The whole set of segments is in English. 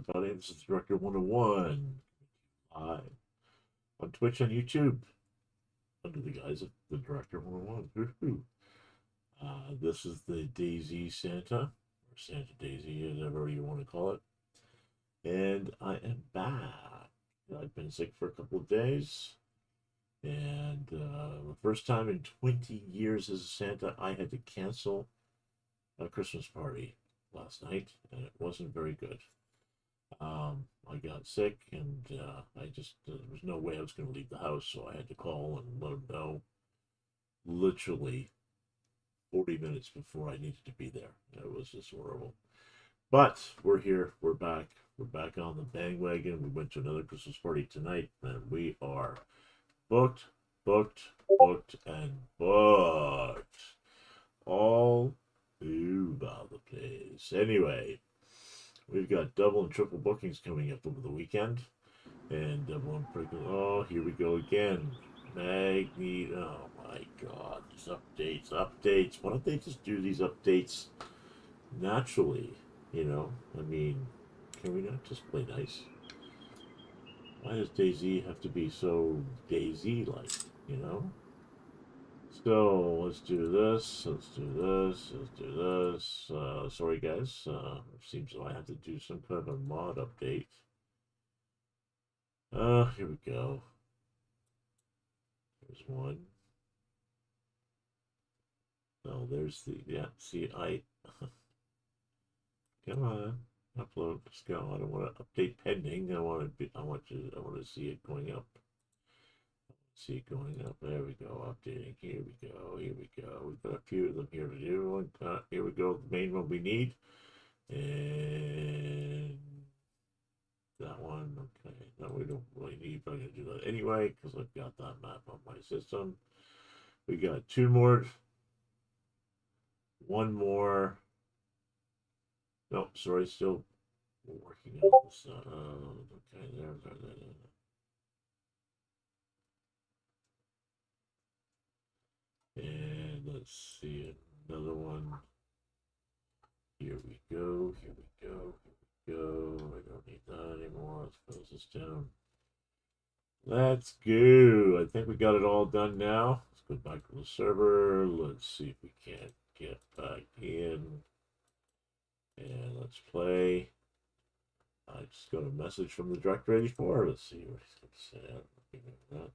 everybody. This is Director 101 live on Twitch and YouTube under the guise of the Director 101. Woo-hoo. This is the Dayz Santa, or Santa Daisy, whatever you want to call it. And I am back. I've been sick for a couple of days. And the first time in 20 years as a Santa, I had to cancel a Christmas party last night, and it wasn't very good. I got sick, and I just there was no way I was going to leave the house, so I had to call and let them know literally 40 minutes before I needed to be there. It was just horrible. But we're here, we're back on the bandwagon. We went to another Christmas party tonight, and we are booked, and booked. All over the place. Anyway, we've got double and triple bookings coming up over the weekend. And oh, here we go again. Oh my god, these updates. Why don't they just do these updates naturally? You know, I mean, can we not just play nice? Why does Dayz have to be so Dayz-like, you know? So let's do this. Sorry guys, it seems like I have to do some kind of a mod update. Here we go. There's one. Oh, there's the, yeah, see, come on, upload, let's go. I don't want to update pending. I want to see it going up. See it going up. There we go. Updating. Here we go. We've got a few of them here to do. Here we go. The main one we need. And that one. Okay. No, we don't really need, but I'm going to do that anyway because I've got that map on my system. We got two more. One more. No, sorry. Still working on this. Okay. There. And let's see another one. Here we go. I don't need that anymore. Let's close this down. Let's go. I think we got it all done now. Let's go back to the server. Let's see if we can't get back in. And let's play. I just got a message from the Director 84. Let's see what he's going to say. I don't remember that.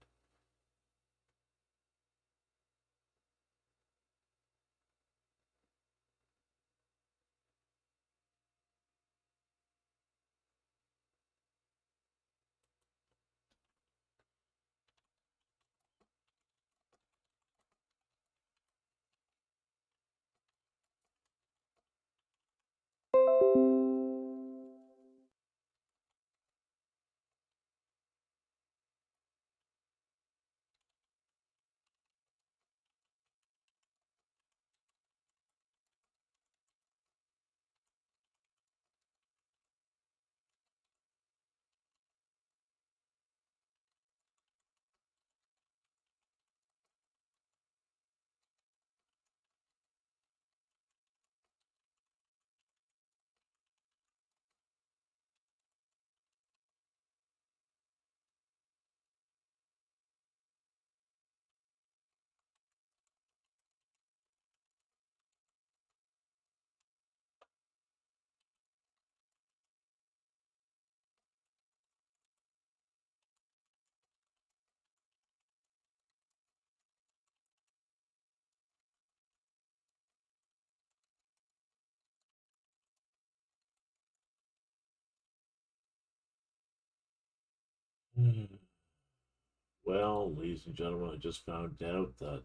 Well, ladies and gentlemen, I just found out that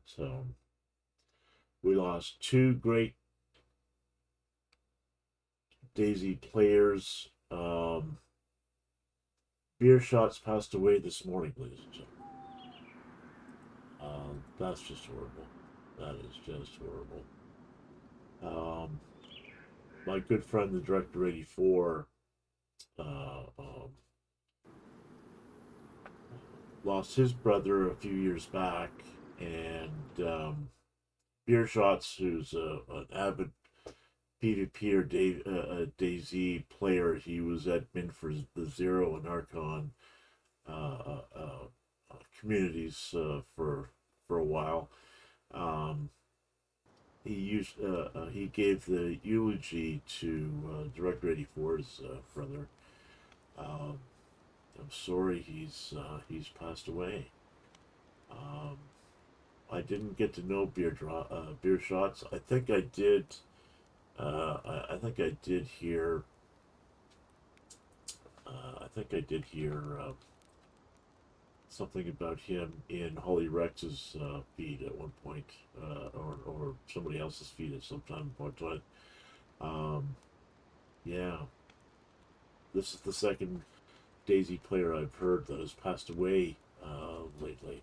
we lost two great Dayz players. Beer Shots passed away this morning, ladies and gentlemen. That's just horrible. That is just horrible. My good friend, the Director 84, lost his brother a few years back, and Beer Shots, who's an avid PvP or Dayz player. He was admin for the Zero and Archon communities for a while. He gave the eulogy to Director 84's brother. I'm sorry he's passed away. I didn't get to know beer shots. I think I did. I think I did hear. I think I did hear something about him in Holly Rex's feed at one point, or somebody else's feed at some time. Yeah, this is the second Dayz player I've heard that has passed away lately.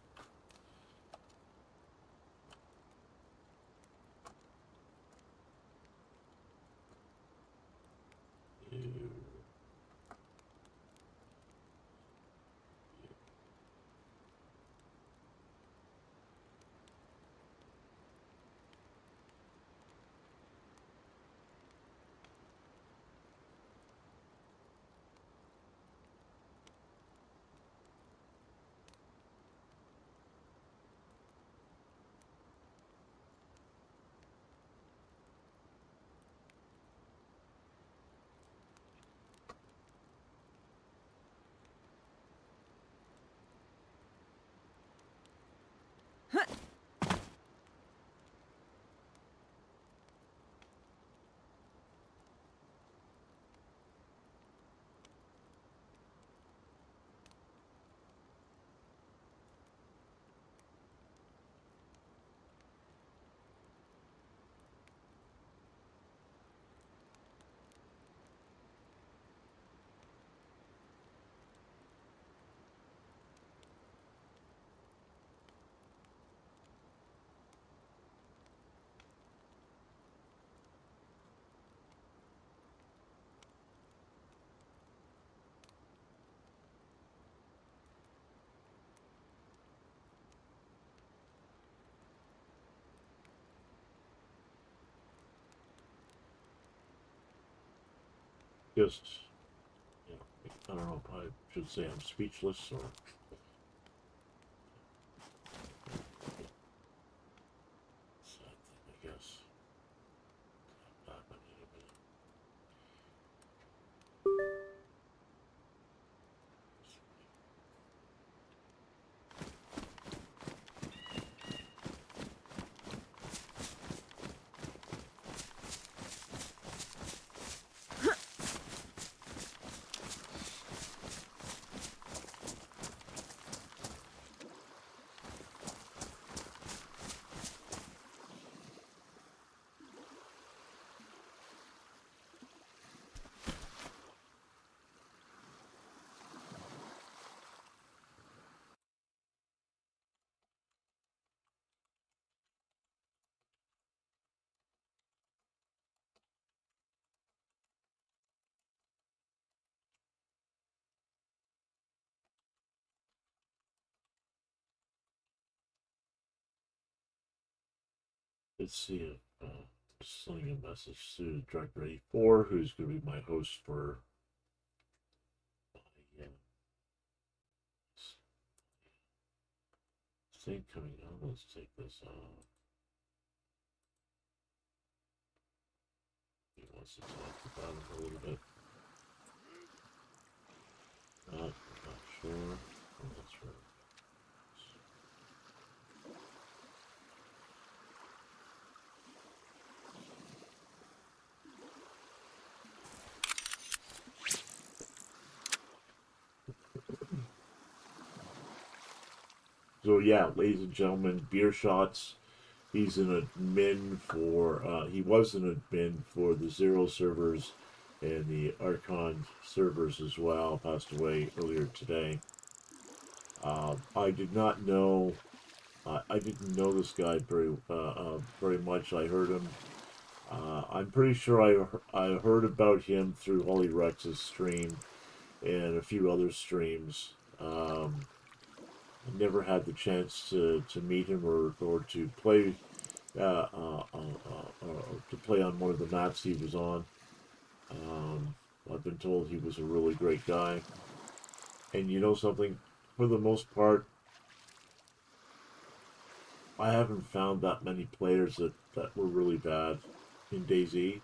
Just, you know, I don't know if I should say I'm speechless or. Sad thing, I guess. Let's see. Sending a message to Director 84, who's going to be my host for my thing coming on. Let's take this off. He wants to talk about it a little bit. I'm not sure. Oh, that's right. So yeah, ladies and gentlemen, Beer Shots. He's an admin for. He was an admin for the Zero servers and the Archon servers as well. Passed away earlier today. I did not know. I didn't know this guy very much. I heard him. I'm pretty sure I heard about him through Holly Rex's stream and a few other streams. I never had the chance to meet him or to play to play on one of the maps he was on. I've been told he was a really great guy. And you know something? For the most part, I haven't found that many players that were really bad in Dayz.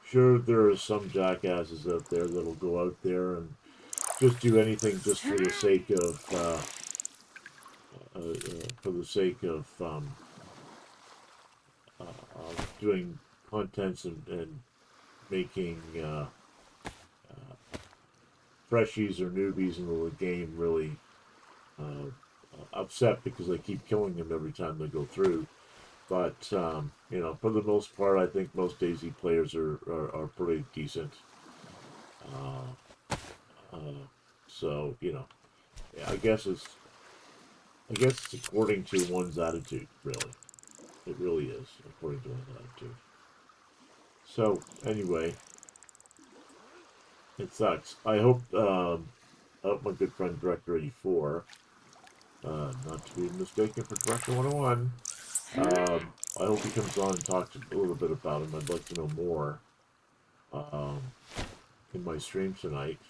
Sure, there are some jackasses out there that'll go out there and just do anything just for the sake of doing contents and making freshies or newbies in the game really upset because they keep killing them every time they go through. But you know, for the most part, I think most Dayz players are pretty decent. So you know, yeah, I guess it's according to one's attitude. Really, it really is according to one's attitude. So anyway, it sucks. I hope my good friend Director 84, not to be mistaken for Director 101. I hope he comes on and talks a little bit about him. I'd like to know more in my stream tonight.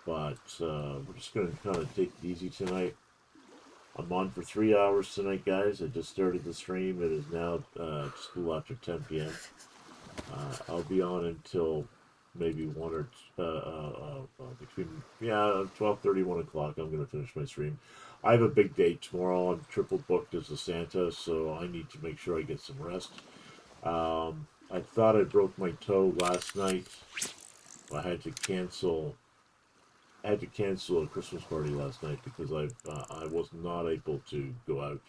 But we're just going to kind of take it easy tonight. I'm on for 3 hours tonight, guys. I just started the stream. It is now just a little after 10 p.m. I'll be on until maybe 1 or between 12:30, 1 o'clock. I'm going to finish my stream. I have a big day tomorrow. I'm triple booked as a Santa, so I need to make sure I get some rest. I thought I broke my toe last night. I had to cancel a Christmas party last night because I was not able to go out.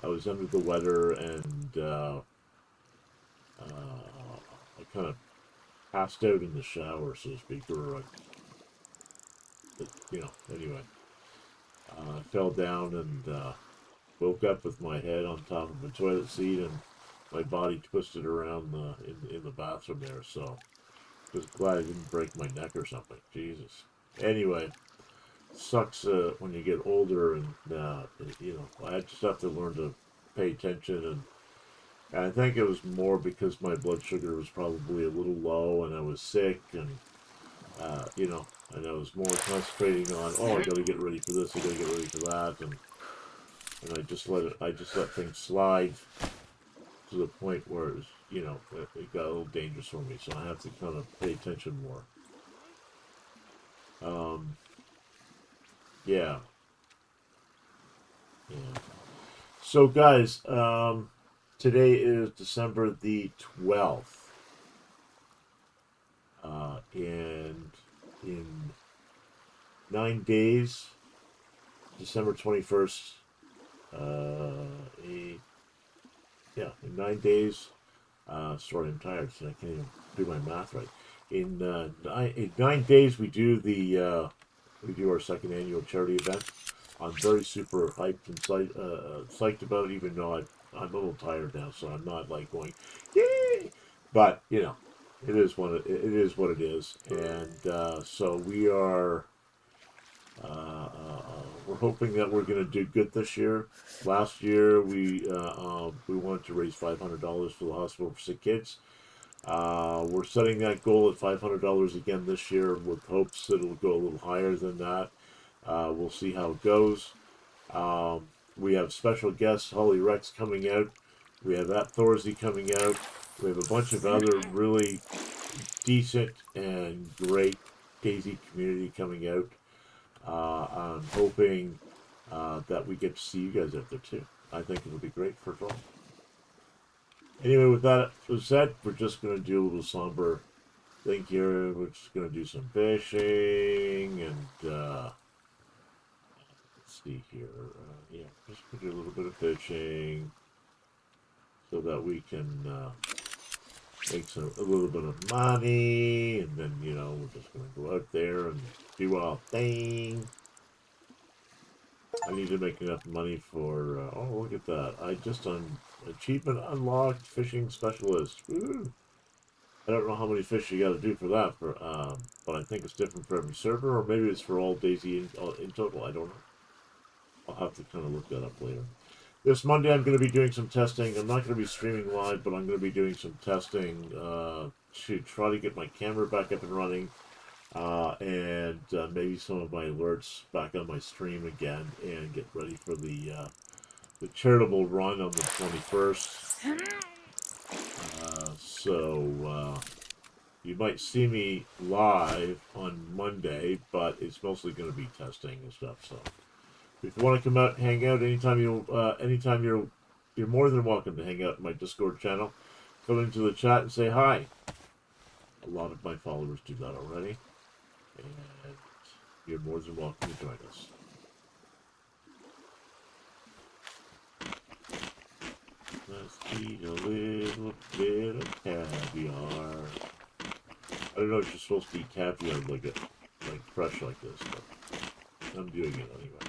I was under the weather and I kind of passed out in the shower, so to speak, or you know. Anyway, I fell down and woke up with my head on top of the toilet seat and my body twisted around in the bathroom there. So just glad I didn't break my neck or something. Jesus. Anyway, sucks when you get older and you know, I just have to learn to pay attention, and I think it was more because my blood sugar was probably a little low and I was sick, and you know, and I was more concentrating on, oh, I gotta get ready for this, I gotta get ready for that, and I just let things slide to the point where it was, you know, it got a little dangerous for me, so I have to kind of pay attention more. Yeah. So guys, today is December the 12th. And in 9 days, December 21st, in 9 days, sorry, I'm tired, so I can't even do my math right. In 9 days, we do our second annual charity event. I'm very super hyped and psyched about it, even though I'm a little tired now, so I'm not like going, yay! But you know, it is what it is, and so we are. We're hoping that we're going to do good this year. Last year, we wanted to raise $500 for the hospital for sick kids. We're setting that goal at $500 again this year, with hopes that it'll go a little higher than that. We'll see how it goes. We have special guests, Holly Rex, coming out. We have that Thorsey coming out. We have a bunch of other really decent and great Dayz community coming out. I'm hoping that we get to see you guys out there too. I think it'll be great for all. Anyway, with that said, we're just going to do a little somber thing here. We're just going to do some fishing and let's see here. Yeah, just going to do a little bit of fishing so that we can make a little bit of money, and then, you know, we're just going to go out there and do our thing. I need to make enough money for, oh, look at that. I just achievement unlocked, fishing specialist. Woo! I don't know how many fish you got to do for that, but I think it's different for every server, or maybe it's for all Dayz in total. I don't know. I'll have to kind of look that up later. This Monday, I'm going to be doing some testing. I'm not going to be streaming live, but I'm going to be doing some testing to try to get my camera back up and running, and maybe some of my alerts back on my stream again, and get ready for the charitable run on the 21st. So you might see me live on Monday, but it's mostly going to be testing and stuff. So if you want to come out, hang out anytime you're more than welcome to hang out in my Discord channel. Come into the chat and say hi. A lot of my followers do that already, and you're more than welcome to join us. Let's eat a little bit of caviar. I don't know if you're supposed to eat caviar like fresh like this, but I'm doing it anyway.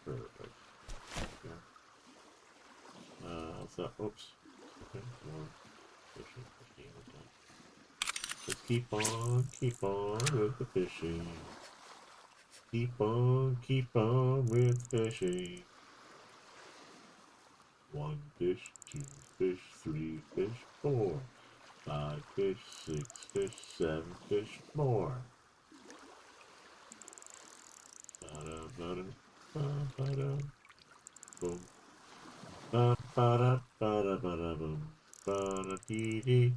Perfect. Yeah. What's that? Oops. Okay, more fishing. Let's keep on with the fishing. Keep on with fishing. 1 fish, 2 fish, 3 fish, 4, 5 fish, 6 fish, 7 fish, more. Boom. Boom. Ba-da-dee-dee.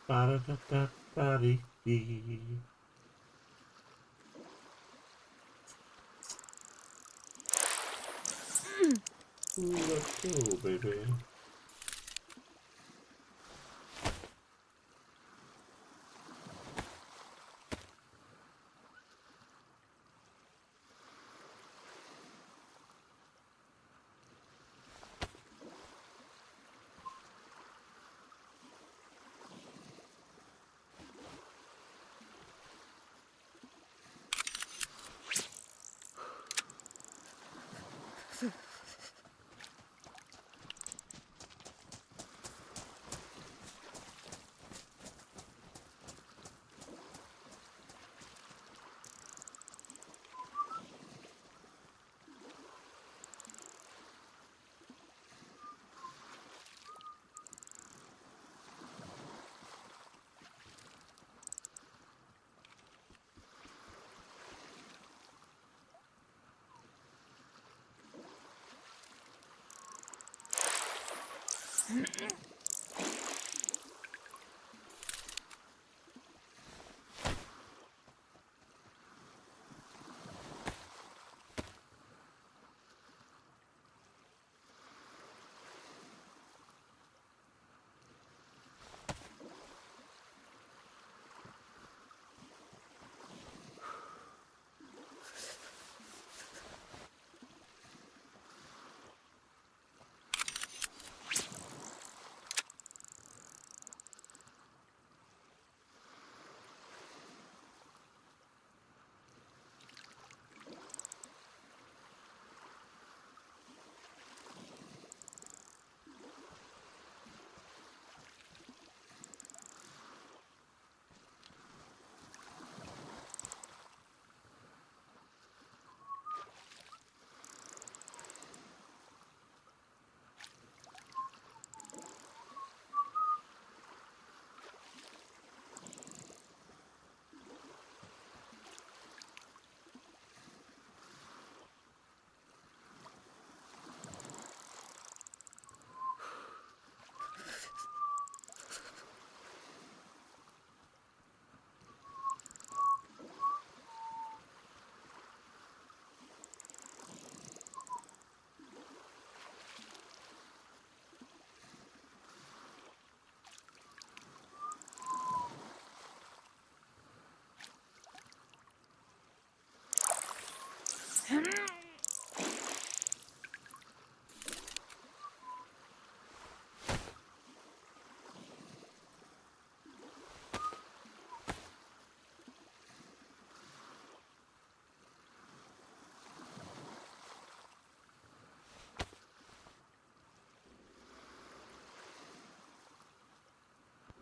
Ba-da-da-da-da-dee-dee. Let's go, baby.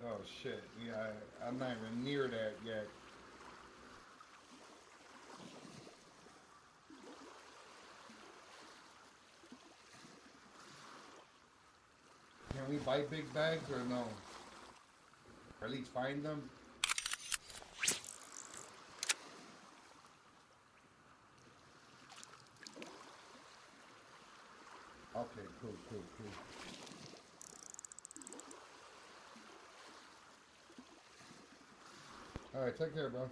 Oh shit! Yeah, I'm not even near that yet. buy big bags or no? Or at least find them? Okay, cool, cool, cool. Alright, take care, bro.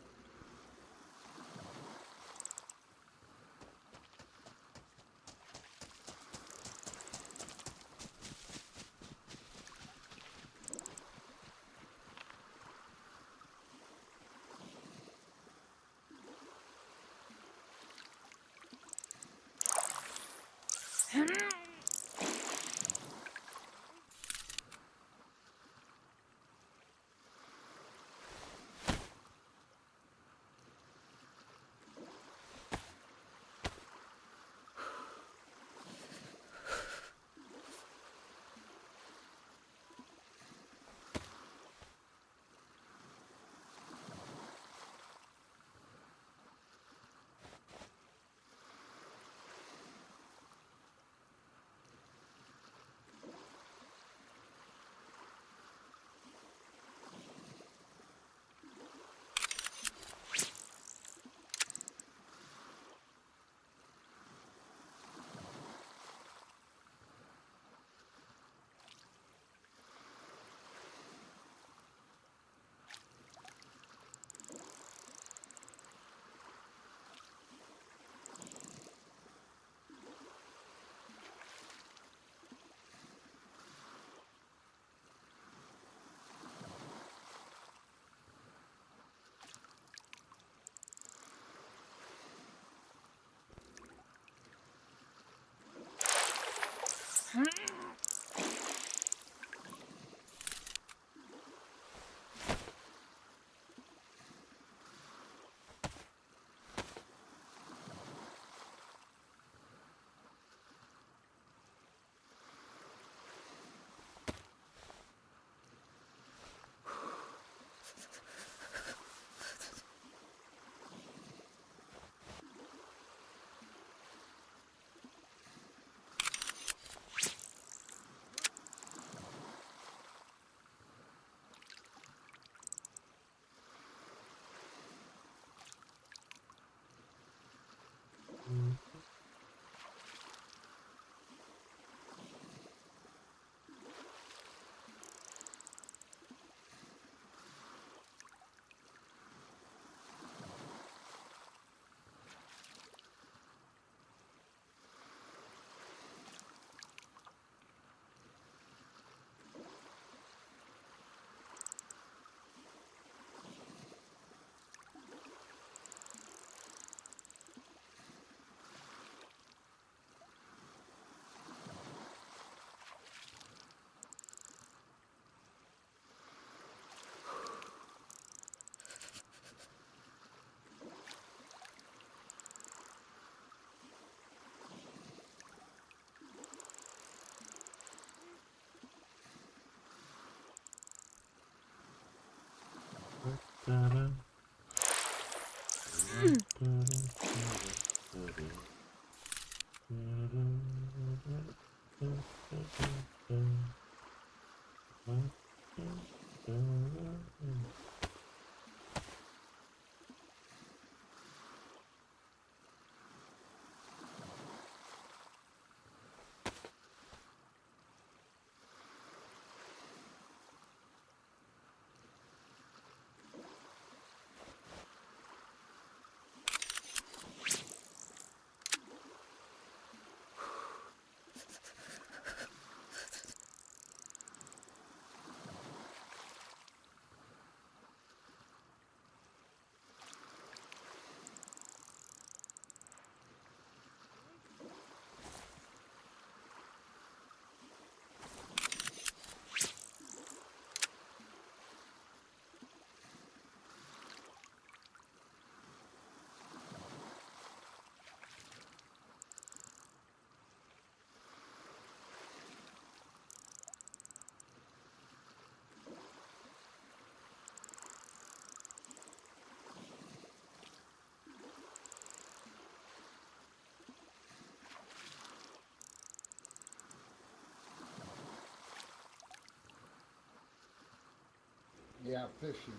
Yeah, fishing.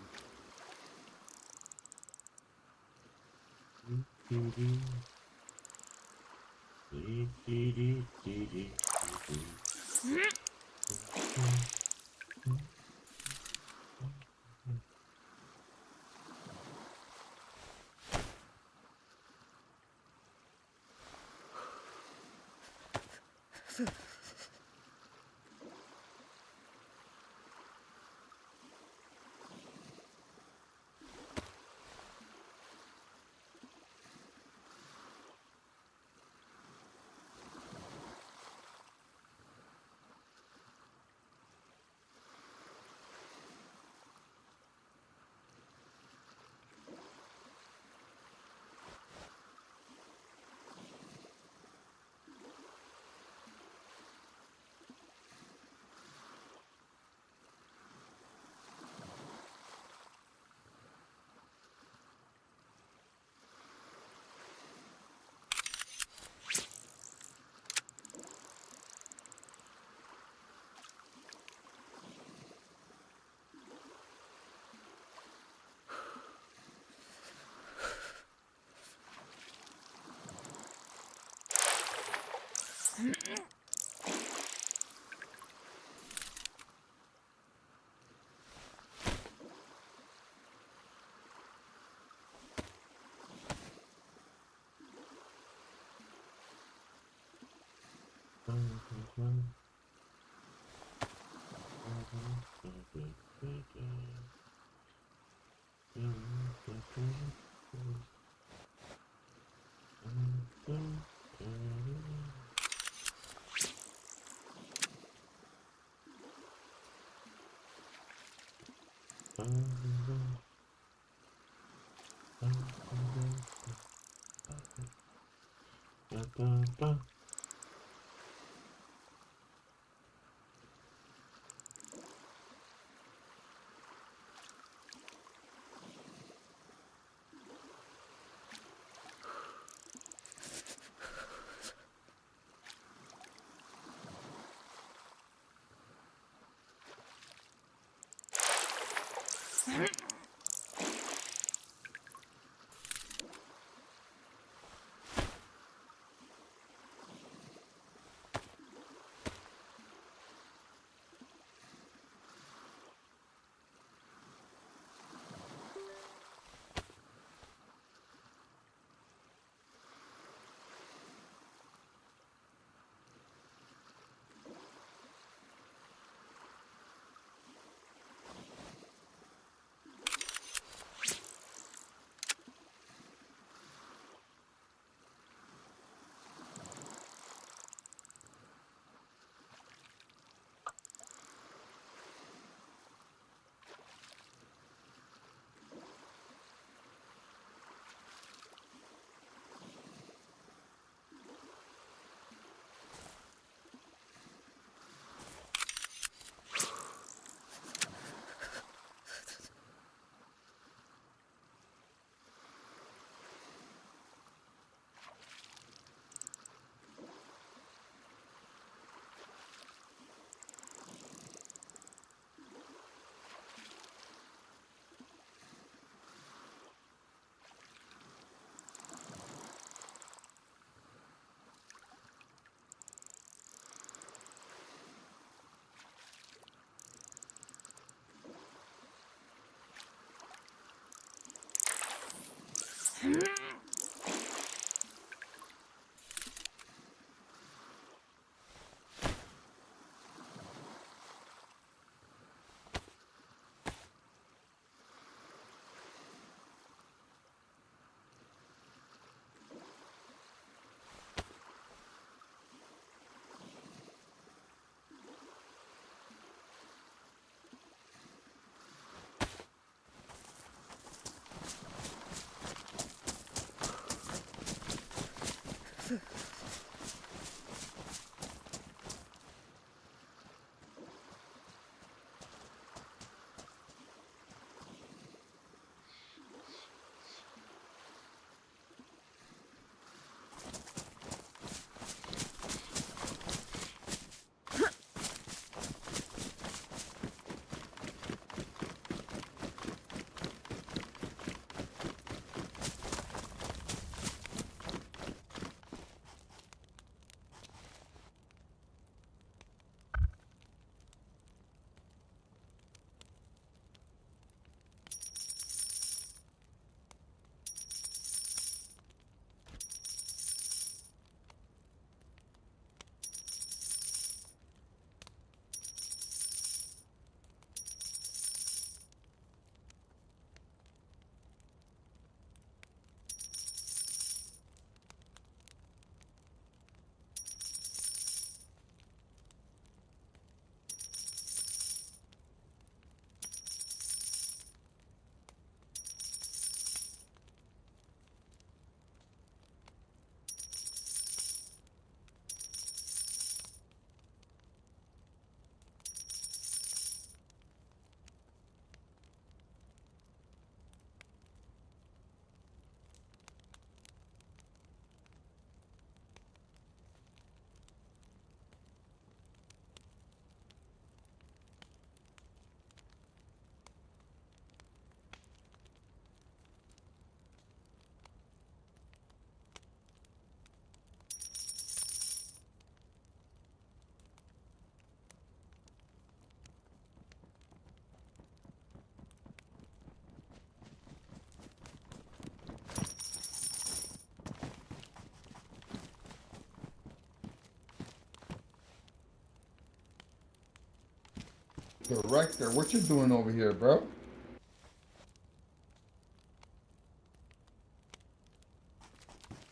Director, what you doing over here, bro?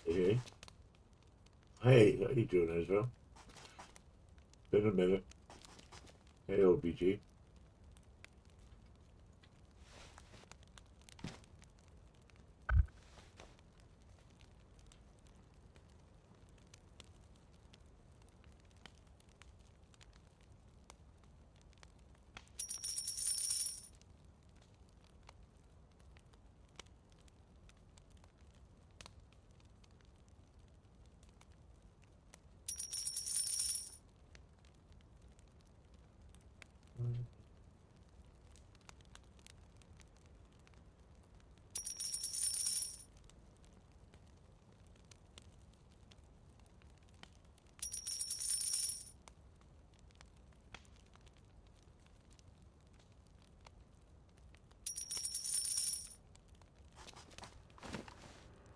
Hey, hey, how you doing, Ezra? Been a minute. Hey, OBG.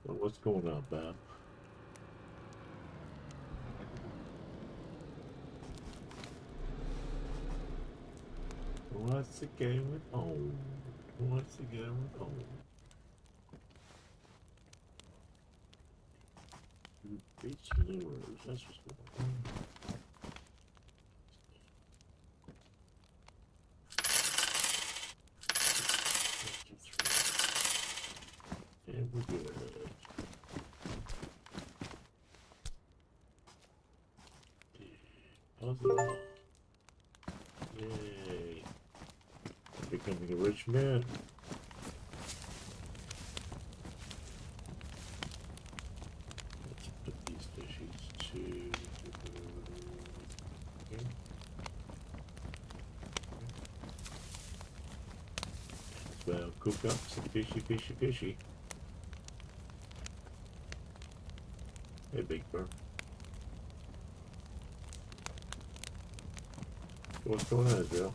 So what's going on, Bob? What's the game on? What's the game on? Beach lures, that's what's going on. And we're good. Puzzle. Yay. Becoming a rich man. Let's put these fishies to... Okay. Well, cook up some fishy. Hey, Big Bird. What's going on, Israel?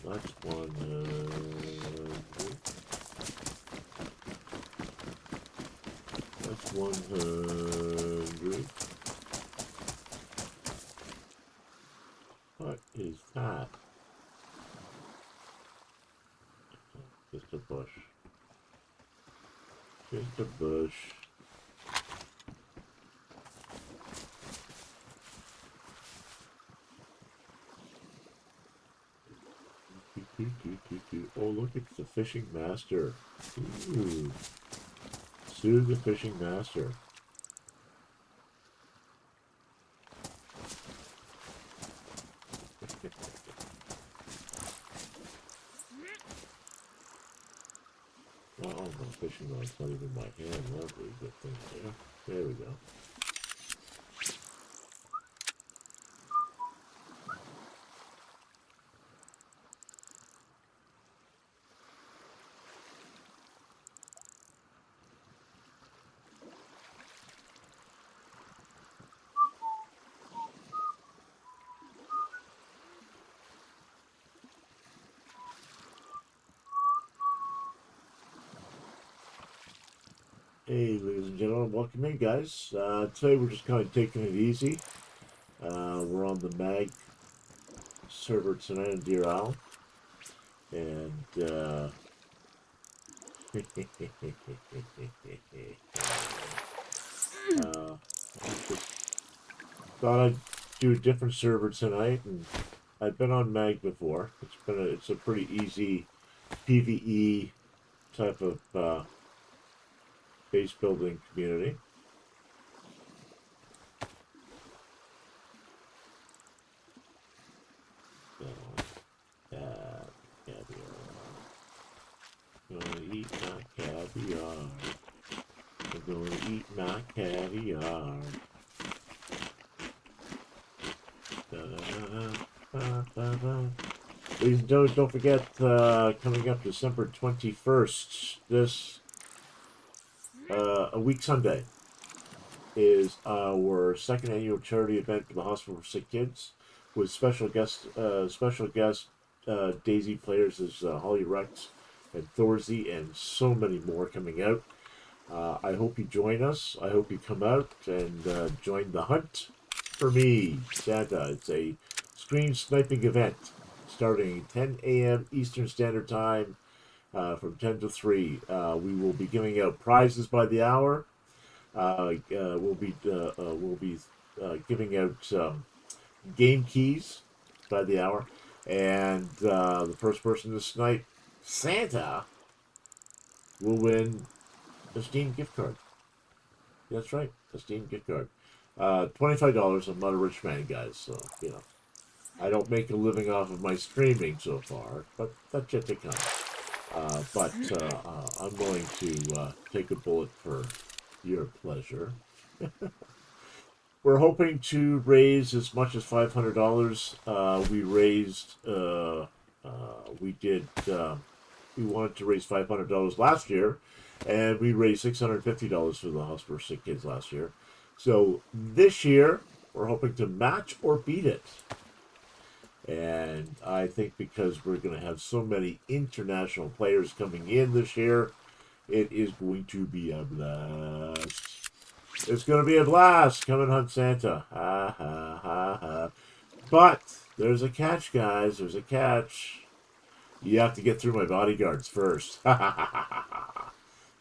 That's 100. That's 100. What is that? Just a bush. Just a bush. Oh, look, it's the fishing master. Ooh. Sue the fishing master. Well, my fishing rod's not even my hand. Lovely, good thing there. There we go. Hey, ladies and gentlemen, welcome in, guys. Today we're just kind of taking it easy. We're on the mag server tonight in Deer Isle, and just thought I'd do a different server tonight. And I've been on mag before. It's a pretty easy PvE type of base building community. eat my caviar. I'm gonna eat my caviar. Ladies and gentlemen, don't forget, coming up December 21st, this a week Sunday, is our second annual charity event for the Hospital for Sick Kids, with special guest Dayz players as Holly Rex and Thorzy, and so many more coming out. I hope you join us. I hope you come out and join the hunt for me, Santa. It's a screen sniping event starting 10 a.m. Eastern Standard Time from 10 to 3. We will be giving out prizes by the hour. We'll be giving out game keys by the hour, and the first person to snipe Santa will win a Steam gift card. That's right, a Steam gift card. $25. I'm not a rich man, guys, so you know I don't make a living off of my streaming so far, but that's yet to come. But I'm willing to take a bullet for your pleasure. We're hoping to raise as much as $500. We raised, we wanted to raise $500 last year, and we raised $650 for the Hospital for Sick Kids last year. So this year, we're hoping to match or beat it. And I think because we're going to have so many international players coming in this year, it is going to be a blast. It's going to be a blast. Come and hunt Santa. Ha, ha, ha, ha. But there's a catch, guys. There's a catch. You have to get through my bodyguards first.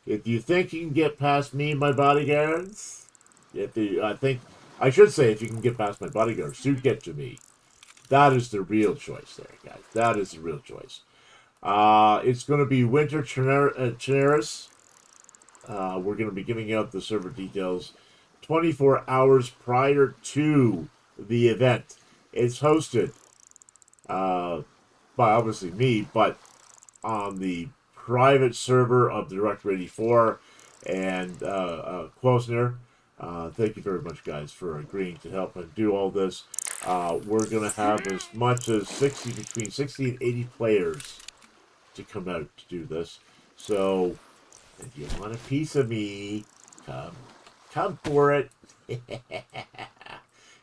If you think you can get past me and my bodyguards, if you can get past my bodyguards to get to me, that is the real choice there, guys. That is the real choice. It's going to be Winter Chernarus. We're going to be giving out the server details 24 hours prior to the event. It's hosted by obviously me, but on the private server of Director 84 and Quosner. Thank you very much, guys, for agreeing to help and do all this. We're going to have as much as between 60 and 80 players to come out to do this. So, if you want a piece of me, come for it.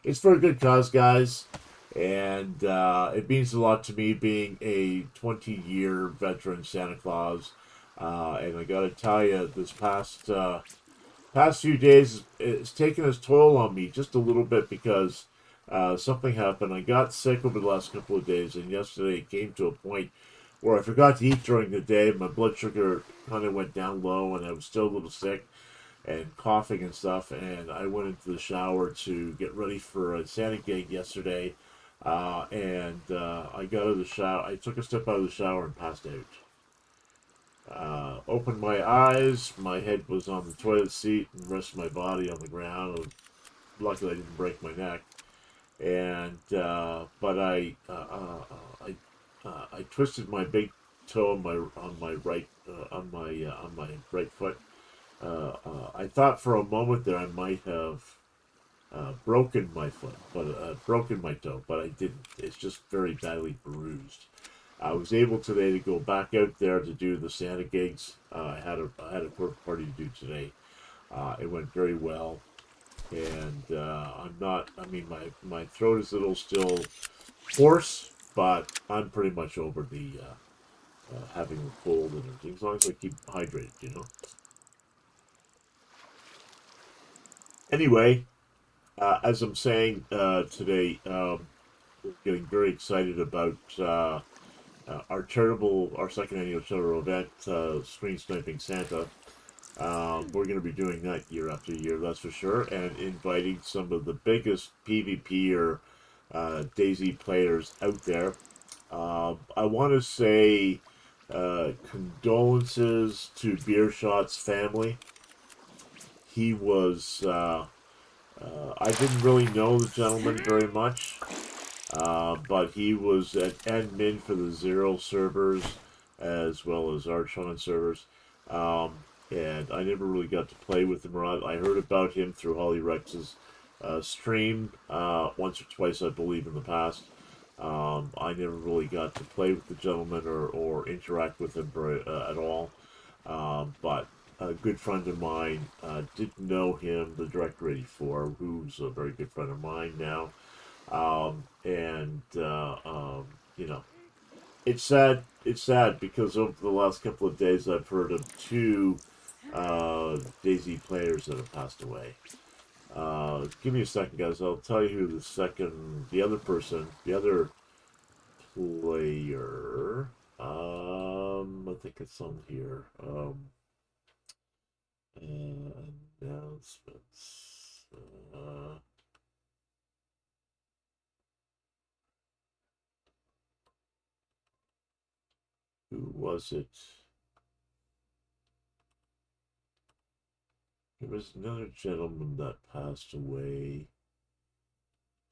It's for a good cause, guys. And it means a lot to me being a 20-year veteran Santa Claus. And I got to tell you, this past few days, it's taken its toll on me just a little bit because something happened. I got sick over the last couple of days, and yesterday it came to a point where I forgot to eat during the day. My blood sugar kind of went down low, and I was still a little sick and coughing and stuff. And I went into the shower to get ready for a Santa gig yesterday. I got out of the shower. I took a step out of the shower and passed out. Opened my eyes. My head was on the toilet seat, and the rest of my body on the ground. Luckily, I didn't break my neck. And but I twisted my big toe on my right foot. I thought for a moment that I might have broken my foot, but broken my toe, but I didn't. It's just very badly bruised. I was able today to go back out there to do the Santa gigs. I had a party to do today. It went very well, and I'm not. I mean, my throat is a little still hoarse, but I'm pretty much over the having a cold and everything, as long as I keep hydrated, you know. Anyway, as I'm saying today, we're getting very excited about our second annual charitable event, Screen Sniping Santa. We're going to be doing that year after year, that's for sure, and inviting some of the biggest PvP or Dayz players out there. I want to say condolences to Beershot's family. He was, I didn't really know the gentleman very much, but he was an admin for the Zero servers as well as Archon servers. And I never really got to play with him. I heard about him through Holly Rex's stream once or twice, I believe, in the past. I never really got to play with the gentleman or interact with him at all. But a good friend of mine did know him, the Director 84, who's a very good friend of mine now. You know, it's sad. It's sad because over the last couple of days, I've heard of two Dayz players that have passed away. Give me a second, guys. I'll tell you who the other person, the other player. I think it's on here. Announcements. Who was it? There was another gentleman that passed away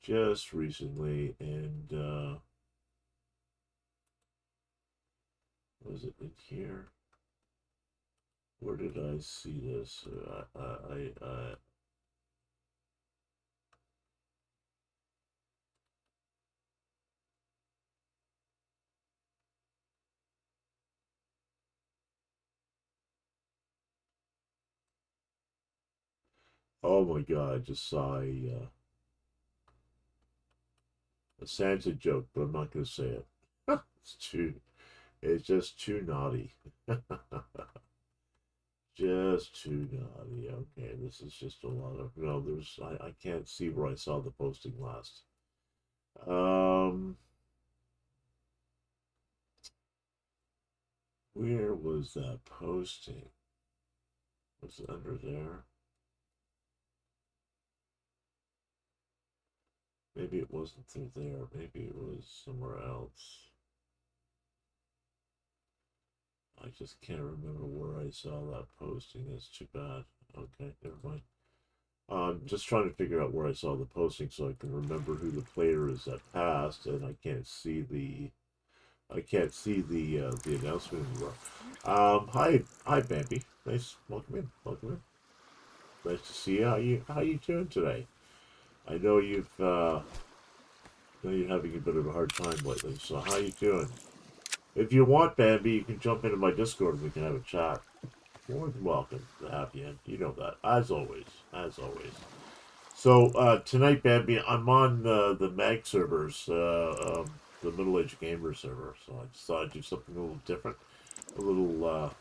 just recently, and was it in here? Where did I see this? Oh my god, I just saw a Santa joke, but I'm not going to say it. It's just too naughty. Just too naughty. Okay, this is just a lot of, I can't see where I saw the posting last. Where was that posting? Was it under there? Maybe it wasn't through there. Maybe it was somewhere else. I just can't remember where I saw that posting. That's too bad. Okay, never mind. I'm just trying to figure out where I saw the posting so I can remember who the player is that passed, and I can't see the announcement anymore. Hi, Bambi. Nice, welcome in. Nice to see you. How you doing today? I know you're having a bit of a hard time lately. So how you doing? If you want, Bambi, you can jump into my Discord and we can have a chat. More than welcome to have you in. You know that, as always. So tonight, Bambi, I'm on the Mag servers, the Middleagedgamers server. So I just thought I'd do something a little different, a little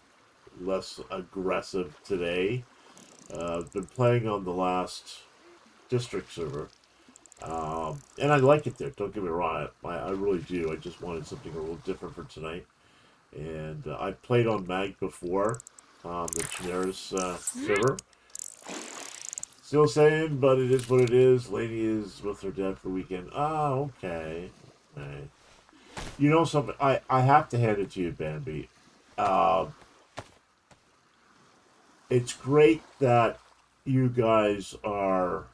less aggressive today. I've been playing on the last district server, and I like it there. Don't get me wrong, I really do. I just wanted something a little different for tonight. And I've played on Mag before, the Chimera's server. Still saying, but it is what it is. Lady is with her dad for the weekend. Okay. You know something? I have to hand it to you, Bambi. It's great that you guys are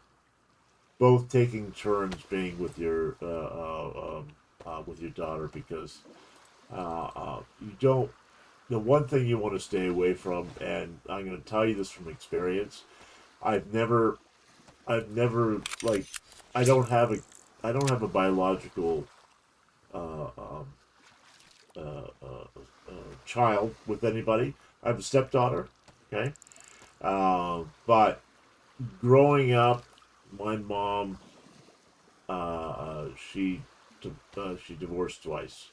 both taking turns being with your daughter, because you don't. The one thing you want to stay away from, and I'm going to tell you this from experience, I've never like, I don't have a biological child with anybody. I have a stepdaughter, okay, but growing up, my mom, she divorced twice,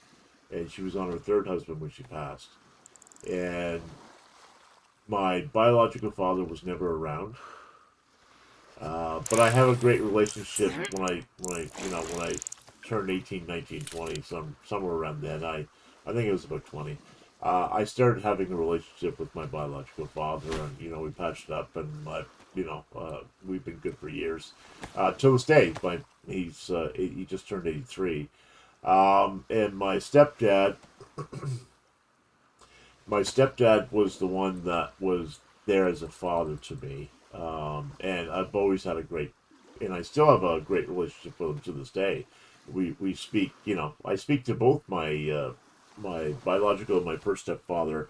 and she was on her third husband when she passed. And my biological father was never around, but I have a great relationship when I turned 18, 19, 20, somewhere around then. I think it was about 20. I started having a relationship with my biological father, and we patched up, and we've been good for years. To this day, he just turned 83, and my stepdad was the one that was there as a father to me, and I've always had and I still have a great relationship with him to this day. We speak, I speak to both my my biological, my first stepfather,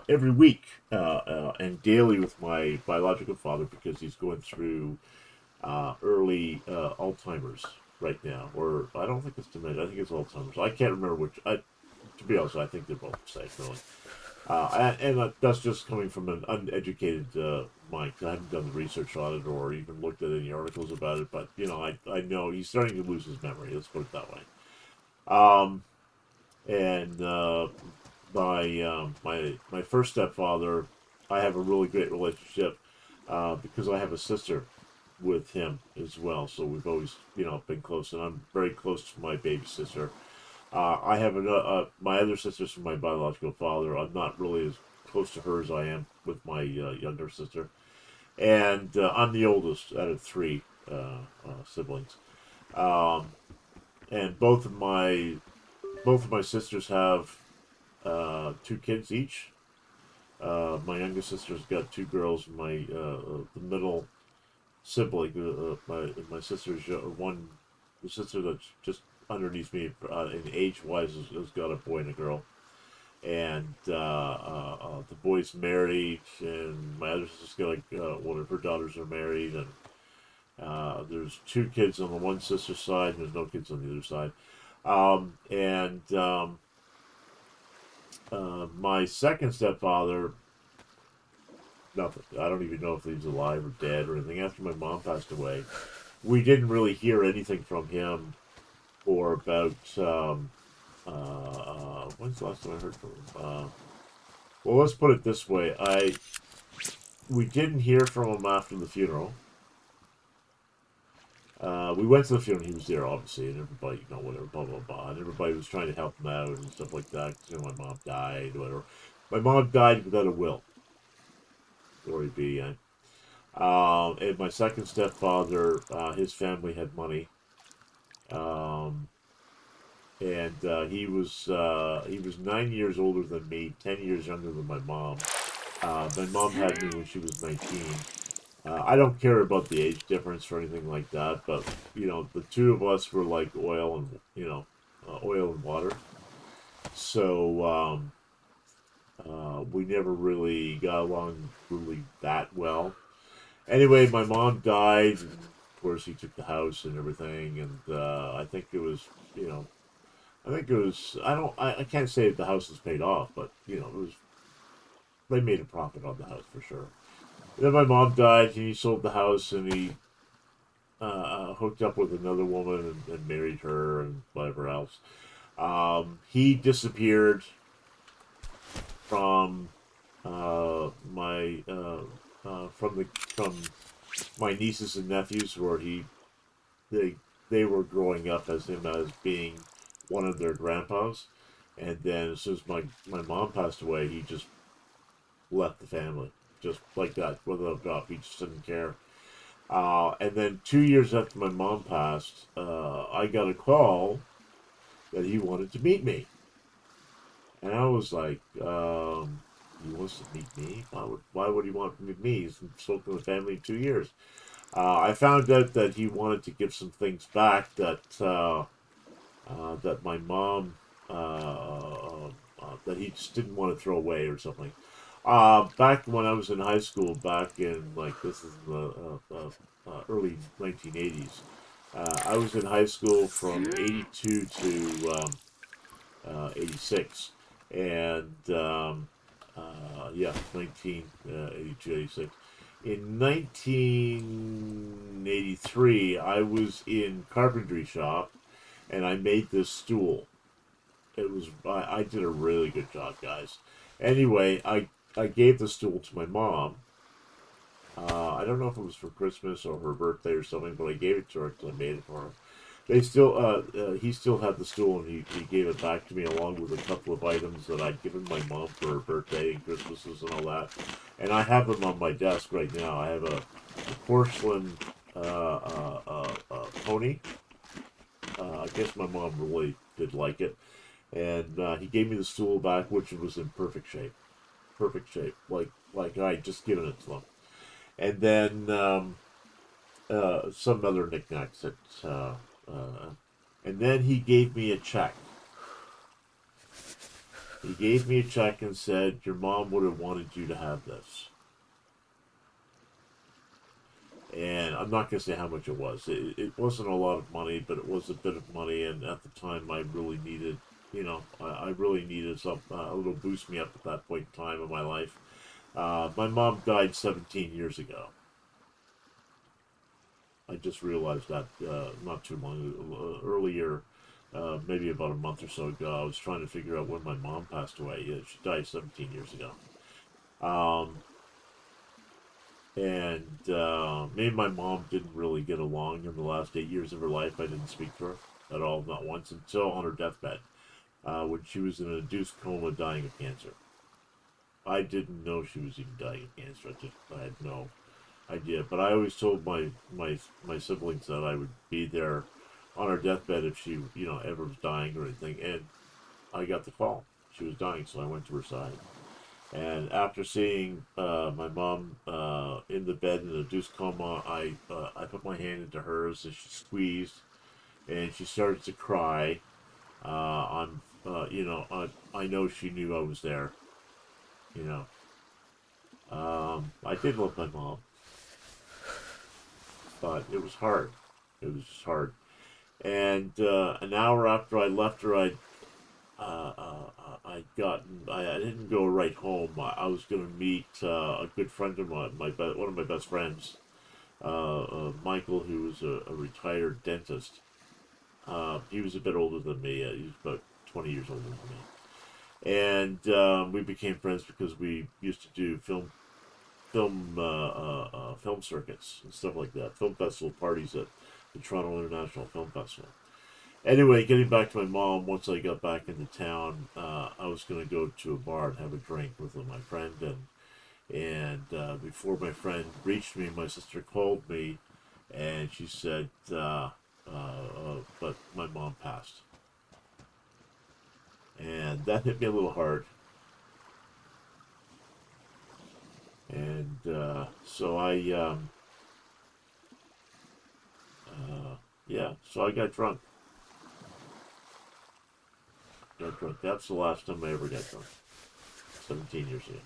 every week and daily with my biological father because he's going through early Alzheimer's right now, or I don't think it's dementia. I think it's Alzheimer's. I can't remember which. To be honest, I think they're both the same, really. That's just coming from an uneducated mind. I haven't done the research on it or even looked at any articles about it, but I know he's starting to lose his memory. Let's put it that way. And my first stepfather, I have a really great relationship because I have a sister with him as well. So we've always been close, and I'm very close to my baby sister. I have my other sisters from my biological father. I'm not really as close to her as I am with my younger sister, and I'm the oldest out of three siblings. Um, and both of my sisters have two kids each. My younger sister's got two girls. The middle sibling, my sister's the sister that's just underneath me in age wise has got a boy and a girl, and the boy's married, and my other sister's got one of her daughters are married, and there's two kids on the one sister's side, and there's no kids on the other side. And my second stepfather, nothing. I don't even know if he's alive or dead or anything. After my mom passed away, we didn't really hear anything from him for about when's the last time I heard from him? Well, let's put it this way: we didn't hear from him after the funeral. We went to the funeral. He was there, obviously, and everybody, whatever, blah blah blah, and everybody was trying to help him out and stuff like that. My mom died, whatever. My mom died without a will. Glory be. And my second stepfather, his family had money, and he was 9 years older than me, 10 years younger than my mom. My mom had me when she was 19. I don't care about the age difference or anything like that, but the two of us were like oil and water. So we never really got along really that well. Anyway, my mom died. And of course, he took the house and everything, and I think it was I can't say the house is paid off, but they made a profit on the house for sure. Then my mom died, and he sold the house, and he hooked up with another woman and married her and whatever else. He disappeared from from my nieces and nephews, where they were growing up as him as being one of their grandpas, and then as soon as my mom passed away, he just left the family. Just like that, without a job. He just didn't care. And then 2 years after my mom passed, I got a call that he wanted to meet me. And I was like, he wants to meet me? Why would he want to meet me? He's been spoken to the family in 2 years. I found out that he wanted to give some things back that my mom, that he just didn't want to throw away or something. Back when I was in high school, back in this is the early 1980s. I was in high school from 82 to 86, and 1982, 86. In 1983, I was in carpentry shop, and I made this stool. I did a really good job, guys. Anyway, I gave the stool to my mom. I don't know if it was for Christmas or her birthday or something, but I gave it to her because I made it for her. He still had the stool, and he gave it back to me along with a couple of items that I'd given my mom for her birthday and Christmases and all that. And I have them on my desk right now. I have a porcelain pony. I guess my mom really did like it. And he gave me the stool back, which was in perfect shape. Perfect shape, like I had just given it to him. And then some other knickknacks and then he gave me a check. He gave me a check and said, "Your mom would have wanted you to have this." And I'm not going to say how much it was. It wasn't a lot of money, but it was a bit of money. And at the time, I really needed, I really needed a little boost me up at that point in time in my life. My mom died 17 years ago. I just realized that not too long earlier, maybe about a month or so ago. I was trying to figure out when my mom passed away. Yeah, she died 17 years ago. Um, and me and my mom didn't really get along in the last 8 years of her life. I didn't speak to her at all, not once, until on her deathbed, when she was in an induced coma dying of cancer. I didn't know she was even dying of cancer. I had no idea. But I always told my siblings that I would be there on her deathbed if she, ever was dying or anything. And I got the call. She was dying, so I went to her side. And after seeing my mom in the bed in a induced coma, I put my hand into hers and she squeezed, and she started to cry. I know she knew I was there. You know, I did love my mom, but it was hard. It was just hard. And an hour after I left her, I didn't go right home. I was going to meet a good friend of mine, one of my best friends, Michael, who was a retired dentist. He was a bit older than me. He was about 20 years older than me, and we became friends because we used to do film circuits and stuff like that, film festival parties at the Toronto International Film Festival. Anyway, getting back to my mom, once I got back into town, I was going to go to a bar and have a drink with my friend, and before my friend reached me, my sister called me, and she said, but my mom passed. And that hit me a little hard. And so so I got drunk. That's the last time I ever got drunk. 17 years ago.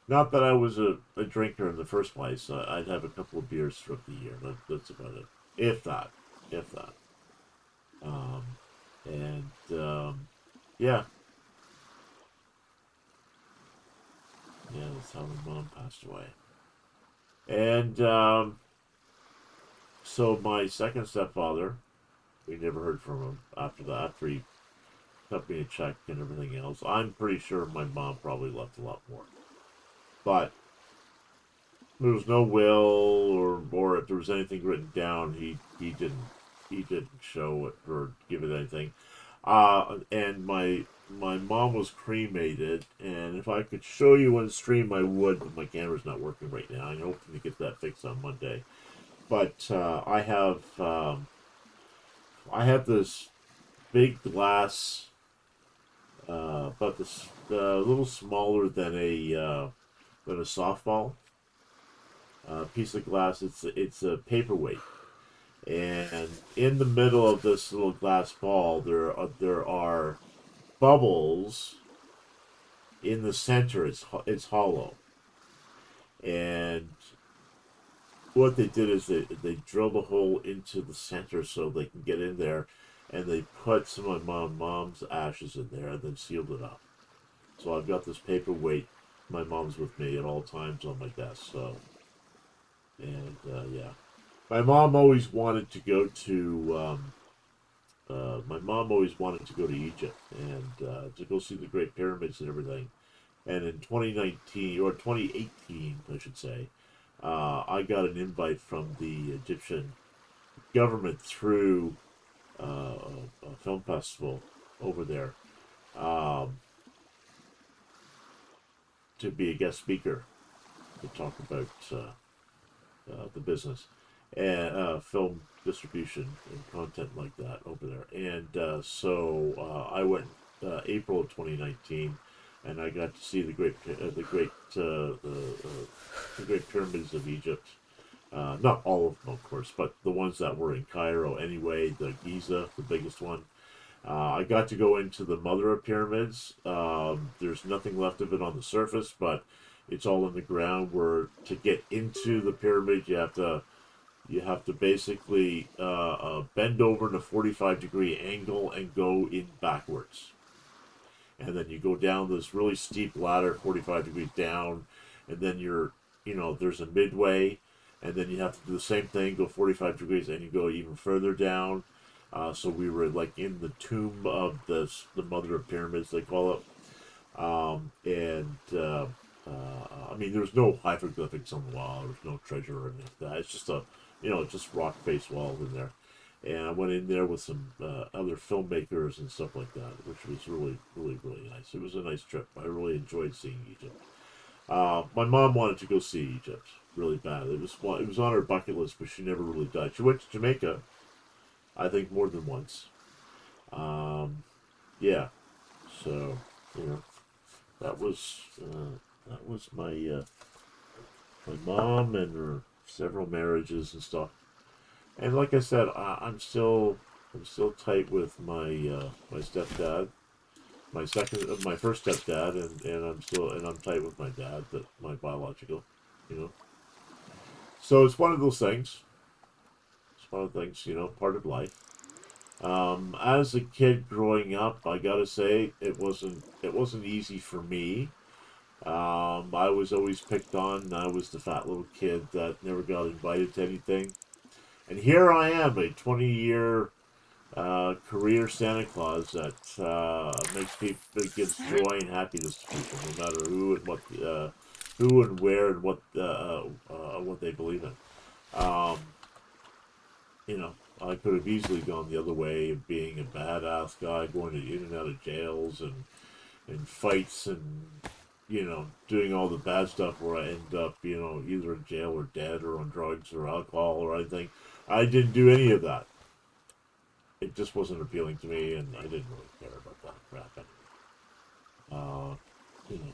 Not that I was a drinker in the first place. I'd have a couple of beers throughout the year. That's about it. If that. If that. Um, and yeah. Yeah, that's how my mom passed away. And so my second stepfather, we never heard from him after that, after he cut me a check and everything else. I'm pretty sure my mom probably left a lot more. But there was no will, or if there was anything written down, he didn't show it or give it anything. And my mom was cremated, and if I could show you on stream, I would, but my camera's not working right now. I'm hoping to get that fixed on Monday. But I have this big glass, about this a little smaller than a softball piece of glass. It's a paperweight, and in the middle of this little glass ball, there are bubbles. In the center, it's hollow, and what they did is they drilled a hole into the center so they can get in there, and they put some of my mom's ashes in there and then sealed it up. So I've got this paperweight. My mom's with me at all times on my desk. So, and yeah, my mom always wanted to go to. My mom always wanted to go to Egypt and to go see the Great Pyramids and everything. And in 2019 or 2018, I should say, I got an invite from the Egyptian government through a film festival over there, to be a guest speaker to talk about the business and film distribution and content like that over there. And so I went April of 2019, and I got to see the great pyramids of Egypt. Not all of them, of course, but the ones that were in Cairo anyway. The Giza, the biggest one. I got to go into the mother of pyramids. There's nothing left of it on the surface, but it's all in the ground. Where to get into the pyramid, you have to basically bend over in a 45-degree angle and go in backwards, and then you go down this really steep ladder, 45 degrees down, and then there's a midway, and then you have to do the same thing, go 45 degrees, and you go even further down. So we were like in the tomb of the mother of pyramids, they call it. I mean, there's no hieroglyphics on the wall. There's no treasure or anything like that. It's just just rock face walls in there. And I went in there with some other filmmakers and stuff like that, which was really, really, really nice. It was a nice trip. I really enjoyed seeing Egypt. My mom wanted to go see Egypt really bad. It was on her bucket list, but she never really died. She went to Jamaica, I think, more than once. Yeah. So that was my mom and her several marriages and stuff. And like I said, I'm still tight with my my stepdad, my first stepdad, and I'm tight with my dad, my biological, So it's one of those things. It's one of the things, part of life. As a kid growing up, I gotta say it wasn't easy for me. I was always picked on. I was the fat little kid that never got invited to anything. And here I am, a 20-year career Santa Claus that gives joy and happiness to people, no matter who and where and what they believe in. I could have easily gone the other way of being a badass guy, going in and out of jails and fights and doing all the bad stuff where I end up, either in jail or dead or on drugs or alcohol or anything. I didn't do any of that. It just wasn't appealing to me, and I didn't really care about that crap anyway.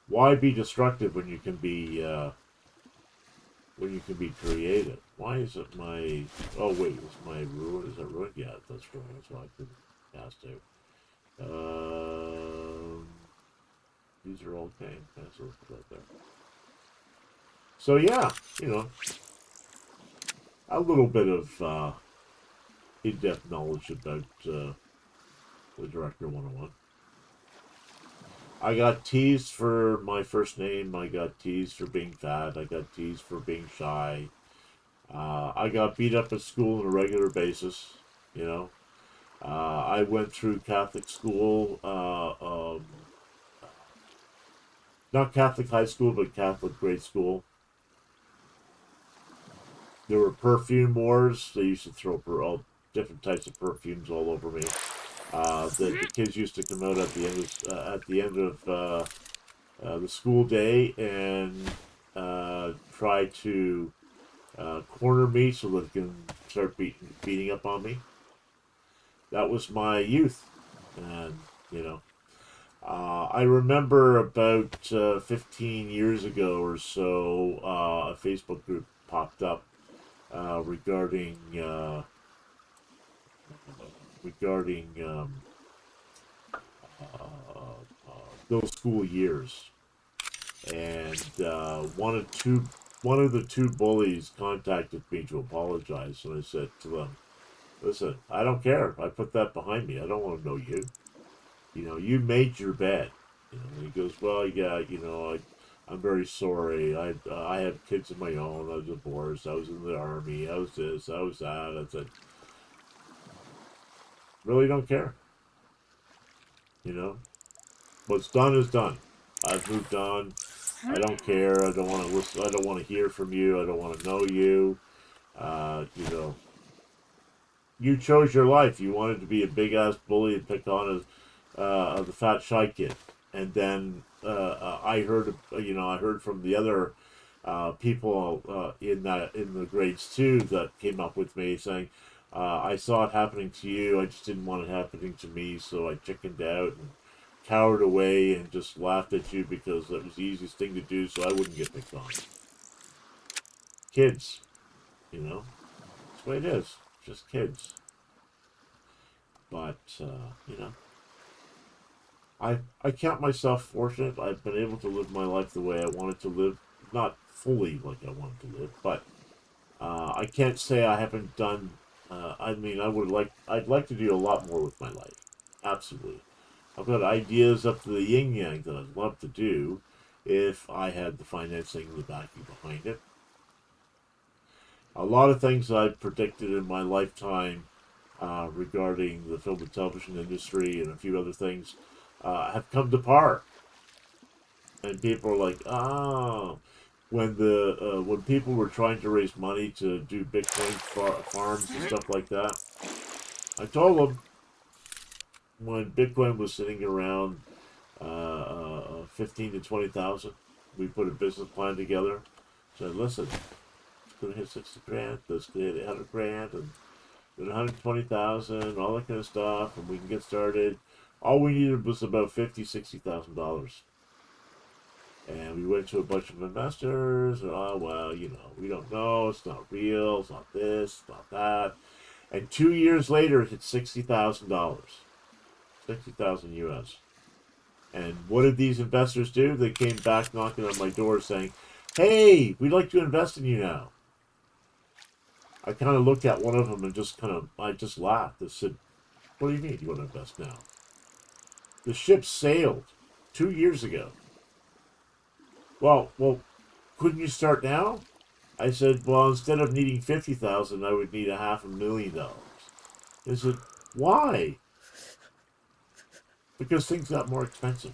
Why be destructive when you can be creative? Why is it my? Oh wait, is my ruin? Is that ruined? Yeah, that's ruined. That's why I couldn't cast out. These are all okay. So let's put that there. So yeah, a little bit of in-depth knowledge about the Director 101. I got teased for my first name. I got teased for being fat. I got teased for being shy. I got beat up at school on a regular basis. I went through Catholic school. Not Catholic high school, but Catholic grade school. There were perfume wars. They used to throw all different types of perfumes all over me. The kids used to come out at the end of the school day and try to corner me so that they can start beating up on me. That was my youth, and I remember about 15 years ago or so, a Facebook group popped up regarding those school years, and one of the two bullies contacted me to apologize, and I said to them, "Listen, I don't care. I put that behind me. I don't want to know you. You made your bed." And he goes, "Well, yeah, I'm very sorry. I have kids of my own. I was divorced. I was in the army. I was this. I was that." I said, "Really don't care. What's done is done. I've moved on. I don't care. I don't want to listen. I don't want to hear from you. I don't want to know you. You chose your life. You wanted to be a big ass bully and pick on the fat shy kid." And then I heard from the other people in the grades too that came up with me saying, "I saw it happening to you. I just didn't want it happening to me, so I chickened out and cowered away and just laughed at you because that was the easiest thing to do, so I wouldn't get picked on." Kids, that's the way it is. Just kids. But you know, I count myself fortunate. I've been able to live my life the way I wanted to live, not fully like I wanted to live, but I can't say I haven't done. I mean, I'd like to do a lot more with my life. Absolutely, I've got ideas up to the yin yang that I'd love to do if I had the financing and the backing behind it. A lot of things I've predicted in my lifetime regarding the film and television industry and a few other things have come to par. And people are like, oh, when people were trying to raise money to do Bitcoin farms and stuff like that, I told them when Bitcoin was sitting around 15 to 20,000, we put a business plan together. Said, listen, it's going to hit 60 grand, this going to hit 100 grand, and 120,000, all that kind of stuff, and we can get started. All we needed was about $50,000, $60,000. And we went to a bunch of investors. Oh, well, you know, we don't know. It's not real. It's not this. It's not that. And 2 years later, it hit $60,000. 60,000 US. And what did these investors do? They came back knocking on my door saying, hey, we'd like to invest in you now. I kind of looked at one of them and I just laughed. I said, what do you mean you want to invest now? The ship sailed 2 years ago. Well, couldn't you start now? I said, well, instead of needing 50,000, I would need $500,000. They said, why? Because things got more expensive.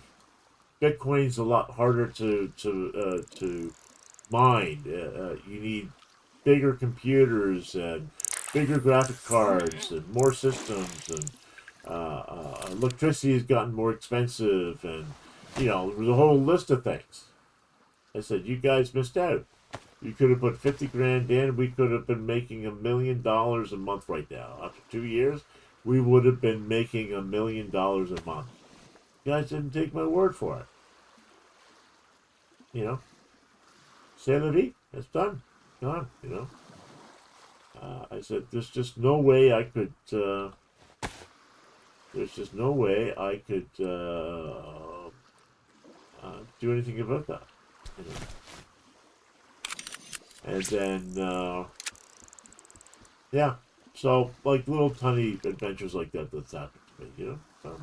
Bitcoin's a lot harder to mine. You need bigger computers and bigger graphic cards and more systems, and electricity has gotten more expensive, and you know, there was a whole list of things. I said, you guys missed out. You could have put 50 grand in. We could have been making $1 million a month right now. After 2 years, we would have been making $1 million a month. You guys didn't take my word for it. You know, c'est la vie. It's done. Gone. You know. I said, there's just no way I could. There's just no way I could do anything about that. You know? And then, yeah. So, like little tiny adventures like that's happened to me, you know.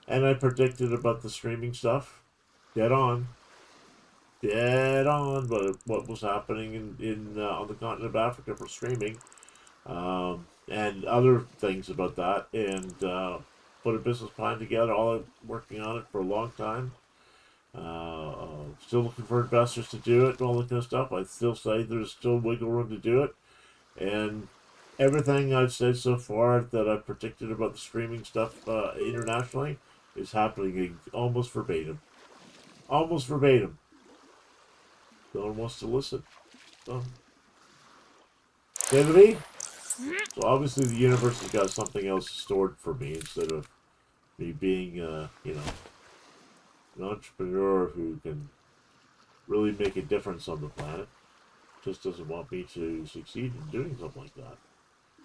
And I predicted about the streaming stuff. Dead on. Dead on. But what was happening in on the continent of Africa for streaming, and other things about that, and put a business plan together. All working on it for a long time. Still looking for investors to do it and all that kind of stuff. I still say there's still wiggle room to do it. And everything I've said so far that I've predicted about the streaming stuff internationally is happening almost verbatim. Almost verbatim. No one wants to listen. So, David? So obviously the universe has got something else stored for me instead of me being, you know, an entrepreneur who can really make a difference on the planet. Just doesn't want me to succeed in doing something like that.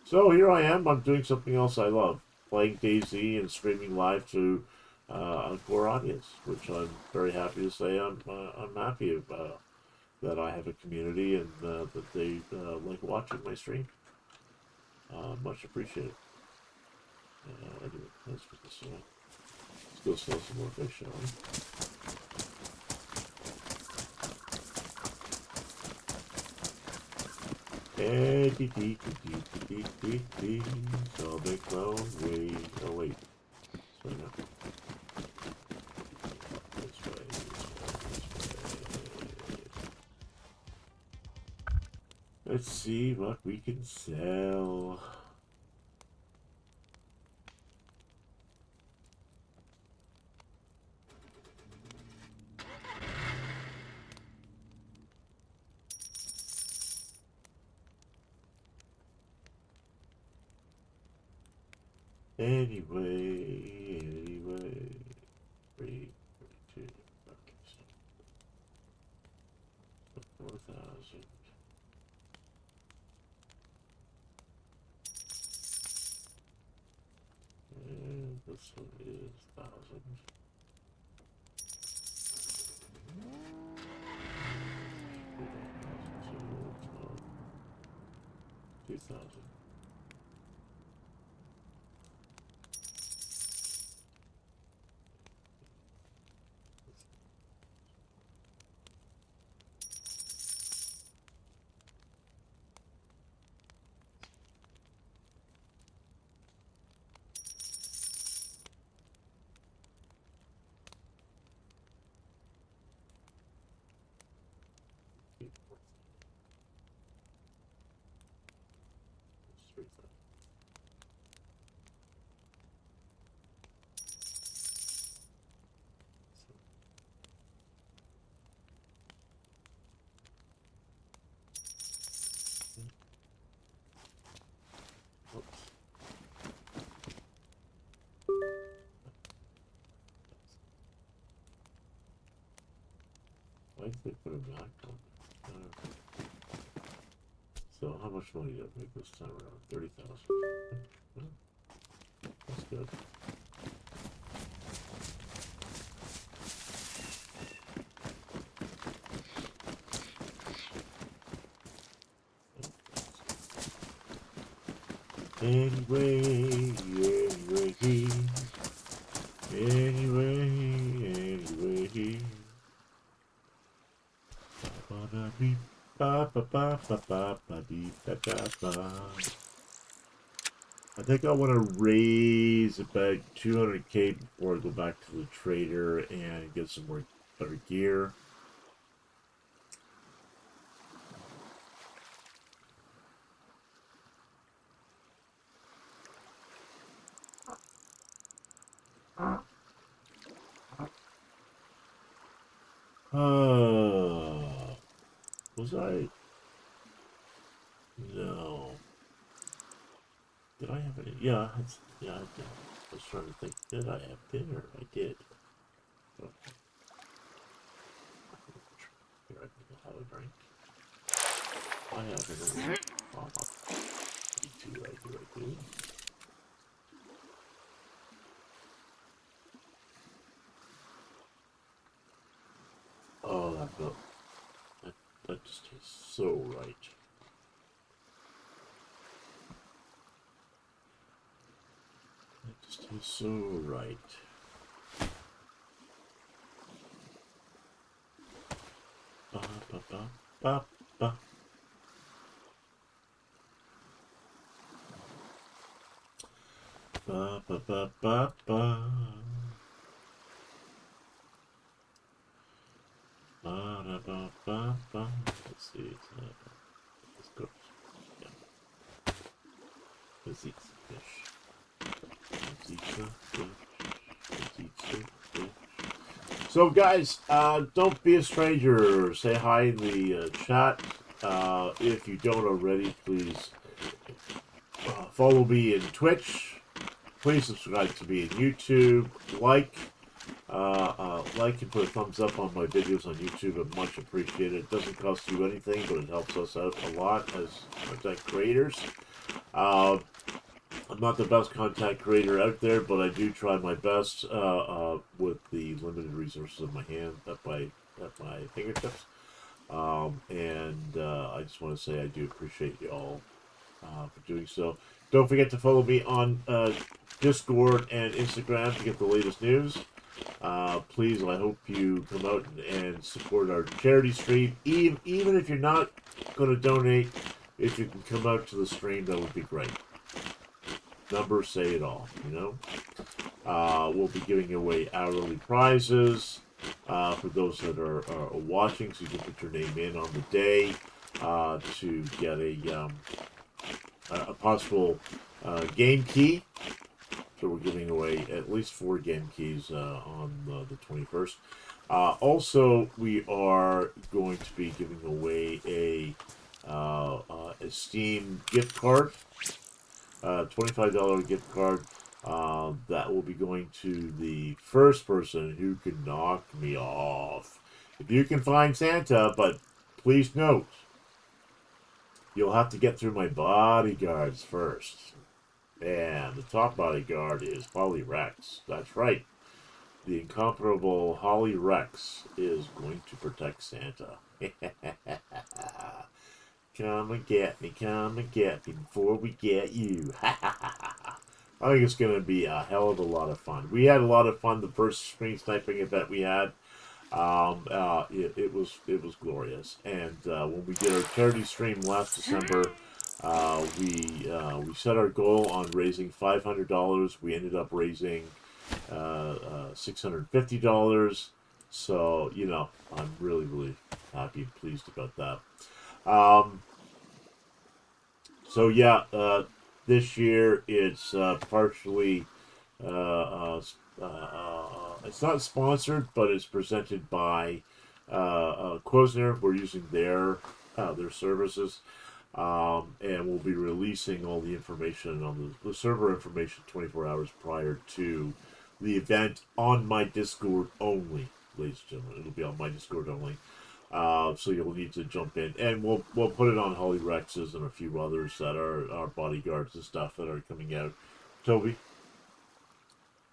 So here I am. I'm doing something else I love, playing Dayz and streaming live to a core audience, which I'm very happy to say I'm happy about. That I have a community and that they like watching my stream. Much appreciated. Anyway, let's put this on. Let's go sell some more fish, shall we? So I'll make my own way. Oh wait. This way now. This way. Let's see what we can sell. Anyway. 3, 2, 4,000. This one is 1,000. 2,000. Why did they put a back on? So how much money did I make this time around? 30,000. That's good. Anyway, I think I want to raise about 200k before I go back to the trader and get some more better gear. Was I? No. Did I have any? Yeah, yeah, I did. I was trying to think. Did I have dinner? I did. Okay. Here, I can have a drink. I have dinner. I do. Oh, that felt. That just tastes so right. That just tastes so right. Ba ba ba ba ba. Ba ba ba ba ba. Ba da ba ba ba. Let's see. Let's go. Yeah. Let's eat some fish. Let's eat some fish. Let's eat some fish. So, guys, don't be a stranger. Say hi in the chat. If you don't already, please follow me in Twitch. Please subscribe to me on YouTube. Like and put a thumbs up on my videos on YouTube. I'm much appreciated. It doesn't cost you anything, but it helps us out a lot as content creators. I'm not the best content creator out there, but I do try my best with the limited resources in my hand at my fingertips. I just want to say I do appreciate you all for doing so. Don't forget to follow me on Discord and Instagram to get the latest news. Please, I hope you come out and support our charity stream. Even if you're not going to donate, if you can come out to the stream, that would be great. Numbers say it all, you know. We'll be giving away hourly prizes for those that are watching, so you can put your name in on the day to get a possible game key. So we're giving away at least 4 game keys on the 21st. Also, we are going to be giving away a Steam gift card, $25 gift card. That will be going to the first person who can knock me off. If you can find Santa, but please note, you'll have to get through my bodyguards first. And the top bodyguard is Holly Rex. That's right. The incomparable Holly Rex is going to protect Santa. Come and get me before we get you. I think it's going to be a hell of a lot of fun. We had a lot of fun the first screen sniping event we had. It was glorious. And when we did our charity stream last December, we set our goal on raising $500. We ended up raising $650. So I'm really happy and pleased about that. So yeah, this year it's partially it's not sponsored, but it's presented by Quosner. We're using their services, and we'll be releasing all the information on the server information 24 hours prior to the event on my Discord only, ladies and gentlemen. It'll be on my Discord only. So you'll need to jump in, and we'll put it on Holly Rex's and a few others that are our bodyguards and stuff that are coming out. Toby,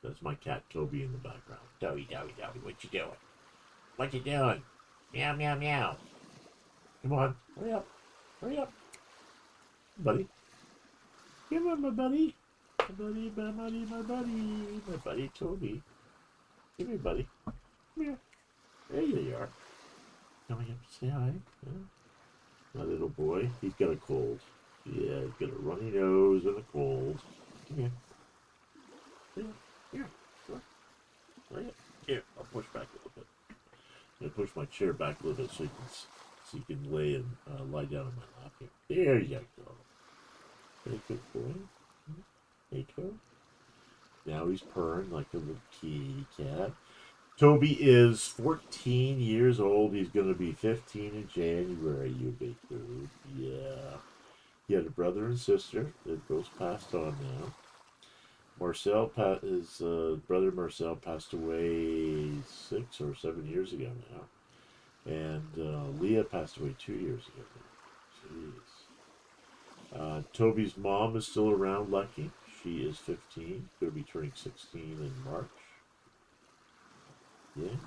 that's my cat Toby in the background. Toby, what you doing? What you doing? Meow, meow, meow. Come on, hurry up, buddy. Come on, my buddy, my buddy Toby. Come here, buddy. Come here. There you are. Coming up to say hi. Yeah. My little boy. He's got a cold. Yeah, he's got a runny nose and a cold. Come here. Here. Right here. I'll push back a little bit. I'm going to push my chair back a little bit so you can lay and lie down on my lap here. There you go. Very good boy. There you go. Now he's purring like a little kitty cat. Toby is 14 years old. He's going to be 15 in January, you big dude. Yeah. He had a brother and sister. They're both passed on now. His brother Marcel passed away 6 or 7 years ago now. And Leah passed away 2 years ago now. Jeez. Toby's mom is still around, Lucky. She is 15. Going to be turning 16 in March. Yeah.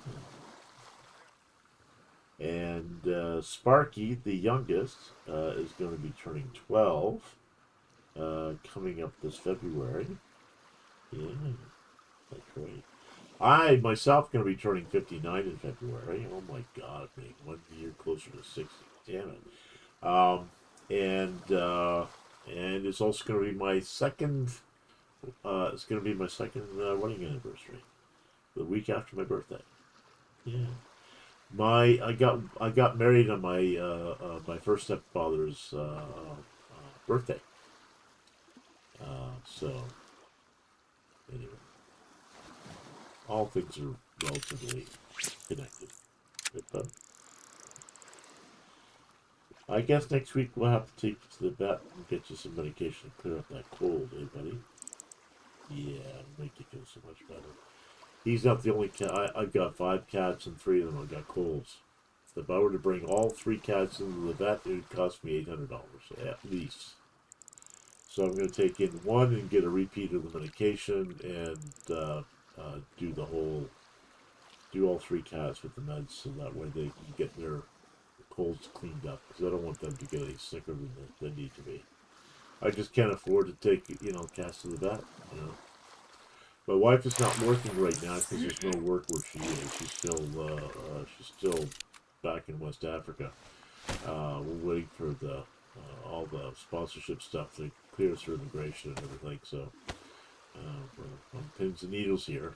And Sparky, the youngest, is going to be turning 12, coming up this February. Yeah, that's right. I myself going to be turning 59 in February. Oh my God, man, 1 year closer to 60. Damn it. And it's also going to be my second. It's going to be my second wedding anniversary. The week after my birthday. Yeah. I got married on my first stepfather's birthday. So anyway, all things are relatively connected. But I guess next week we'll have to take you to the vet and get you some medication to clear up that cold, eh, buddy? Yeah, it'll make you feel so much better. He's not the only cat. I've got 5 cats and 3 of them have got colds. If I were to bring all 3 cats into the vet, it would cost me $800 at least. So I'm going to take in 1 and get a repeat of the medication and do all 3 cats with the meds so that way they can get their colds cleaned up, because I don't want them to get any sicker than they need to be. I just can't afford to take cats to the vet. My wife is not working right now because there's no work where she is. She's still back in West Africa. We're waiting for all the sponsorship stuff to clear through immigration and everything. So we're on pins and needles here.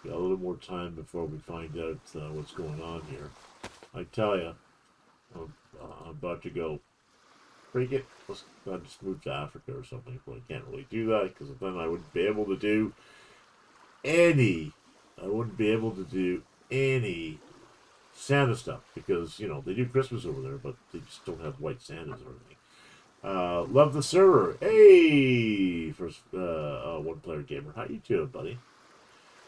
Got a little more time before we find out what's going on here. I tell you, I'm about to go. It. I'll just move to Africa or something, but I can't really do that because then I wouldn't be able to do any Santa stuff because they do Christmas over there, but they just don't have white Santas or anything. Love the server. Hey, first one player gamer, how you doing, buddy?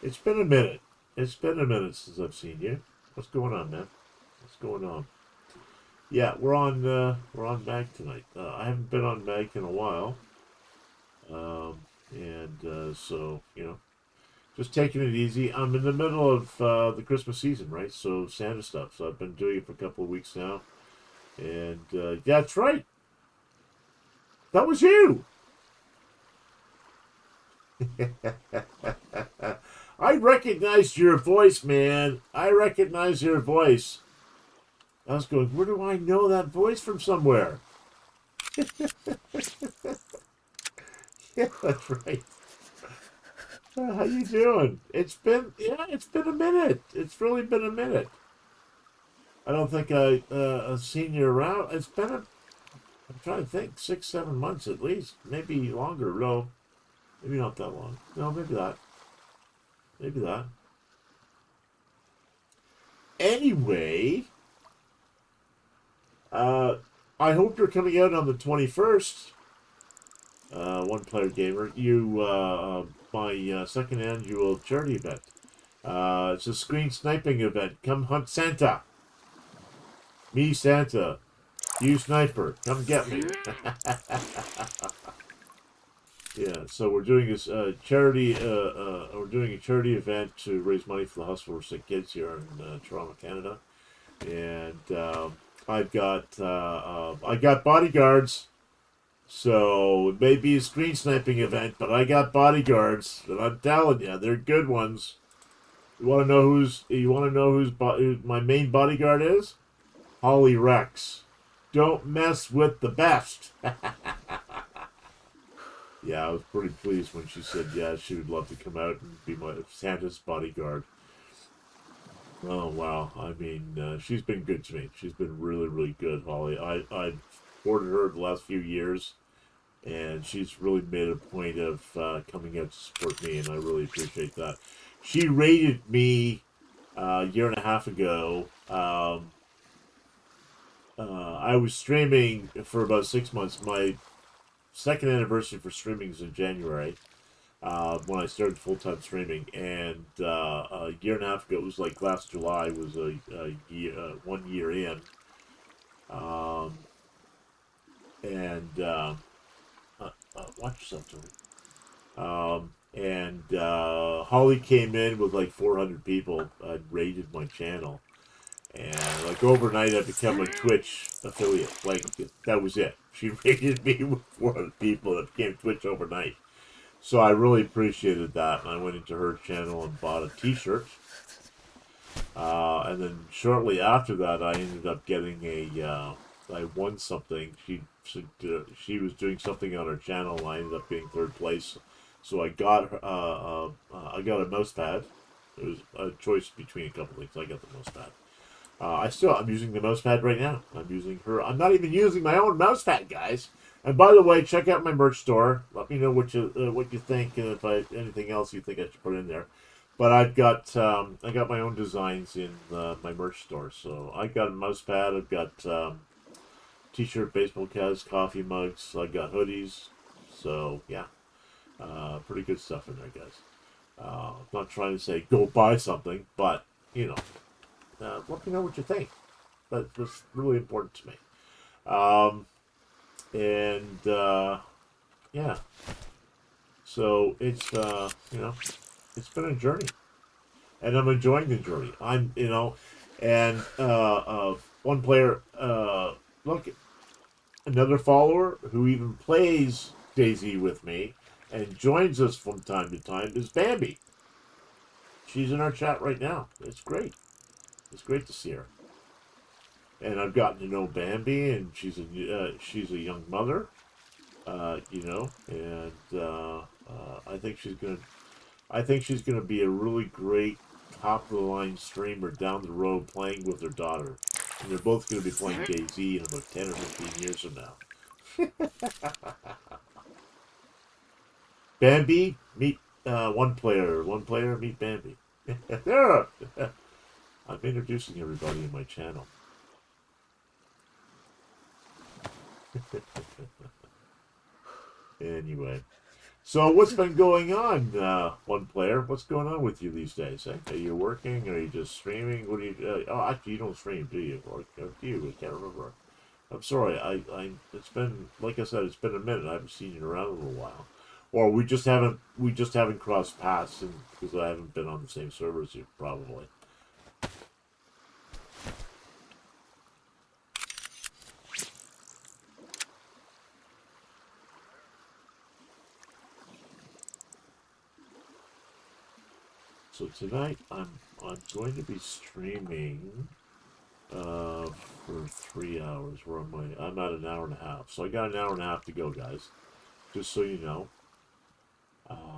It's been a minute. It's been a minute since I've seen you. What's going on, man? What's going on? Yeah, we're on Mag tonight. I haven't been on Mag in a while. So, you know, just taking it easy. I'm in the middle of the Christmas season, right? So Santa stuff. So I've been doing it for a couple of weeks now. And yeah, that's right. That was you. I recognized your voice, man. I recognized your voice. I was going, where do I know that voice from somewhere? Yeah, that's right. How you doing? It's been a minute. It's really been a minute. I don't think I've seen you around. It's been I'm trying to think, 6, 7 months at least, maybe longer. No, maybe not that long. No, maybe that. Maybe that. Anyway, I hope you're coming out on the 21st. One Player Gamer, my second annual charity event. It's a screen sniping event. Come hunt Santa. Me, Santa. You, Sniper. Come get me. Yeah, so we're doing this charity. We're doing a charity event to raise money for the hospital for sick kids here in Toronto, Canada, and I got bodyguards. So it may be a screen sniping event, but I got bodyguards, and I'm telling you, they're good ones. You want to know who my main bodyguard is? Holly Rex. Don't mess with the best. Yeah, I was pretty pleased when she said, yeah, she would love to come out and be my Santa's bodyguard. Oh, wow. I mean, she's been good to me. She's been really, really good, Holly. I've supported her the last few years, and she's really made a point of coming out to support me, and I really appreciate that. She raided me a year and a half ago. I was streaming for about 6 months. My second anniversary for streaming is in January, when I started full-time streaming, and a year and a half ago, it was like last July, was a year, 1 year in, and watch yourself, Tony. And Holly came in with like 400 people. I'd raided my channel, and like overnight, I became a Twitch affiliate. Like that was it. She raided me with 400 people. That became Twitch overnight. So I really appreciated that, and I went into her channel and bought a T-shirt. And then shortly after that, I ended up getting I won something. She was doing something on her channel, and I ended up being third place. So I got I got a mouse pad. It was a choice between a couple things. I got the mouse pad. I'm using the mouse pad right now. I'm using her. I'm not even using my own mouse pad, guys. And by the way, check out my merch store. Let me know what you think, and if anything else you think I should put in there. But I got my own designs in my merch store. So I got a mouse pad. I've got t-shirt, baseball caps, coffee mugs. I got hoodies. So yeah, pretty good stuff in there, guys. I'm not trying to say go buy something, but you know. Let me know what you think. That's really important to me. Yeah. So it's it's been a journey, and I'm enjoying the journey. And one player, look, another follower who even plays Dayz with me and joins us from time to time is Bambi. She's in our chat right now. It's great. It's great to see her, and I've gotten to know Bambi, and she's a young mother, and I think she's gonna be a really great top of the line streamer down the road, playing with her daughter, and they're both gonna be playing Dayz in about 10 or 15 years from now. Bambi, meet one player. One player, meet Bambi. There. I'm introducing everybody in my channel. Anyway, so what's been going on, one player? What's going on with you these days? Eh? Are you working? Are you just streaming? What do you? Oh, actually, you don't stream, do you? Or do you? I can't remember. I'm sorry. It's been, like I said, it's been a minute. I haven't seen you around in a little while. or we just haven't crossed paths, and because I haven't been on the same server as you, probably. So tonight I'm going to be streaming for 3 hours. Where am I? I'm at an hour and a half. So I got an hour and a half to go, guys. Just so you know.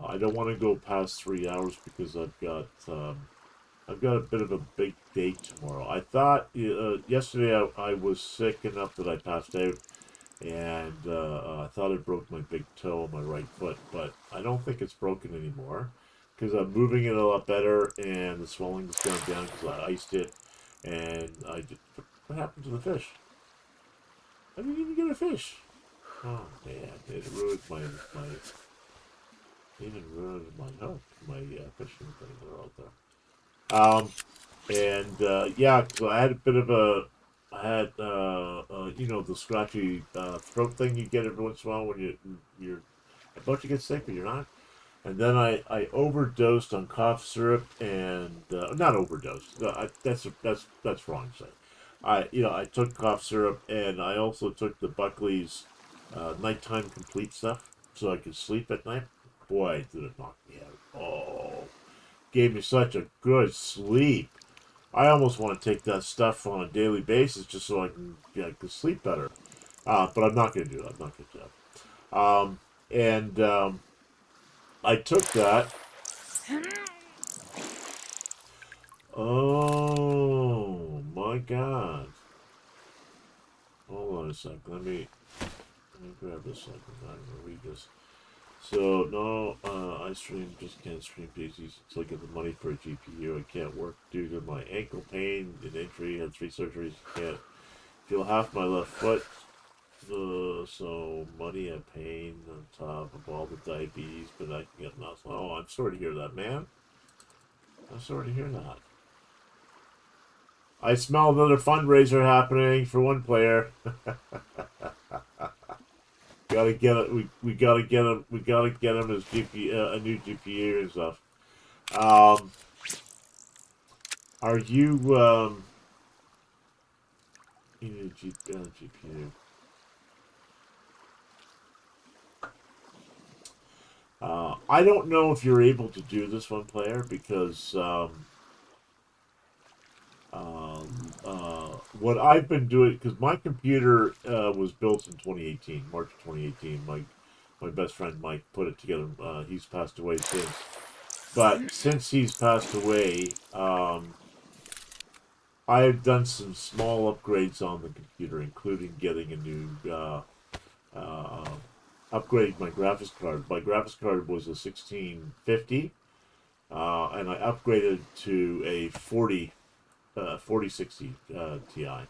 I don't want to go past 3 hours because I've got a bit of a big date tomorrow. I thought yesterday I was sick enough that I passed out, and I thought I broke my big toe on my right foot, but I don't think it's broken anymore because I'm moving it a lot better, and the swelling's gone down because I iced it, and what happened to the fish? I didn't even get a fish. Oh man, it ruined my even ruined my hook, my fishing thing that are out there. Yeah, so I had a bit of a, I had you know, the scratchy throat thing you get every once in a while when you're about to get sick but you're not. And then I overdosed on cough syrup and not overdosed. That's wrong to say. I took cough syrup and I also took the Buckley's nighttime complete stuff so I could sleep at night. Boy, did it knock me out. Oh, gave me such a good sleep. I almost want to take that stuff on a daily basis just so I can sleep better. But I'm not going to do that. I'm not going to do that. I took that. Oh my God! Hold on a second. Let me grab this second. I'm gonna read this. So no, I just can't stream PCs until I get the money for a GPU. I can't work due to my ankle pain and injury. Had 3 surgeries. Can't feel half my left foot. So money and pain on top of all the diabetes, but I can get nothing. Oh, I'm sorry to hear that, man. I'm sorry to hear that. I smell another fundraiser happening for one player. Gotta get it. We gotta get him. We gotta get him his GPU, a new GPU and stuff. Are you you need a GPU? I don't know if you're able to do this one player because what I've been doing, because my computer was built in 2018, March 2018. My best friend Mike put it together. He's passed away since, but since he's passed away, I've done some small upgrades on the computer, including getting a new upgrade my graphics card. My graphics card was a 1650, and I upgraded to a 4060 Ti.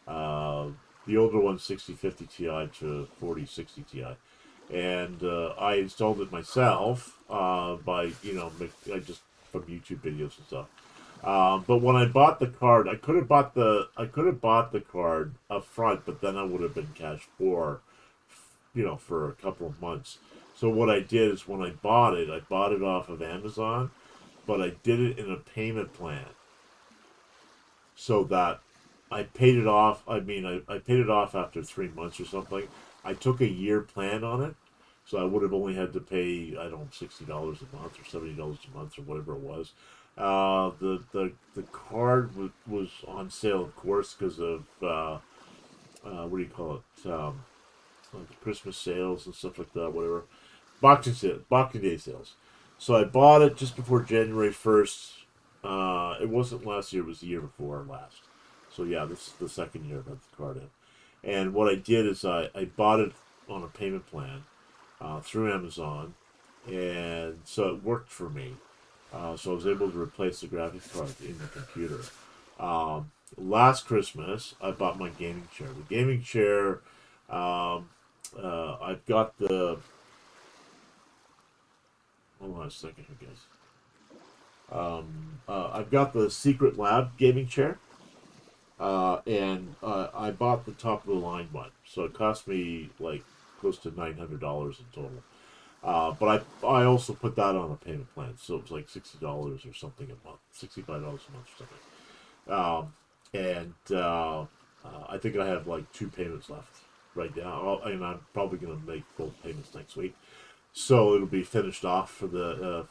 The older one, 6050 Ti to 4060 Ti. And I installed it myself by, I just from YouTube videos and stuff. But when I bought the card, I could have bought the card up front, but then I would have been cash poor, for a couple of months. So what I did is when I bought it off of Amazon, but I did it in a payment plan. So that I paid it off. I mean, I paid it off after 3 months or something. I took a year plan on it, so I would have only had to pay, I don't know, $60 a month or $70 a month or whatever it was. The card was on sale, of course, because of what do you call it? Like Christmas sales and stuff like that. Whatever, Boxing Day sales. So I bought it just before January 1st. It wasn't last year; it was the year before last. So yeah, this is the second year I've had the card in. And what I did is I bought it on a payment plan through Amazon, and so it worked for me. So I was able to replace the graphics card in the computer. Last Christmas, I bought my gaming chair. The gaming chair, I've got the. Hold on a second here, guys. I've got the Secret Lab gaming chair, and I bought the top of the line one, so it cost me like close to $900 in total. But I also put that on a payment plan, so it was like $60 or something a month, $65 a month or something. I think I have like 2 payments left right now, and I'm probably gonna make both payments next week, so it'll be finished off for the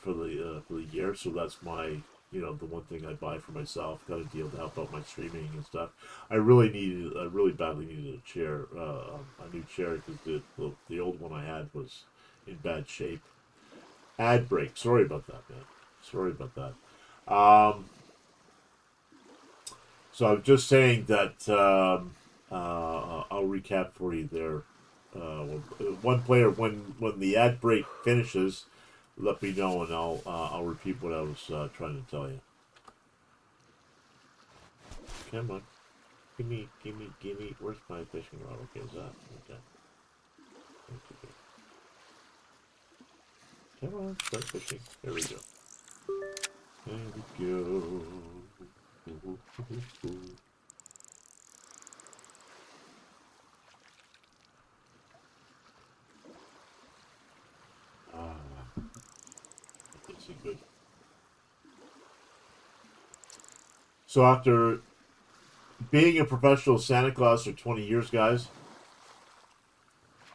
year. So that's my the one thing I buy for myself. Got a deal to help out my streaming and stuff. I really badly needed a chair, a new chair, because the old one I had was in bad shape. Ad break. Sorry about that, man. Sorry about that. So I'm just saying that I'll recap for you there. One player, when the ad break finishes, let me know and I'll repeat what I was trying to tell you. Come on, give me. Where's my fishing rod? Okay, is that okay? Come on, start fishing. There we go. There we go. Good. So after being a professional Santa Claus for 20 years, guys,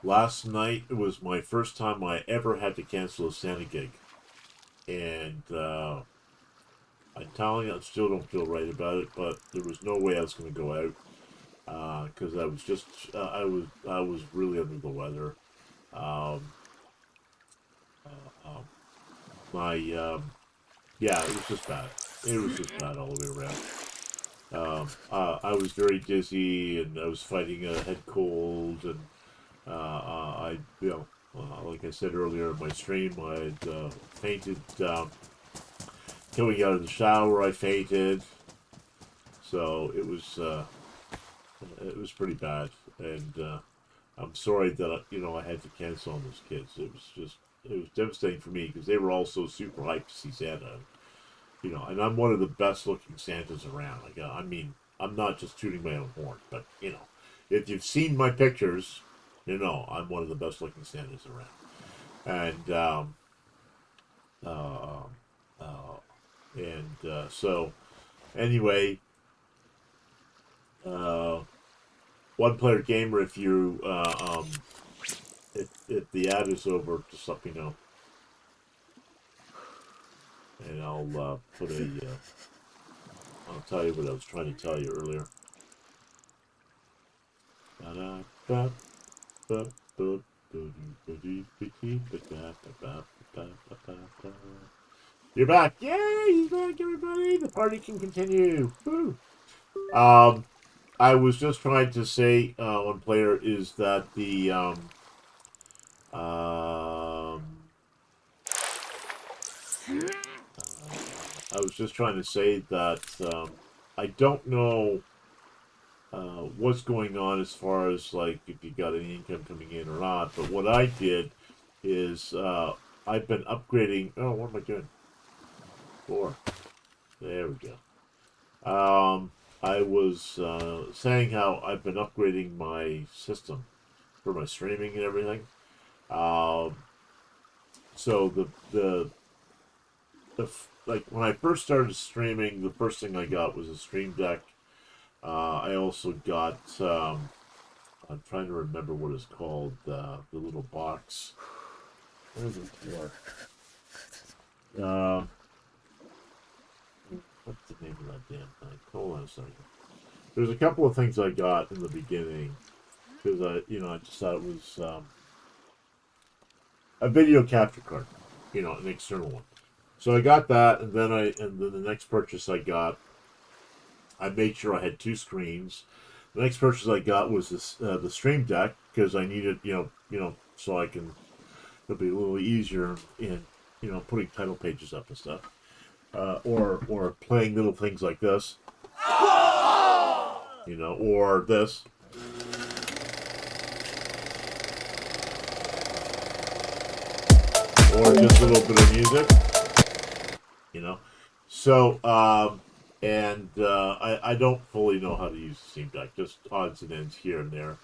last night was my first time I ever had to cancel a Santa gig. And I'm telling you, I still don't feel right about it, but there was no way I was going to go out because I was just I was really under the weather. Yeah, it was just bad. It was just bad all the way around. I was very dizzy, and I was fighting a head cold, and like I said earlier in my stream, I had fainted. Coming out of the shower, I fainted. So it was pretty bad, and I'm sorry that I had to cancel on those kids. It was devastating for me because they were all so super hyped to see Santa. And I'm one of the best looking Santas around. I mean, I'm not just tooting my own horn, but if you've seen my pictures, I'm one of the best looking Santas around. So anyway, One Player Gamer, if you if the ad is over, just let me know, and I'll put a I'll tell you what I was trying to tell you earlier. You're back! Yay! He's back, everybody! The party can continue! Woo! I was just trying to say, One Player, is that I was just trying to say that I don't know what's going on as far as like if you got any income coming in or not. But what I did is I've been upgrading. Oh, what am I doing? 4. There we go. I was saying how I've been upgrading my system for my streaming and everything. So like when I first started streaming, the first thing I got was a stream deck. I also got I'm trying to remember what it's called, the little box. Where's it? What's the name of that damn thing? Hold on a second. There's a couple of things I got in the beginning because I just thought it was a video capture card, an external one. So I got that, and then the next purchase I got, I made sure I had 2 screens. The next purchase I got was the Stream Deck because I needed, so I can. It'll be a little easier in, putting title pages up and stuff, or playing little things like this, or this. Or just a little bit of music, So, I don't fully know how to use the Steam Deck, just odds and ends here and there.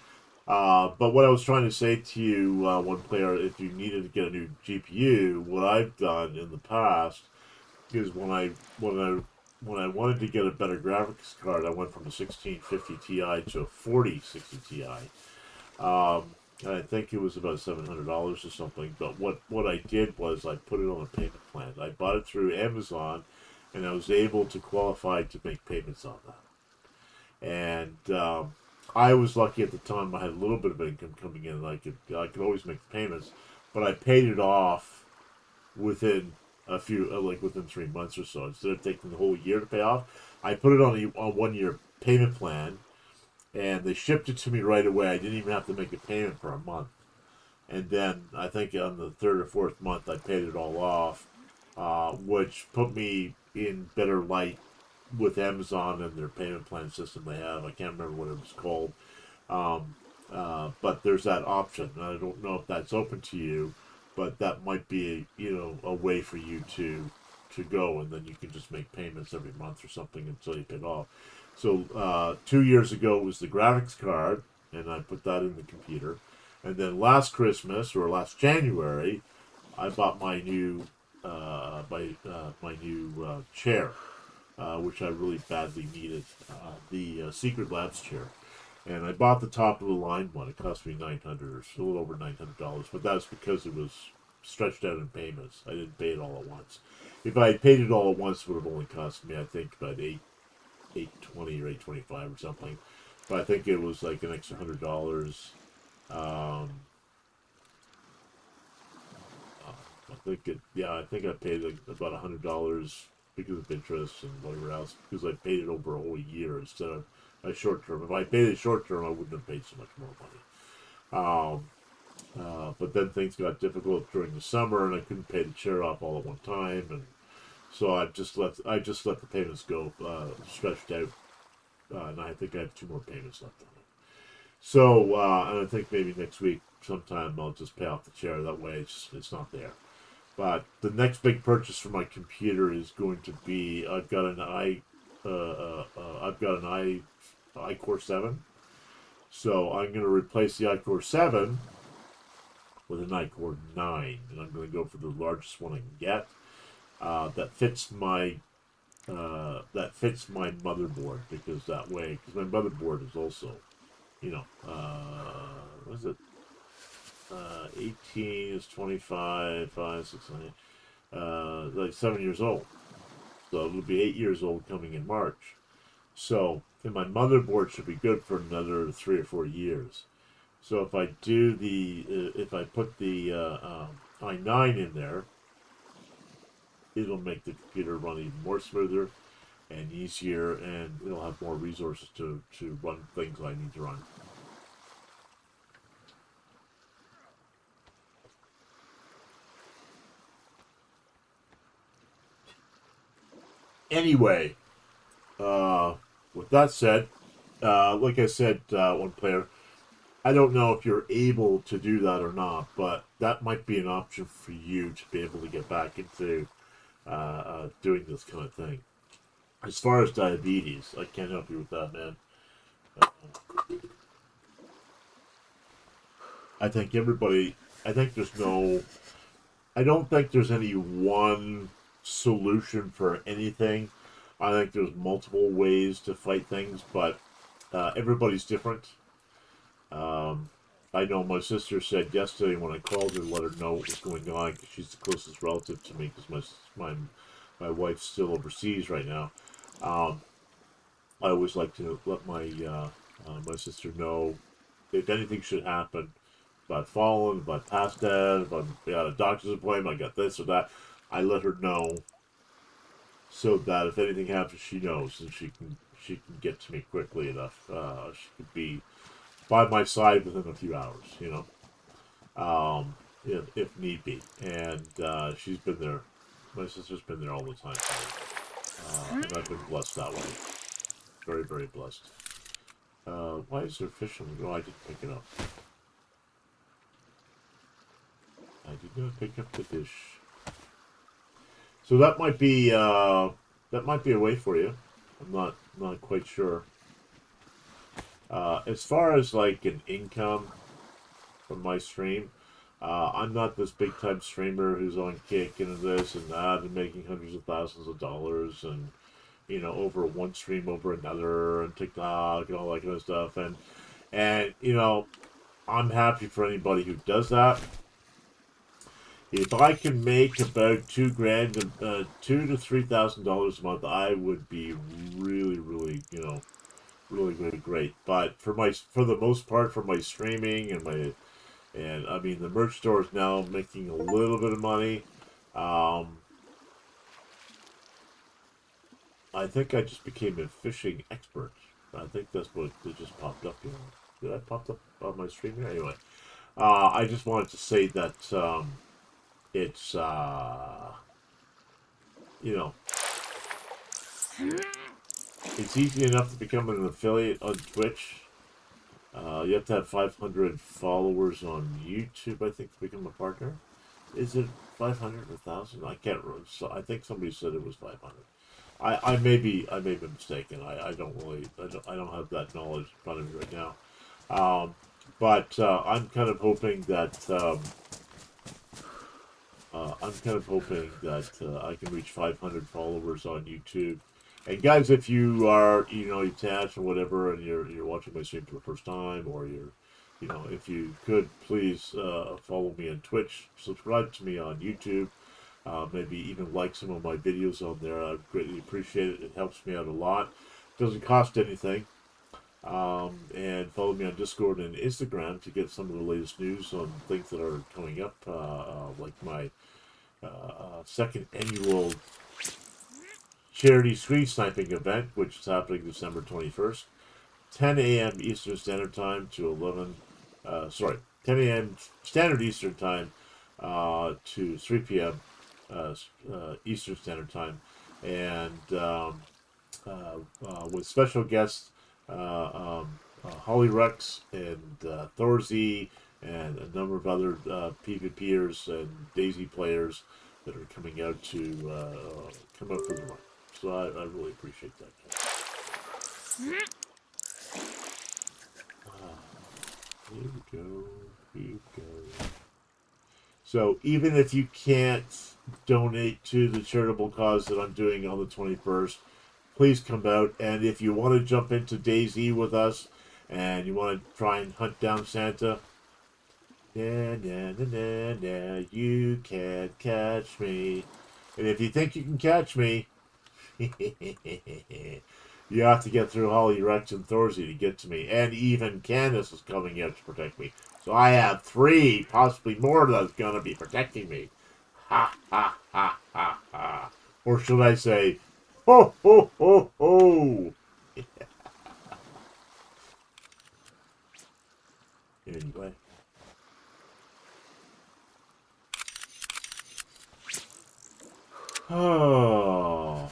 But what I was trying to say to you, one player, if you needed to get a new GPU, what I've done in the past is when I wanted to get a better graphics card, I went from a 1650 Ti to a 4060 Ti. And I think it was about $700 or something. But what I did was I put it on a payment plan. I bought it through Amazon, and I was able to qualify to make payments on that. And I was lucky at the time. I had a little bit of income coming in, and I could always make the payments. But I paid it off within a few, like within 3 months or so. Instead of taking the whole year to pay off, I put it on a 1 year payment plan, and they shipped it to me right away. I didn't even have to make a payment for a month. And then I think on the third or fourth month, I paid it all off, which put me in better light with Amazon and their payment plan system they have. I can't remember what it was called. But there's that option. I don't know if that's open to you, but that might be a way for you to go, and then you can just make payments every month or something until you pay it off. So 2 years ago was the graphics card, and I put that in the computer. And then last Christmas or last January, I bought my new chair, which I really badly needed, the Secret Labs chair. And I bought the top of the line one. It cost me $900 or a little over $900, but that's because it was stretched out in payments. I didn't pay it all at once. If I had paid it all at once, it would have only cost me, I think, about $820 or $825 or something. But I think it was like an extra $100. I think I paid like about $100 because of interest and whatever else, because I paid it over a whole year instead of a short term. If I paid it short term, I wouldn't have paid so much more money. But then things got difficult during the summer, and I couldn't pay the chair off all at one time, and so I just let the payments go, stretched out, and I think I have 2 more payments left on it. So, and I think maybe next week sometime I'll just pay off the chair. That way, it's not there. But the next big purchase for my computer is going to be I've got an iCore 7. So I'm going to replace the iCore 7 with an iCore 9, and I'm going to go for the largest one I can get. That fits my motherboard, because my motherboard is also, what is it? 18 is 25, 5, 6, 9, like 7 years old. So it will be 8 years old coming in March. So, and my motherboard should be good for another 3 or 4 years. So if I put the i9 in there, it'll make the computer run even more smoother and easier, and it'll have more resources to run things I need to run. Anyway, with that said, like I said, one player, I don't know if you're able to do that or not, but that might be an option for you to be able to get back into doing this kind of thing. As far as diabetes, I can't help you with that, man. I don't think there's any one solution for anything. I think there's multiple ways to fight things, but everybody's different. I know my sister said yesterday when I called her to let her know what was going on, because she's the closest relative to me, because my wife's still overseas right now. I always like to let my sister know if anything should happen. If I've fallen, if I've passed out, if I'm at a doctor's appointment, I got this or that. I let her know so that if anything happens, she knows, and she can get to me quickly enough. She could be by my side within a few hours, if need be. And she's been there. My sister's been there all the time. And I've been blessed that way. Very, very blessed. Why is there fish on the go? I didn't pick it up. I did not pick up the fish. So that might be a way for you. I'm not quite sure. As far as like an income from my stream, I'm not this big time streamer who's on Kick and this and that and making hundreds of thousands of dollars and over one stream over another and TikTok and all that kind of stuff. And I'm happy for anybody who does that. If I can make about $2,000, $2,000 to $3,000 a month, I would be really, really, really, really great. But for the most part, for my streaming and I mean the merch store is now making a little bit of money. I think I just became a fishing expert. I think that's what it just popped up here. Did I pop up on my stream here? Anyway, I just wanted to say that it's it's easy enough to become an affiliate on Twitch. You have to have 500 followers on YouTube, I think, to become a partner. Is it 500 or 1,000? I can't remember. So I think somebody said it was 500. I may be mistaken. I don't have that knowledge in front of me right now. But I'm kind of hoping that I can reach 500 followers on YouTube. And guys, if you are attached or whatever, and you're watching my stream for the first time, or if you could please follow me on Twitch, subscribe to me on YouTube. Maybe even like some of my videos on there. I greatly appreciate it. It helps me out a lot. Doesn't cost anything. And follow me on Discord and Instagram to get some of the latest news on things that are coming up, like my second annual charity screen sniping event, which is happening December 21st, 10 a.m. Eastern Standard Time to 10 a.m. Standard Eastern Time to 3 p.m. Eastern Standard Time, and with special guests Holly Rex and Thorzy and a number of other PvPers and Dayz players that are coming out to come out for the run. So I really appreciate that. Here we go. Here we go. So even if you can't donate to the charitable cause that I'm doing on the 21st, please come out. And if you want to jump into Dayz with us and you want to try and hunt down Santa, you can't catch me. And if you think you can catch me, you have to get through Holly, Rex, and Thorzy to get to me. And even Candace is coming out to protect me. So I have 3, possibly more, that's going to be protecting me. Ha, ha, ha, ha, ha. Or should I say, ho, ho, ho, ho. Anyway. Oh.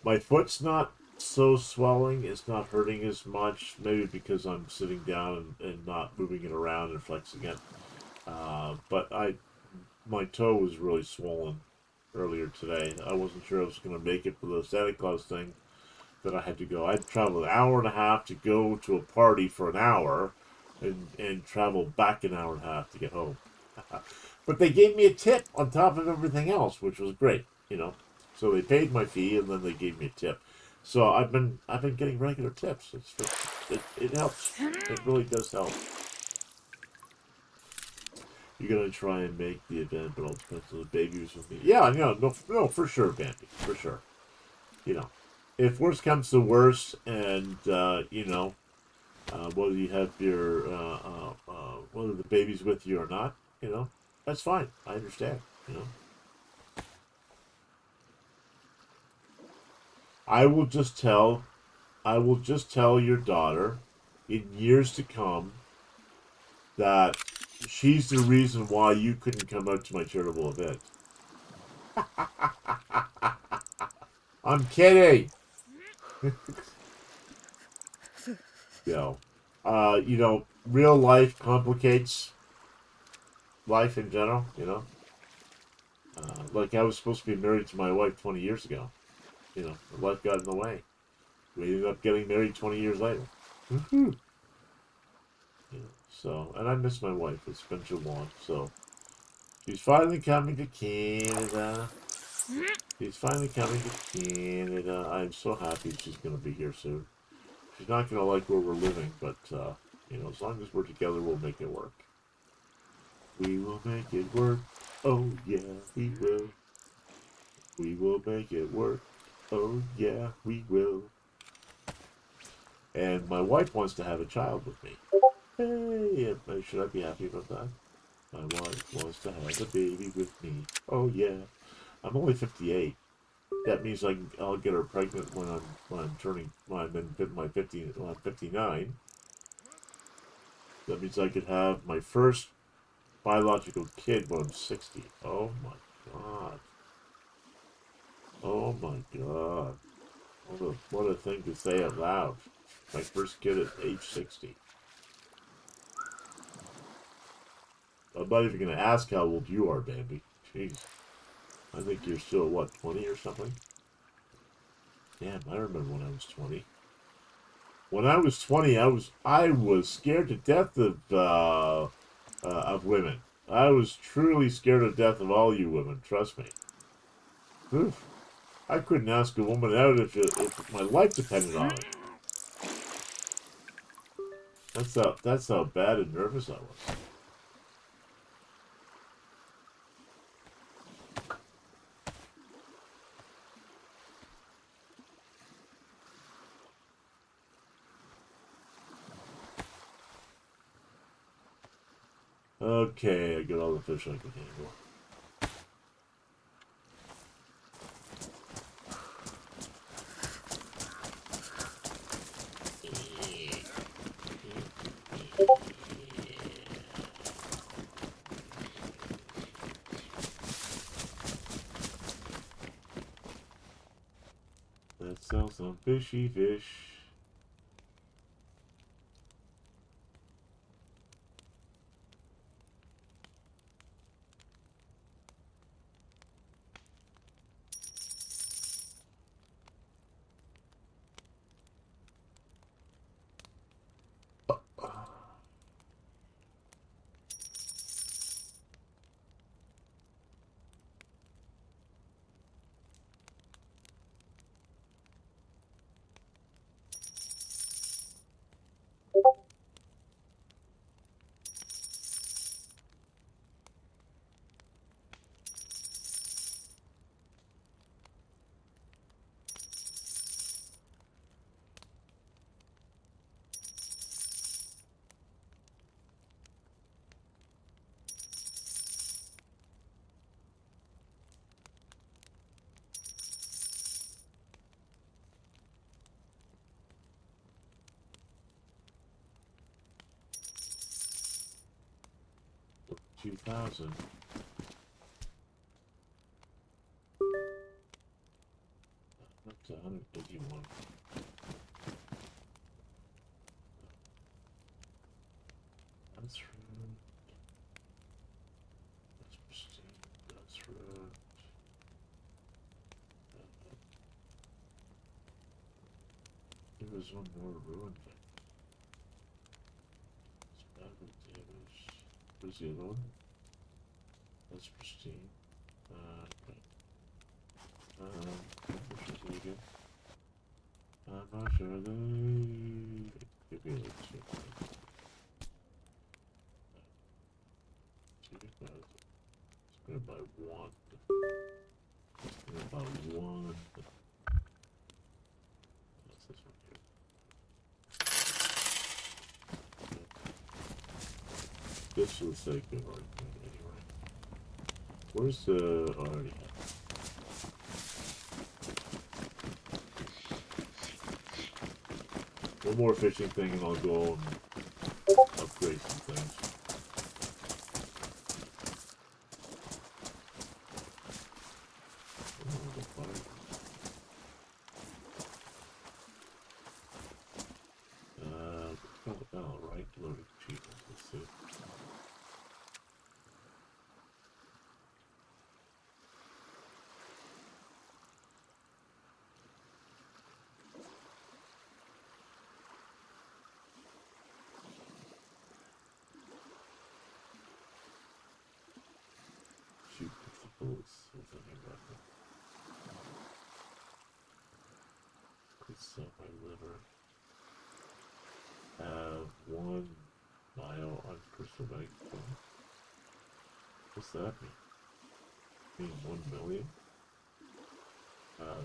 My foot's not so swelling. It's not hurting as much. Maybe because I'm sitting down and not moving it around and flexing it. But my toe was really swollen earlier today. I wasn't sure I was going to make it for the Santa Claus thing that I had to go. I'd travel an hour and a half to go to a party for an hour and travel back an hour and a half to get home. But they gave me a tip on top of everything else, which was great, So they paid my fee and then they gave me a tip. So I've been getting regular tips. It helps. It really does help. You're gonna try and make the event, but all depends on the baby who's with me. Yeah, no, for sure, Bambi, for sure. If worst comes to worst, and whether you have your whether the baby's with you or not, that's fine. I understand. I will just tell your daughter in years to come that she's the reason why you couldn't come out to my charitable event. I'm kidding. Real life complicates life in general, Like I was supposed to be married to my wife 20 years ago. Life got in the way. we ended up getting married 20 years later. Woohoo! Yeah, so, and I miss my wife. It's been too long. So, she's finally coming to Canada. She's finally coming to Canada. I'm so happy she's going to be here soon. She's not going to like where we're living, but, you know, as long as we're together, we'll make it work. We will make it work. Oh, yeah, we will. We will make it work. Oh, yeah, we will. And my wife wants to have a child with me. Hey, should I be happy about that? My wife wants to have a baby with me. Oh, yeah. I'm only 58. That means I'll get her pregnant when I'm in my 50 when I'm 59. That means I could have my first biological kid when I'm 60. Oh my god. Oh my god. What a thing to say out loud. My first kid at age 60. I'm not even gonna ask how old you are, Bambi. Jeez. I think you're still what, 20 or something? Damn, I remember when I was 20. When I was 20, I was scared to death of women. I was truly scared to death of all you women. Trust me. Oof. I couldn't ask a woman out if my life depended on it. That's how bad and nervous I was. Okay, I got all the fish I can handle. Let's sell some fishy fish. $2,000. That's 151. That's right. That's pristine. That's right. There was one more ruined thing. It's badly damaged. Where's the other one? That's pristine. Okay. Which is it again? I'm not sure they... Give me like 2. It's gonna buy one. It's gonna buy one. That's this one here. Just for the sake of argument, anyway. Where's the... Oh, I already have it. One more fishing thing and I'll go and upgrade some things. Right, loaded achievements, let's see. crystal bank. What's that mean? 1 million?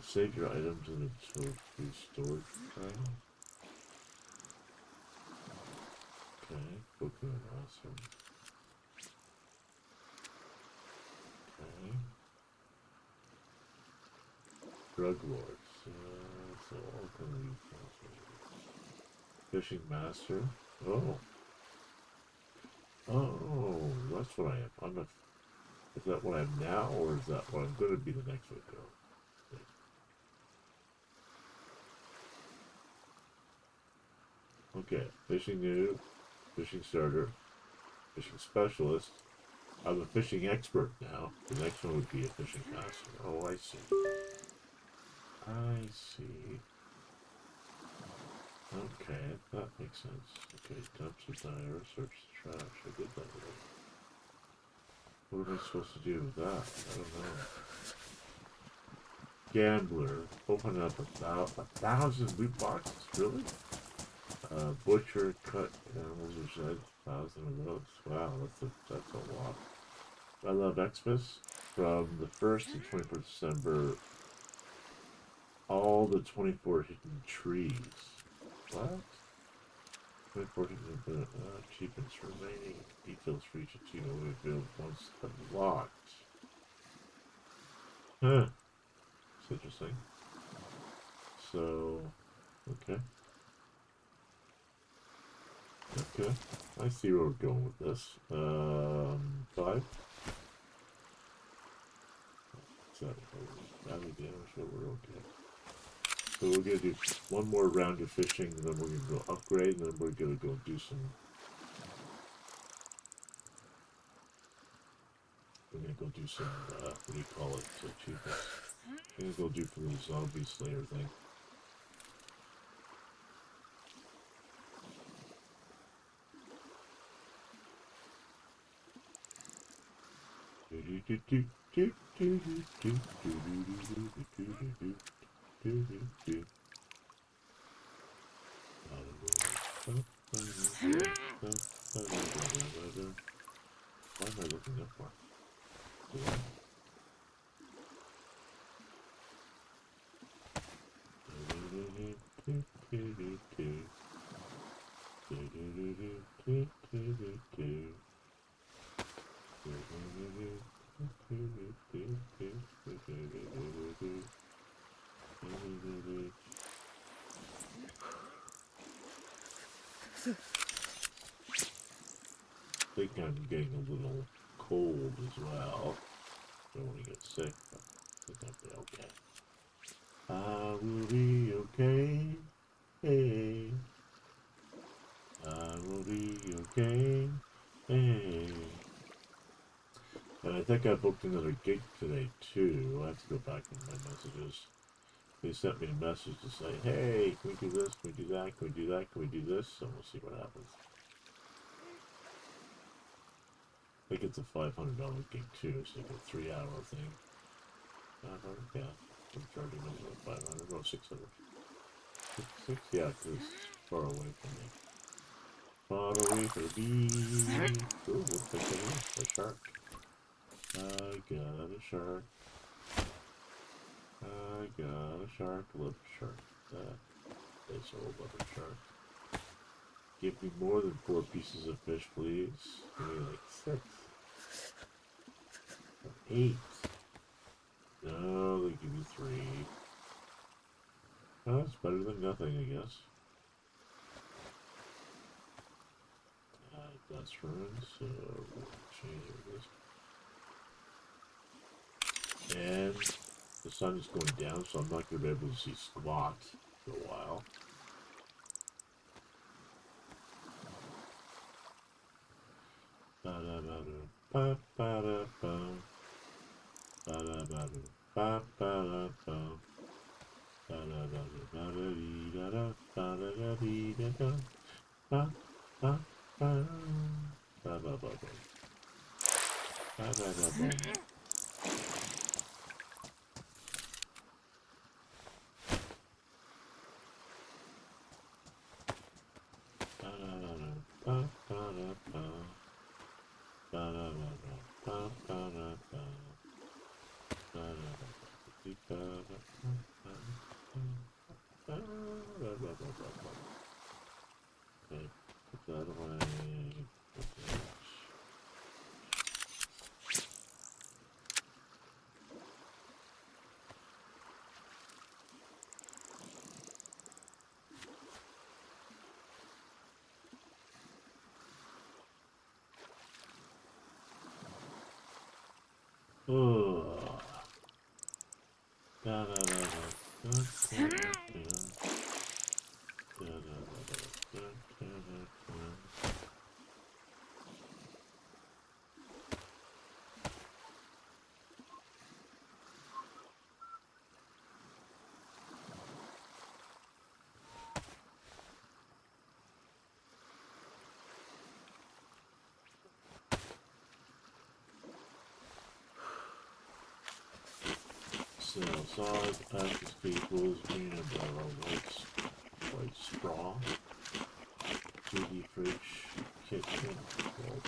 Save your items in the food storage tray. Okay, Pokemon awesome. Okay. Drug lords. So all can leave. Fishing master. Oh. Oh, that's what I am. I'm a. Is that what I am now, or is that what I'm going to be the next video? Okay, fishing noob, fishing starter, fishing specialist. I'm a fishing expert now. The next one would be a fishing master. Oh, I see. I see. Okay, that makes sense. Okay, dumpster tire, search the trash. I did that already. What am I supposed to do with that? I don't know. Gambler. Open up about 1,000 loot boxes? Really? Butcher, cut animals or shed 1,000 of those. Wow, that's a lot. I love Xmas. From the 1st to 24th December, all the 24 hidden trees. What? 24 hidden achievements remaining. Details for each achievement will be revealed once unlocked. Huh. It's interesting. So, okay. Okay, I see where we're going with this. 5. So, damage, but we're okay. So we're gonna do one more round of fishing, and then we're gonna go upgrade, and then we're gonna go do some. We're gonna go do some. What do you call it? Achievements. We're gonna go do for the zombie slayer thing. Why am I looking up for? I think I'm getting a little cold as well. Don't want to get sick, but I think I'll be okay. I will be okay. Hey. I will be okay. Hey. And I think I booked another gig today too. I have to go back in my messages. They sent me a message to say, hey, can we do this? Can we do that? Can we do that? Can we do this? So we'll see what happens. I think it's a $500 gig too. It's like a 3-hour thing. 500, yeah. I'm charging them 500, no, 600. 6, yeah, because it's far away from me. Far away from me. Ooh, what's that thing? A shark. I got a shark. I got a shark. Love shark. That is all about a shark. Give me more than 4 pieces of fish, please. Give me like 6. Or 8. No, they give you 3. Oh, that's better than nothing, I guess. Dust ruins, so we'll change this. And the sun is going down, so I'm not going to be able to see squat for a while. Oh. Da, da, da, da, da, da, da, da. Da, da, da, da, da, da, da. Cell size, axis equals green umbrella, white straw, 2D fridge, kitchen, wall.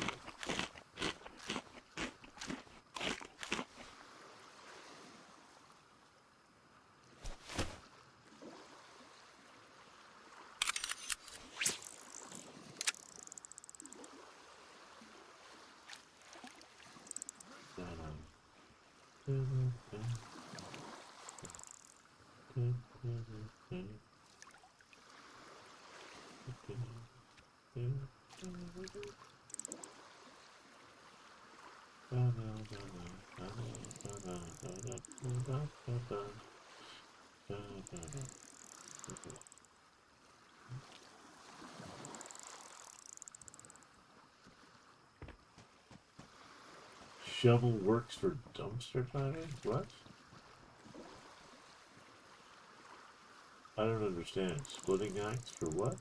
Shovel works for dumpster diving? What? I don't understand. Splitting axe for what?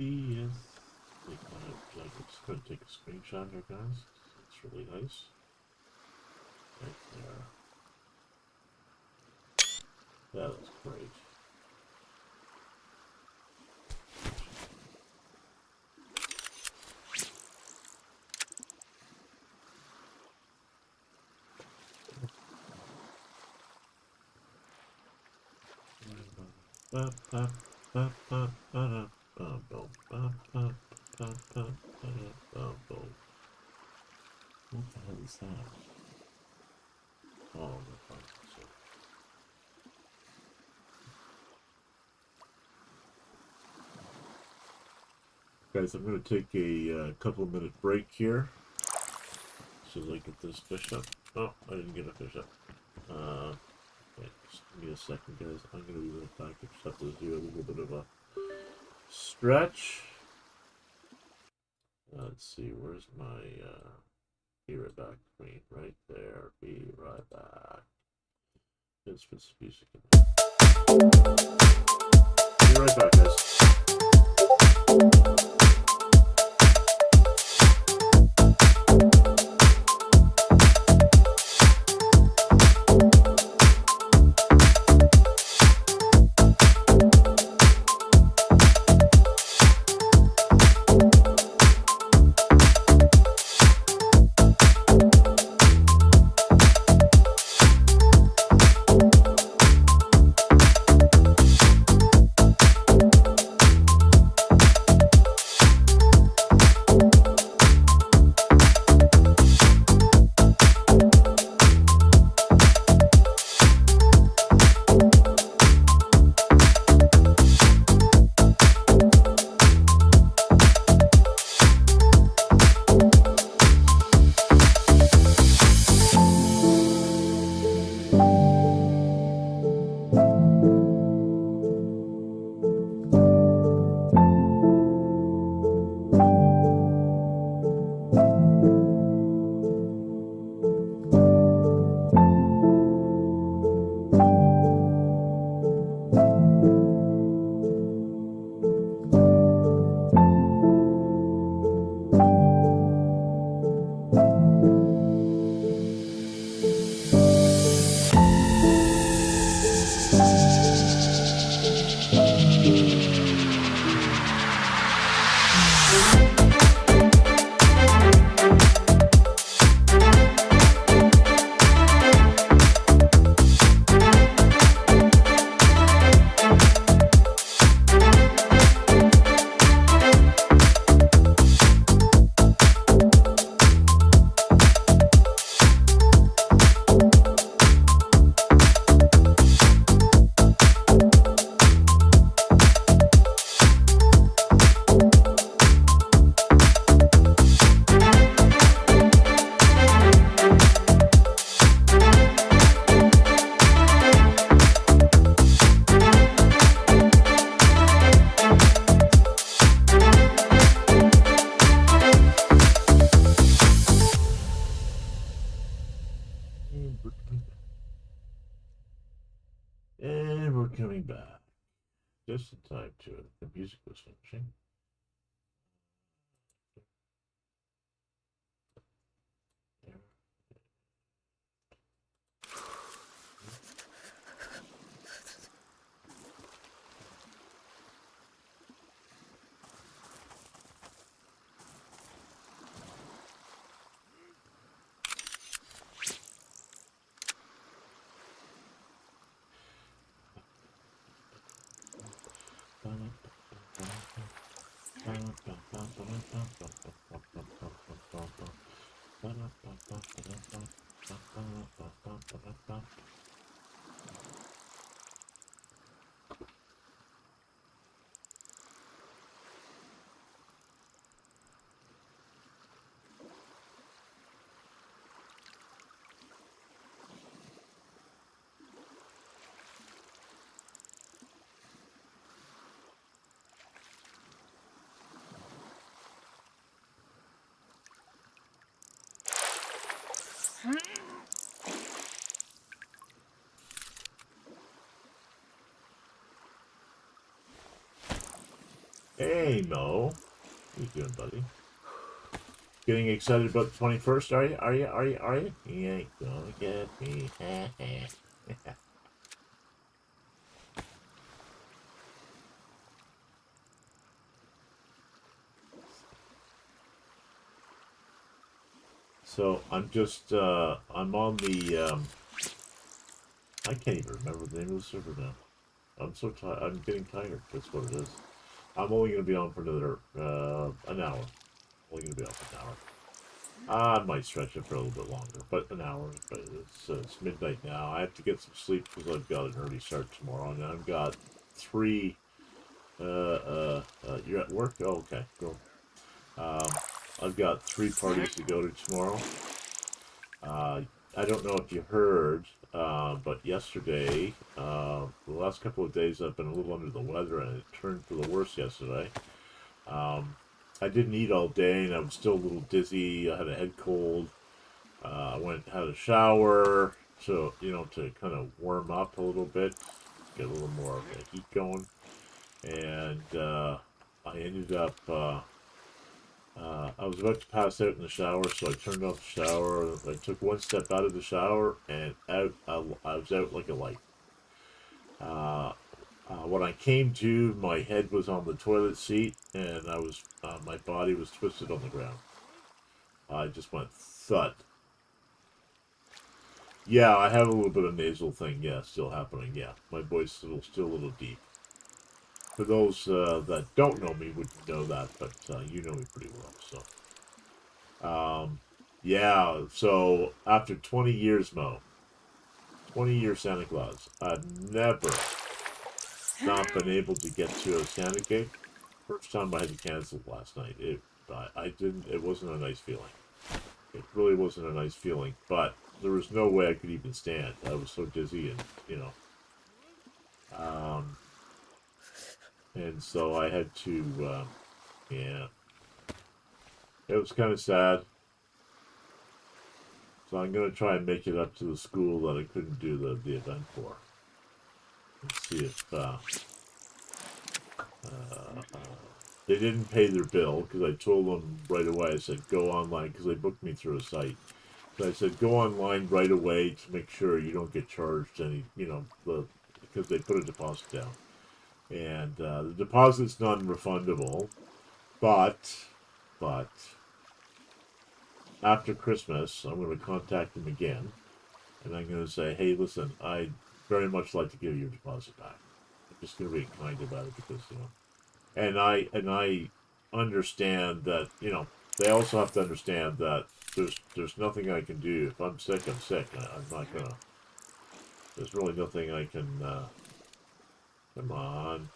Yes. I'm just going to take a screenshot here, guys. It's really nice. Right there. That was great. What the hell is that? Oh, guys, I'm going to take a couple of minute break here so I get this fish up. Oh, I didn't get a fish up. Wait, just give me a second, guys. I'm going to be right back. I just have to do a little bit of a stretch. Let's see, where's my be right back screen? Right there. Be right back. Let's put some music in. Be right back, guys. And we're coming back. Just in time to it. The music was finishing. Hey, Mo. How you doing, buddy? Getting excited about the 21st, are you? Are you? You ain't gonna get me. So, I'm just, I'm on the, I can't even remember the name of the server now. I'm so tired. I'm getting tired. That's what it is. I'm only going to be on for another, an hour. Only going to be on for an hour. I might stretch it for a little bit longer, but an hour. But it's midnight now. I have to get some sleep because I've got an early start tomorrow, and I've got 3. You're at work? Oh, okay, cool. I've got 3 parties to go to tomorrow. I don't know if you heard, but yesterday, the last couple of days, I've been a little under the weather, and it turned for the worse yesterday. I didn't eat all day, and I was still a little dizzy. I had a head cold. I went had a shower to to kind of warm up a little bit, get a little more heat going, and I ended up. I was about to pass out in the shower, so I turned off the shower. I took one step out of the shower, and out I was out like a light. When I came to, my head was on the toilet seat, and I was my body was twisted on the ground. I just went thud. Yeah, I have a little bit of nasal thing. Yeah, still happening. Yeah, my voice still a little deep. For those that don't know me, would know that, but you know me pretty well. So, yeah. So after 20 years, Mo, 20 years Santa Claus, I've never not been able to get to a Santa gig. First time I had to cancel last night. I didn't. It wasn't a nice feeling. It really wasn't a nice feeling. But there was no way I could even stand. I was so dizzy, and and so I had to. Yeah, it was kind of sad. So I'm gonna try and make it up to the school that I couldn't do the event for, and see if they didn't pay their bill, because I told them right away. I said go online, because they booked me through a site. So I said go online right away to make sure you don't get charged any, because they put a deposit down, and the deposit's non-refundable, but after Christmas I'm going to contact them again, and I'm going to say, hey, listen, I'd very much like to give your deposit back. I'm just going to be kind about it, because and I understand that they also have to understand that there's nothing I can do. If I'm sick, I'm sick. I'm not gonna. There's really nothing I can. Come on.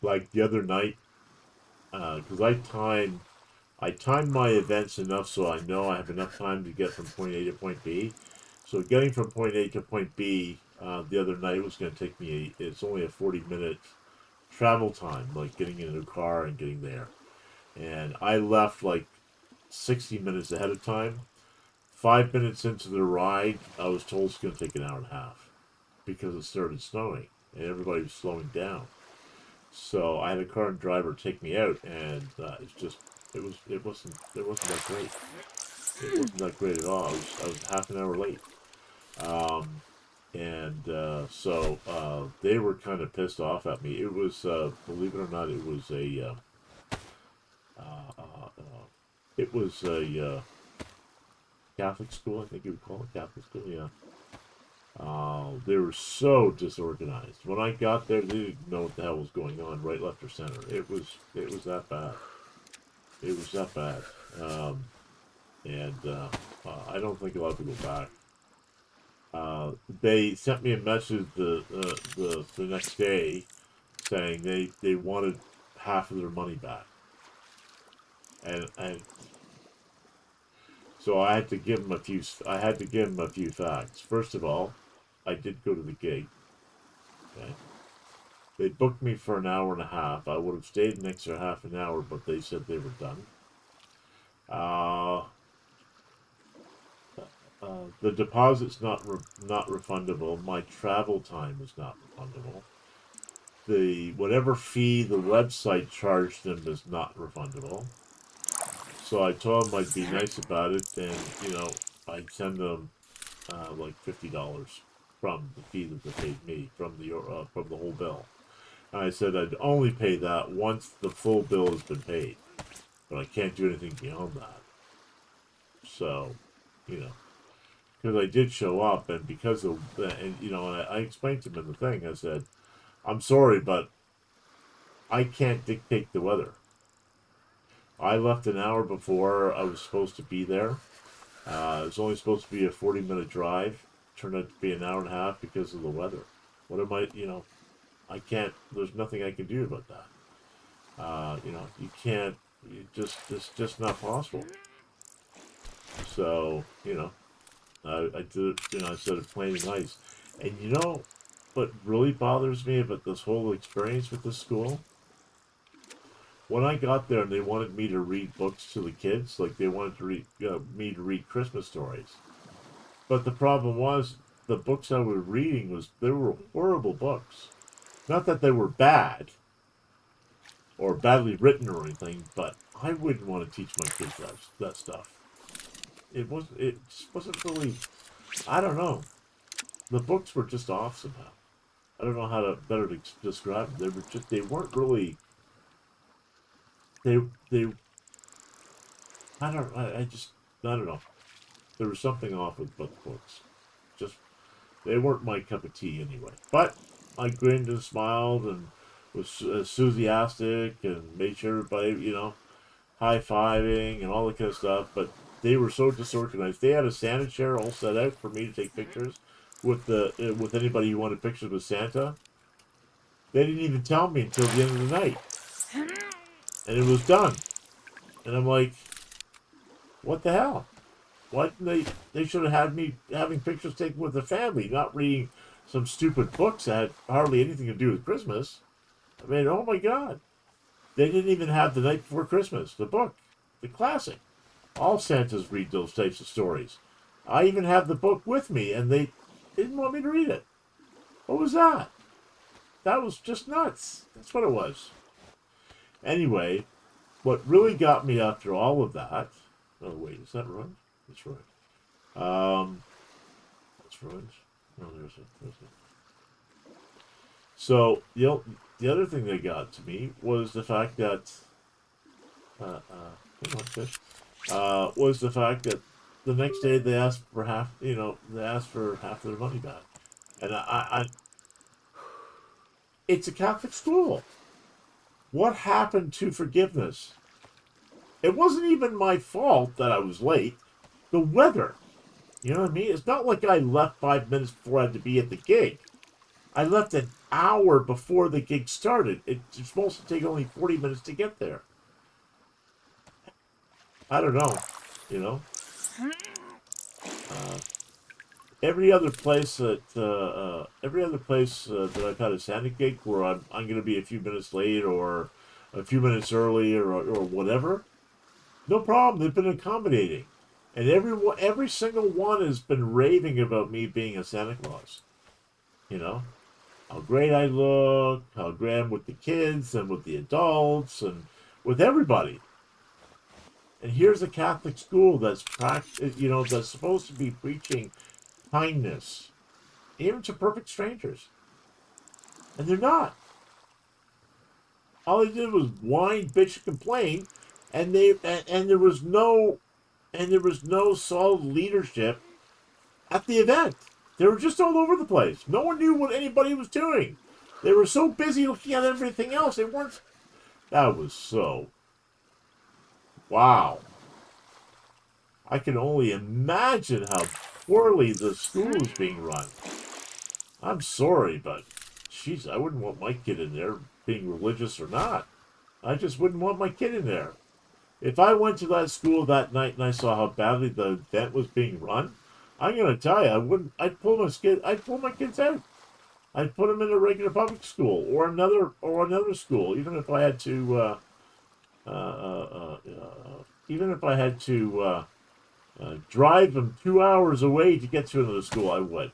Like the other night, because I time my events enough so I know I have enough time to get from point A to point B. So getting from point A to point B the other night was going to take me. It's only a 40-minute travel time, like getting in a car and getting there. And I left like 60 minutes ahead of time. 5 minutes into the ride, I was told it's going to take an hour and a half because it started snowing and everybody was slowing down. So I had a car and driver take me out, and it wasn't that great. It wasn't that great at all. I was half an hour late. So they were kind of pissed off at me. It was, believe it or not, it was a Catholic school. I think you would call it Catholic school. Yeah. They were so disorganized. When I got there, they didn't know what the hell was going on, right, left, or center. It was that bad. It was that bad. I don't think a lot of people go back. They sent me a message the next day saying they wanted half of their money back, and so I had to give them a few. I had to give them a few facts. First of all, I did go to the gig. Okay. They booked me for an hour and a half. I would have stayed an extra half an hour, but they said they were done. The deposit's not refundable. My travel time is not refundable. The whatever fee the website charged them is not refundable. So I told them I'd be nice about it, and I'd send them like $50 from the fee that they paid me from the whole bill. And I said I'd only pay that once the full bill has been paid, but I can't do anything beyond that. So, because I did show up, and because of and I explained to them in the thing. I said, I'm sorry, but I can't dictate the weather. I left an hour before I was supposed to be there. It was only supposed to be a 40-minute drive. Turned out to be an hour and a half because of the weather. What am I, I can't, there's nothing I can do about that. You can't, it's just not possible. So, I did it, I said it plain and nice. And what really bothers me about this whole experience with this school? When I got there and they wanted me to read books to the kids, like they wanted to read me to read Christmas stories. But the problem was, the books I was reading they were horrible books. Not that they were bad, or badly written or anything, but I wouldn't want to teach my kids that stuff. It just wasn't really, I don't know. The books were just off somehow. I don't know how to better describe them. They weren't really, I don't know. There was something off with both books. They weren't my cup of tea anyway. But I grinned and smiled and was enthusiastic and made sure everybody, high-fiving and all that kind of stuff. But they were so disorganized. They had a Santa chair all set out for me to take pictures with anybody who wanted pictures with Santa. They didn't even tell me until the end of the night. And it was done. And I'm like, what the hell? Why didn't they should have had me having pictures taken with the family, not reading some stupid books that had hardly anything to do with Christmas. I mean, oh my God. They didn't even have The Night Before Christmas, the book, the classic. All Santas read those types of stories. I even have the book with me, and they didn't want me to read it. What was that? That was just nuts. That's what it was. Anyway, what really got me after all of that... Oh, wait, is that ruined? That's ruined. That's ruined. No, there's it. So, the other thing that got to me was the fact that... was the fact that the next day they asked for half, they asked for half of their money back. And it's a Catholic school. What happened to forgiveness? It wasn't even my fault that I was late. The weather. You know what I mean? It's not like I left 5 minutes before I had to be at the gig. I left an hour before the gig started. It's supposed to take only 40 minutes to get there. I don't know, every other place that I've had a Santa gig where I'm going to be a few minutes late or a few minutes early or whatever, No problem. They've been accommodating. And every single one has been raving about me being a Santa Claus. You know, how great I look, how great I'm with the kids and with the adults and with everybody. And here's a Catholic school that's that's supposed to be preaching kindness, even to perfect strangers, and they're not. All they did was whine, bitch, and complain, and there was no solid leadership at the event. They were just all over the place. No one knew what anybody was doing. They were so busy looking at everything else. They weren't. That was so. Wow. I can only imagine how poorly the school is being run. I'm sorry, but jeez, I wouldn't want my kid in there, being religious or not. I just wouldn't want my kid in there. If I went to that school that night and I saw how badly the event was being run, I'm gonna tell you, I wouldn't. I'd pull my kids out. I'd put them in a regular public school or another school, even if I had to. Even if I had to drive them 2 hours away to get to another school, I would.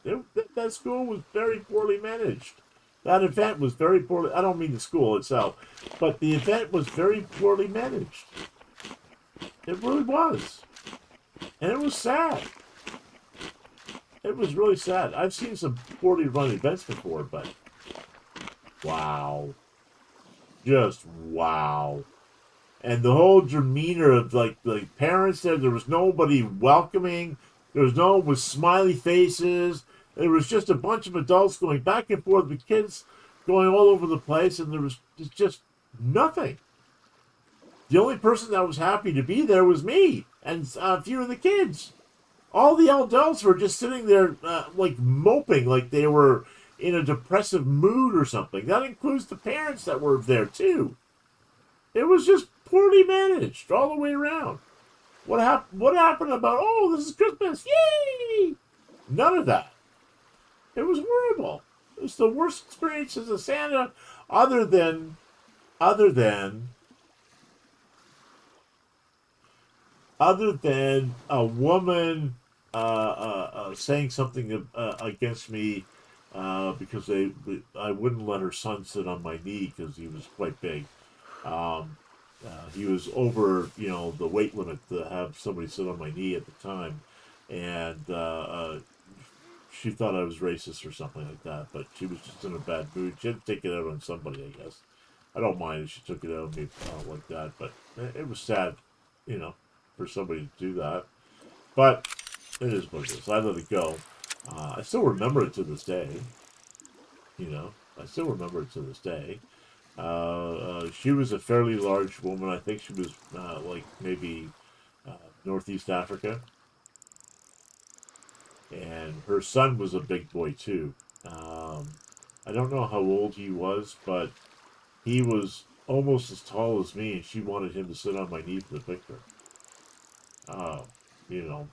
That school was very poorly managed. That event was very poorly. I don't mean the school itself, but the event was very poorly managed. It really was, and it was sad. It was really sad. I've seen some poorly run events before, but wow, just wow. And the whole demeanor of like the parents there was nobody welcoming. There was no one with smiley faces. There was just a bunch of adults going back and forth with kids going all over the place, and there was just nothing. The only person that was happy to be there was me and a few of the kids. All the adults were just sitting there like moping, like they were in a depressive mood or something. That includes the parents that were there too. It was just poorly managed all the way around. What happened about, oh, this is Christmas, yay! None of that. It was horrible. It was the worst experience as a Santa, other than a woman saying something against me because I wouldn't let her son sit on my knee because he was quite big. He was over, the weight limit to have somebody sit on my knee at the time, and she thought I was racist or something like that. But she was just in a bad mood. She had to take it out on somebody, I guess. I don't mind if she took it out on me like that, but it was sad, for somebody to do that. But it is what it is. I let it go. I still remember it to this day. I still remember it to this day. She was a fairly large woman. I think she was like maybe Northeast Africa. And her son was a big boy too. I don't know how old he was, but he was almost as tall as me, and she wanted him to sit on my knee for the picture.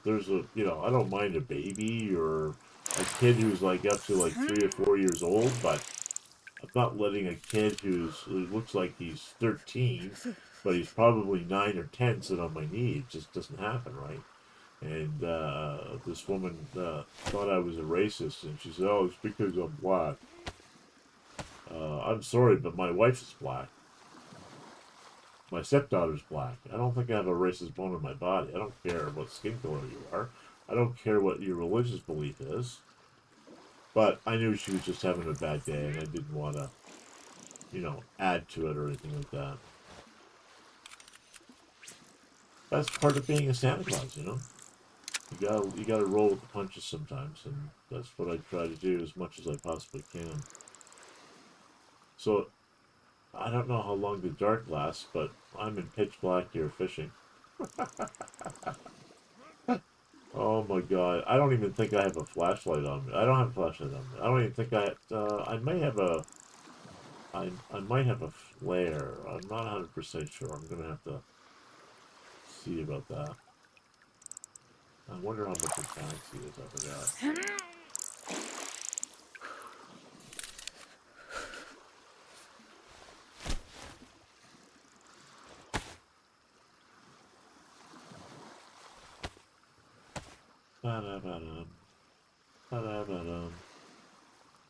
There's I don't mind a baby or a kid who's like up to like 3 or 4 years old, but I'm not letting a kid who looks like he's 13, but he's probably 9 or 10 sit on my knee. It just doesn't happen, right? And this woman thought I was a racist, and she said, "Oh, it's because I'm black." I'm sorry, but my wife is black. My stepdaughter's black. I don't think I have a racist bone in my body. I don't care what skin color you are. I don't care what your religious belief is. But I knew she was just having a bad day, and I didn't want to, add to it or anything like that. That's part of being a Santa Claus, You gotta roll with the punches sometimes, and that's what I try to do as much as I possibly can. So, I don't know how long the dark lasts, but I'm in pitch black here fishing. Oh my god, I don't even think I have a flashlight on me. I don't have a flashlight on me. I don't even think I may have I might have a flare. I'm not 100% sure. I'm gonna have to see about that. I wonder how much the taxi is. I forgot. Ba-da-ba-dum. Ba-da-ba-dum.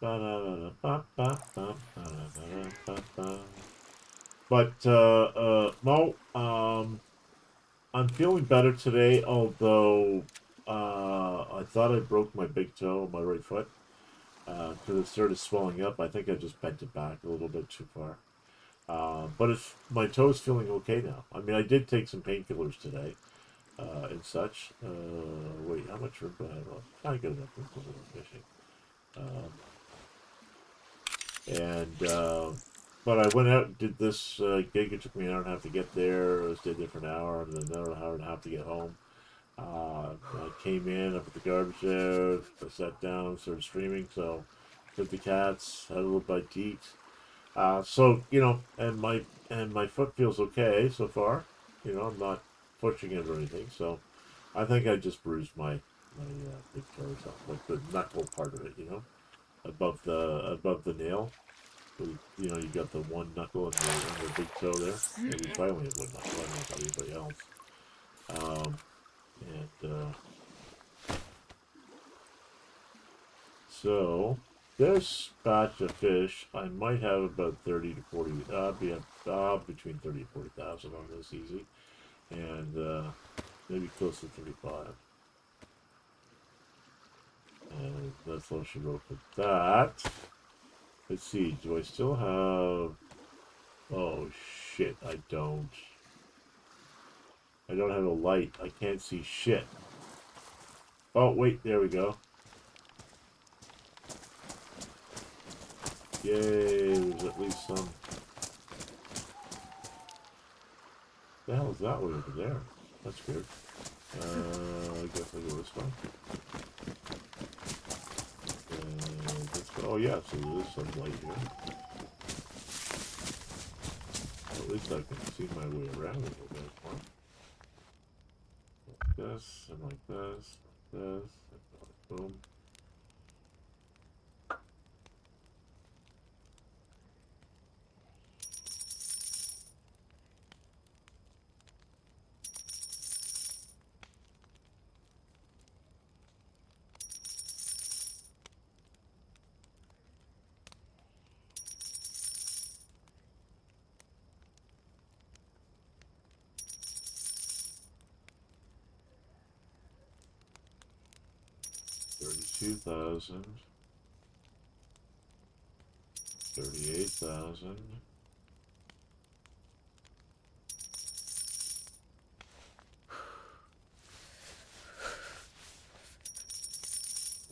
Ba-da-ba-da-ba-ba-ba-ba-ba-ba-ba. But Mo, I'm feeling better today, although I thought I broke my big toe on my right foot because it started swelling up. I think I just bent it back a little bit too far. But it's, my toe's feeling okay now. I mean, I did take some painkillers today and such. Wait, how much room do I have left? I got enough room for a little fishing. But I went out and did this gig. It took me an hour and a half to get there. I stayed there for an hour, and then another hour and a half to get home. I came in, I put the garbage out, I sat down, started streaming, so took the cats, had a little bite to eat. So you know, and my foot feels okay so far. You know, I'm not pushing it or anything. So I think I just bruised my big toe or something, like the knuckle part of it. You know, above the nail. You know, you got the one knuckle and the big toe there. Maybe if I only have one knuckle, I don't know about anybody else. So this batch of fish, I might have about 30 to 40, between 30 and 40,000 on this easy, and maybe close to 35. And that's all she wrote for that. Let's see, do I still have... Oh shit, I don't have a light. I can't see shit. Oh wait, there we go. Yay, there's at least some... The hell is that way over there? That's good. I guess I'll go this way. Let's go. Oh yeah, so there is some light here. At least I can see my way around a little bit more. Like this, and like this, like this, and boom. $32,000, 38,000,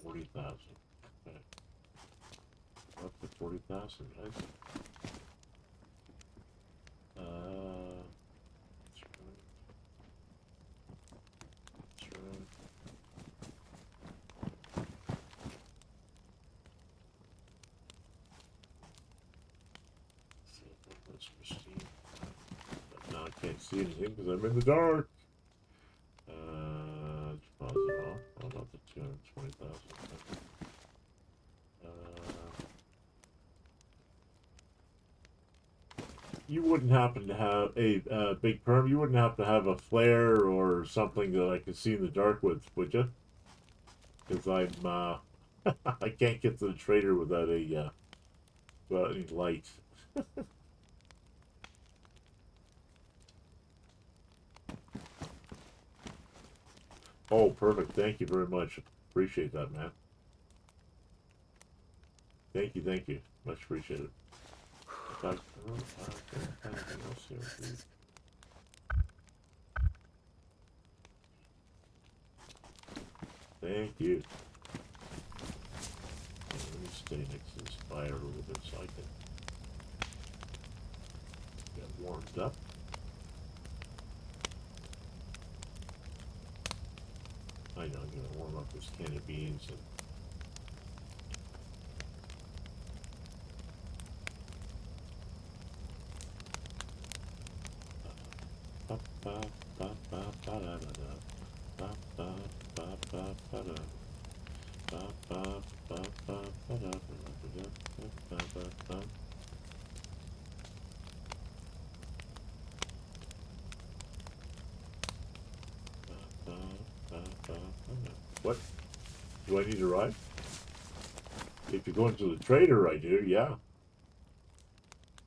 40,000. Okay. Up to 40,000, guys. That's right. That's right. That's pristine. But now I can't see anything because I'm in the dark. Deposit off. Oh, not the 220,000. You wouldn't happen to have a big perm. You wouldn't happen to have a flare or something that I could see in the dark with, would you? Because I'm I can't get to the trader without a without any light. Oh, perfect. Thank you very much. Appreciate that, man. Thank you, thank you. Much appreciated. Anything else here, please? Thank you. Let me stay next to this fire a little bit so I can get warmed up. I know I'm gonna warm up this can of beans and What? Do I need a ride? If you're going to the trader, I do, yeah.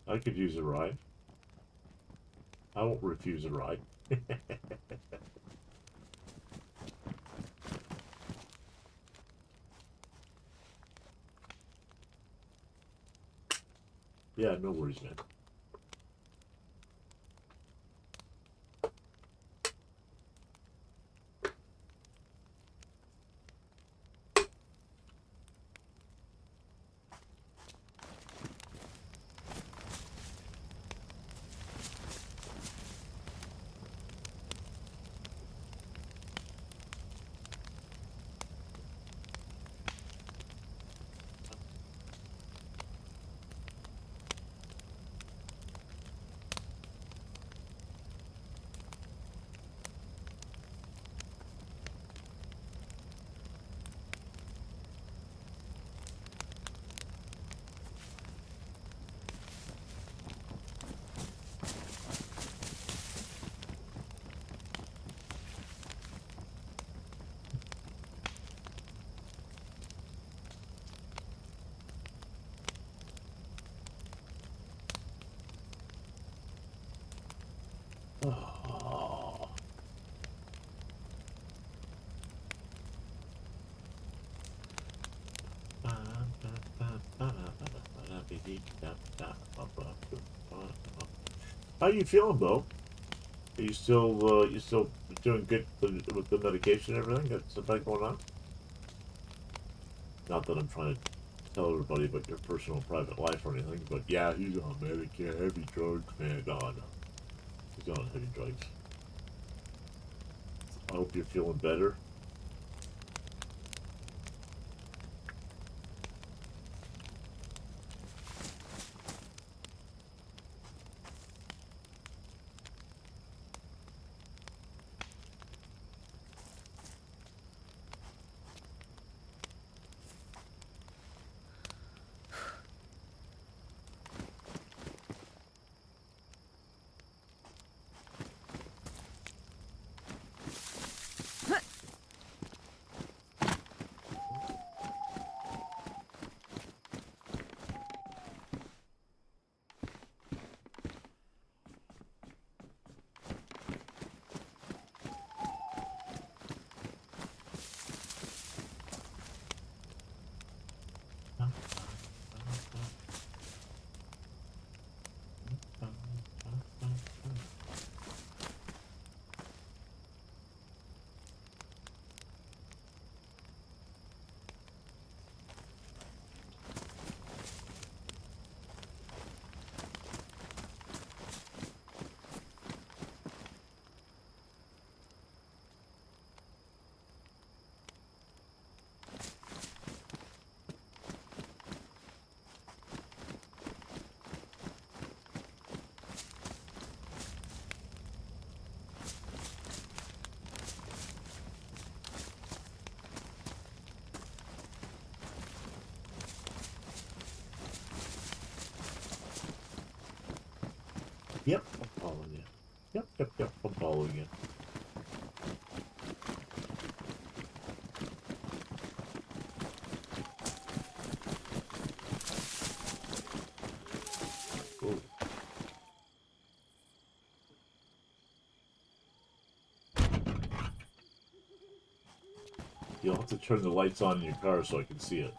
I could use a ride. I won't refuse a ride. Yeah, no worries, man. Oh. How you feeling, Bo? Are you still doing good with the medication and everything? Got something going on? Not that I'm trying to tell everybody about your personal private life or anything, but yeah, he's on Medicare, heavy drugs, man. No, no. He's on heavy drugs. I hope you're feeling better. Yep, I'm following you. Yep, I'm following you. Ooh. You'll have to turn the lights on in your car so I can see it.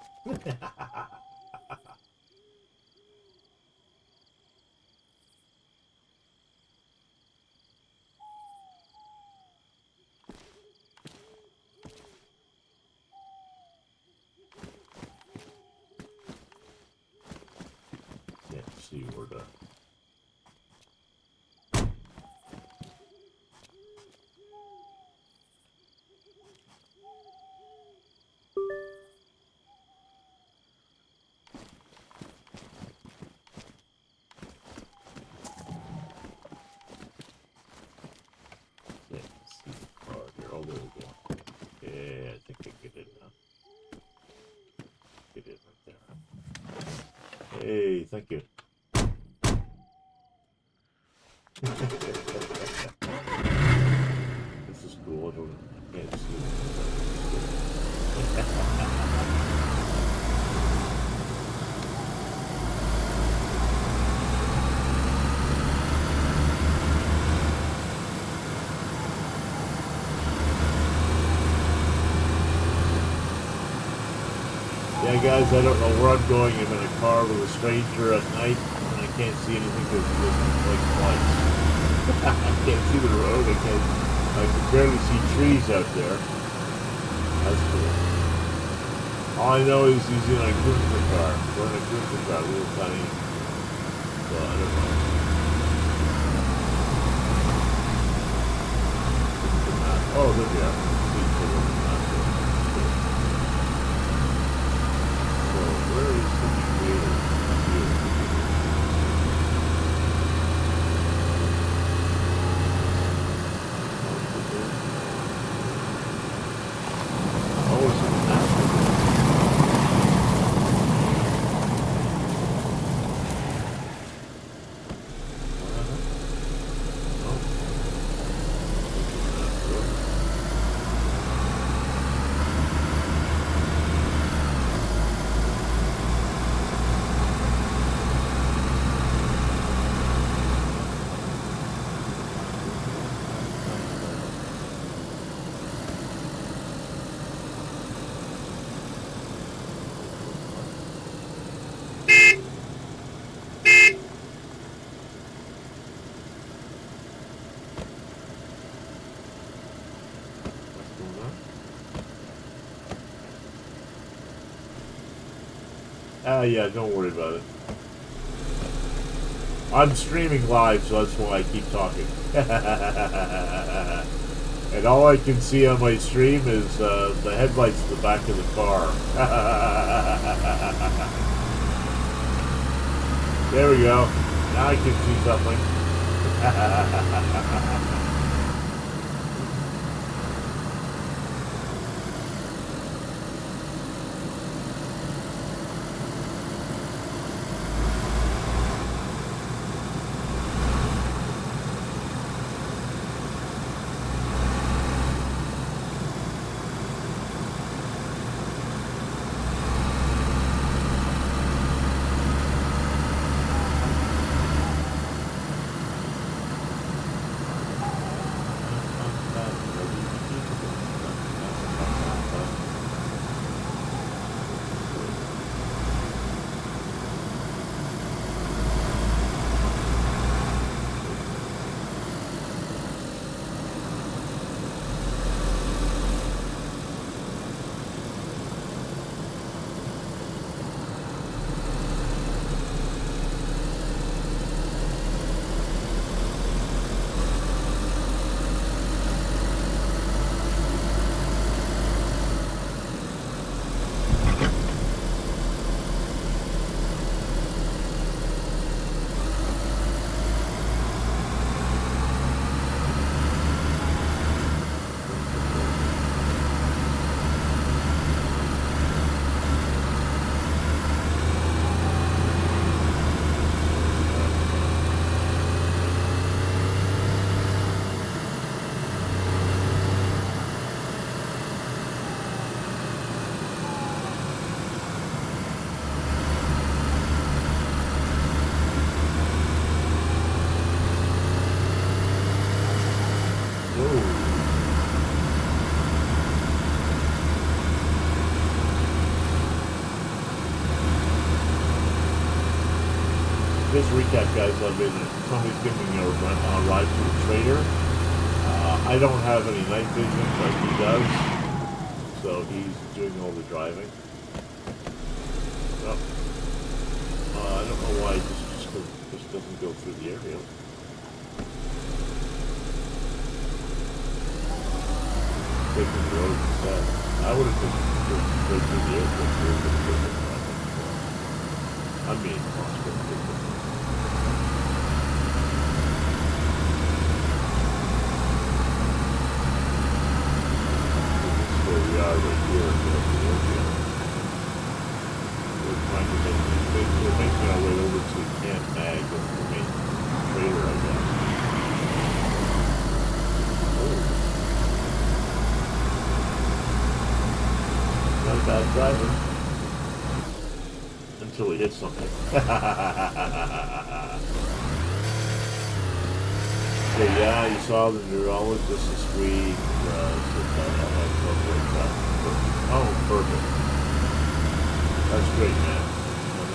Can't see where to. Can't see the car here. Oh, there we go. Yeah, I think I can get in now. Get in right there. Hey, thank you. This is cool. I can't see it. Yeah, guys, I don't know where I'm going. I'm in a car with a stranger at night, and I can't see anything because there's like lights. I can't see the road. I can barely see trees out there. That's cool. All I know is he's in a cruiser car. We're in a cruiser car, little tiny. So I don't know. Oh, there we are. Where is the creator? Oh, it's an apple. Yeah, don't worry about it. I'm streaming live, so that's why I keep talking. And all I can see on my stream is the headlights in the back of the car. There we go. Now I can see something. Just recap, guys. Somebody's giving me a ride to the trader. I don't have any night vision, but he does. So he's doing all the driving. So, I don't know why it just doesn't go through the area. Taking the road instead. I would have just go through the airport. I mean, hospital. We are right here in Philadelphia. We're making our way over to Camp Mag, that's the main trailer, I guess. Oh. not a bad driver. Until he hits something. Okay, yeah, you saw the neurologist this week. Oh, perfect. That's great, man.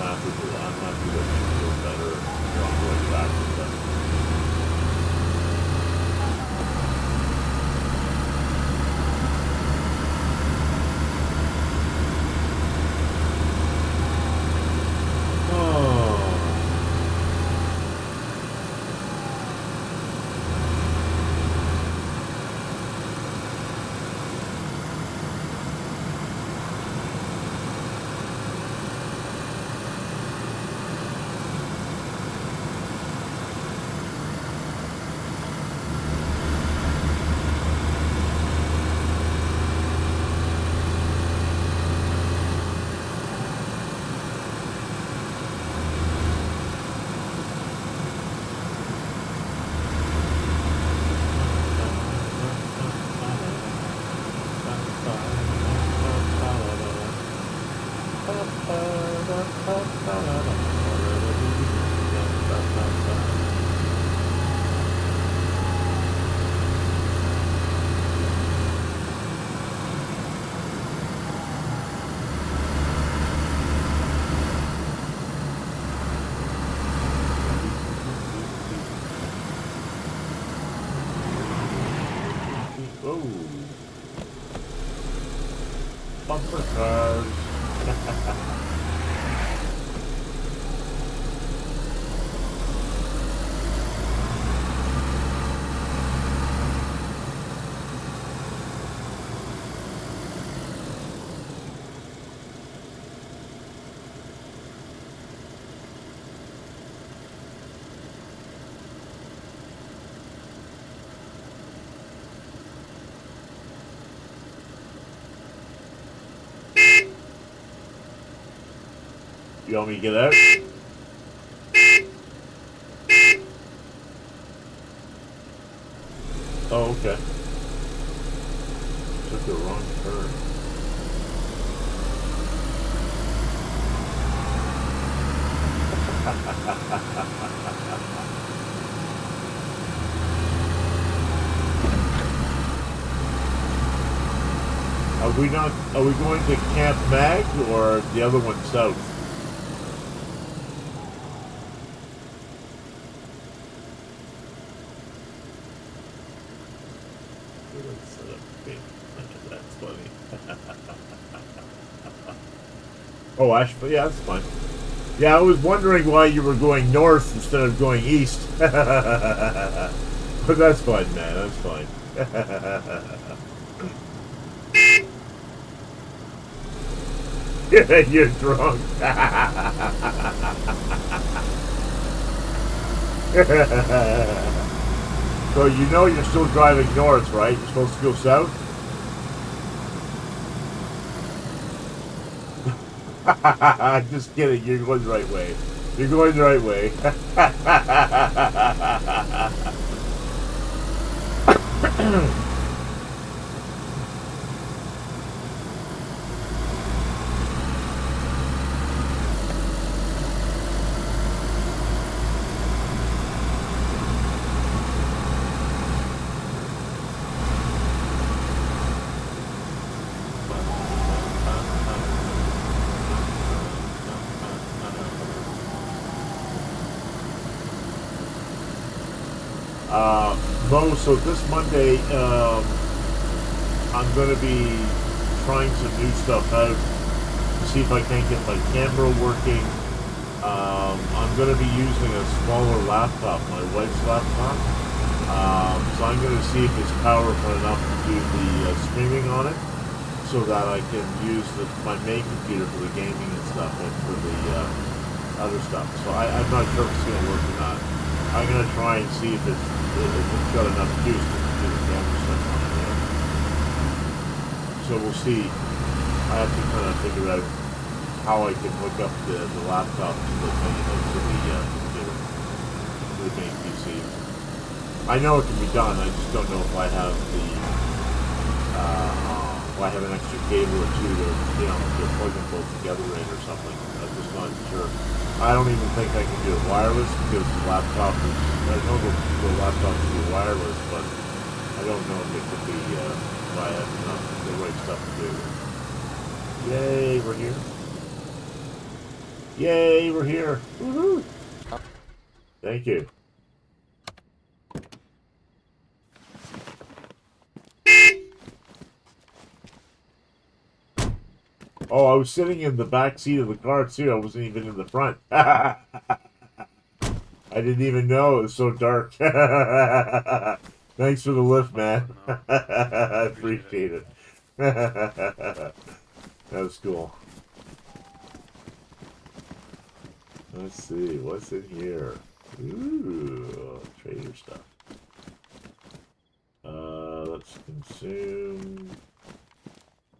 I'm happy that you feel better. You're on the right track with that. Oh, bumper cars. You want me to get out? Oh, okay. Took the wrong turn. Are we going to Camp Mag or the other one south? That's funny. Oh, Asheville, yeah, that's fine. Yeah, I was wondering why you were going north instead of going east. But that's fine, man. That's fine. You're drunk. So you know you're still driving north, right? You're supposed to go south? Just kidding, you're going the right way. You're going the right way. Mo, so this Monday, I'm going to be trying some new stuff out to see if I can get my camera working. I'm going to be using a smaller laptop, my wife's laptop. So I'm going to see if it's powerful enough to do the streaming on it so that I can use my main computer for the gaming and stuff and for the other stuff. So I'm not sure if it's going to work or not. I'm going to try and see if it's got enough juice to do the camera stuff on it. Yeah? So we'll see. I have to kind of figure out how I can hook up the laptop to the computer, to the main PC. I know it can be done. I just don't know if I have the Well, I have an extra cable or two to, you know, to plug them both together in or something. I'm just not sure. I don't even think I can do it wireless because the laptop is, I know the laptop can be wireless, but I don't know if it could be, if I have the right stuff to do. Yay, we're here. Yay, we're here. Woohoo! Thank you. Oh, I was sitting in the back seat of the car too. I wasn't even in the front. I didn't even know it was so dark. Thanks for the lift, man. No, I appreciate it. That was cool. Let's see, what's in here? Ooh, trader stuff. Let's consume.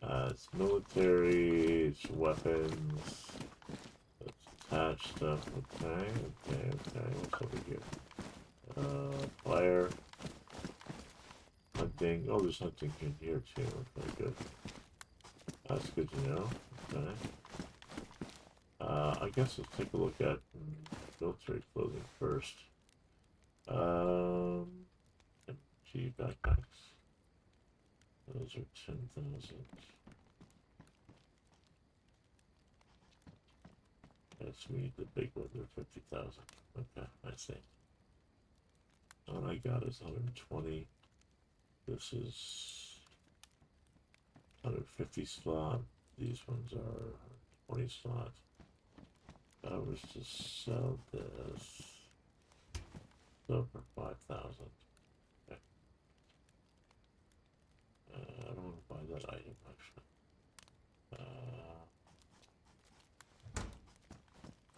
It's military, it's weapons, it's attached stuff. Okay. What's over here? Fire. Hunting. Oh, there's hunting in here too. Okay, good. That's good to know. Okay. I guess let's take a look at military clothing first. MG backpacks. Those are 10,000. Yes, we need the big one. They're 50,000. Okay, I see. All I got is 120. This is 150 slot. These ones are 20 slot. I was to sell this. So for 5,000. Okay. I don't want to buy that item actually.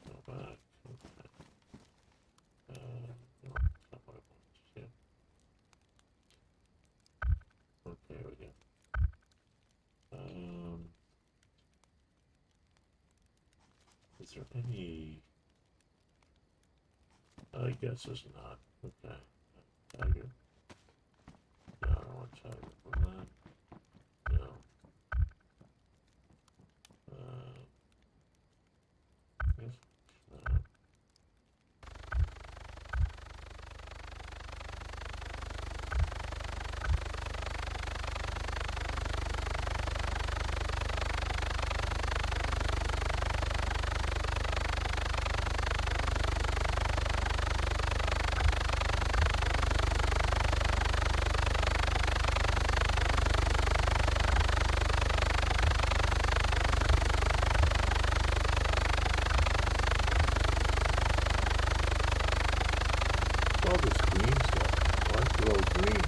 Go back. Okay. No, that's not what I wanted to do. Okay, we go. Is there any? I guess there's not. Okay. Tiger. No, I don't want tiger for that. No. Yes. No. All this green stuff. Why is it all green?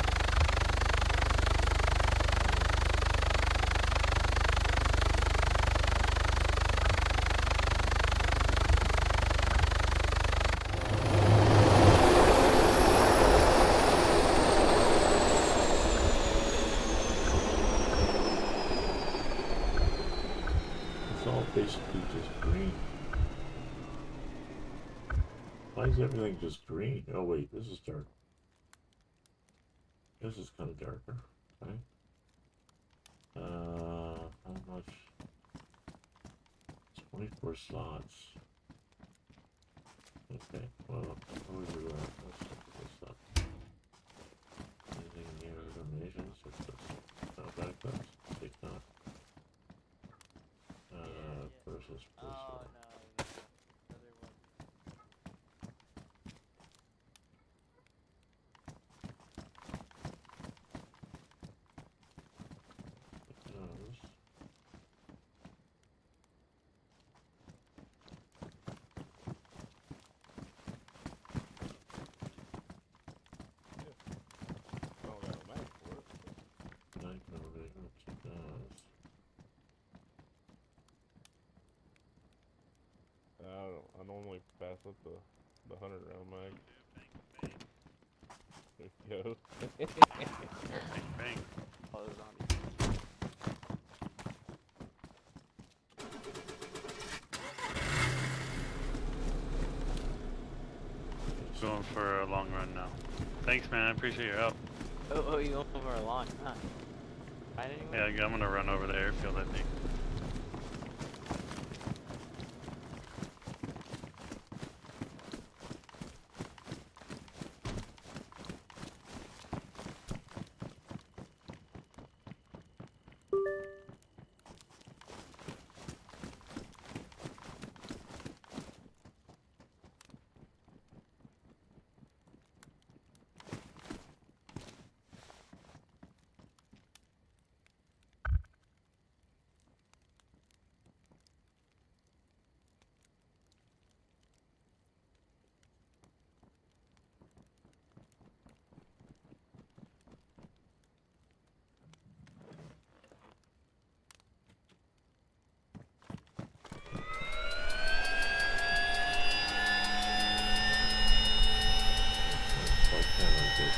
It's all basically just green. Why is everything just green? Oh wait, this is dark. This is kind of darker. Okay. How much? 24 slots. Okay, well, what was it around? Let's look at this up. Anything near donations? What's this? No, backups. Take that. Versus personal. I normally pass up the 100 round mag. There you go. Bang. Going for a long run now. Thanks, man. I appreciate your help. Oh, you going for a long time? I outside anywhere? Yeah, I'm gonna run over the airfield, I think. Why can't I get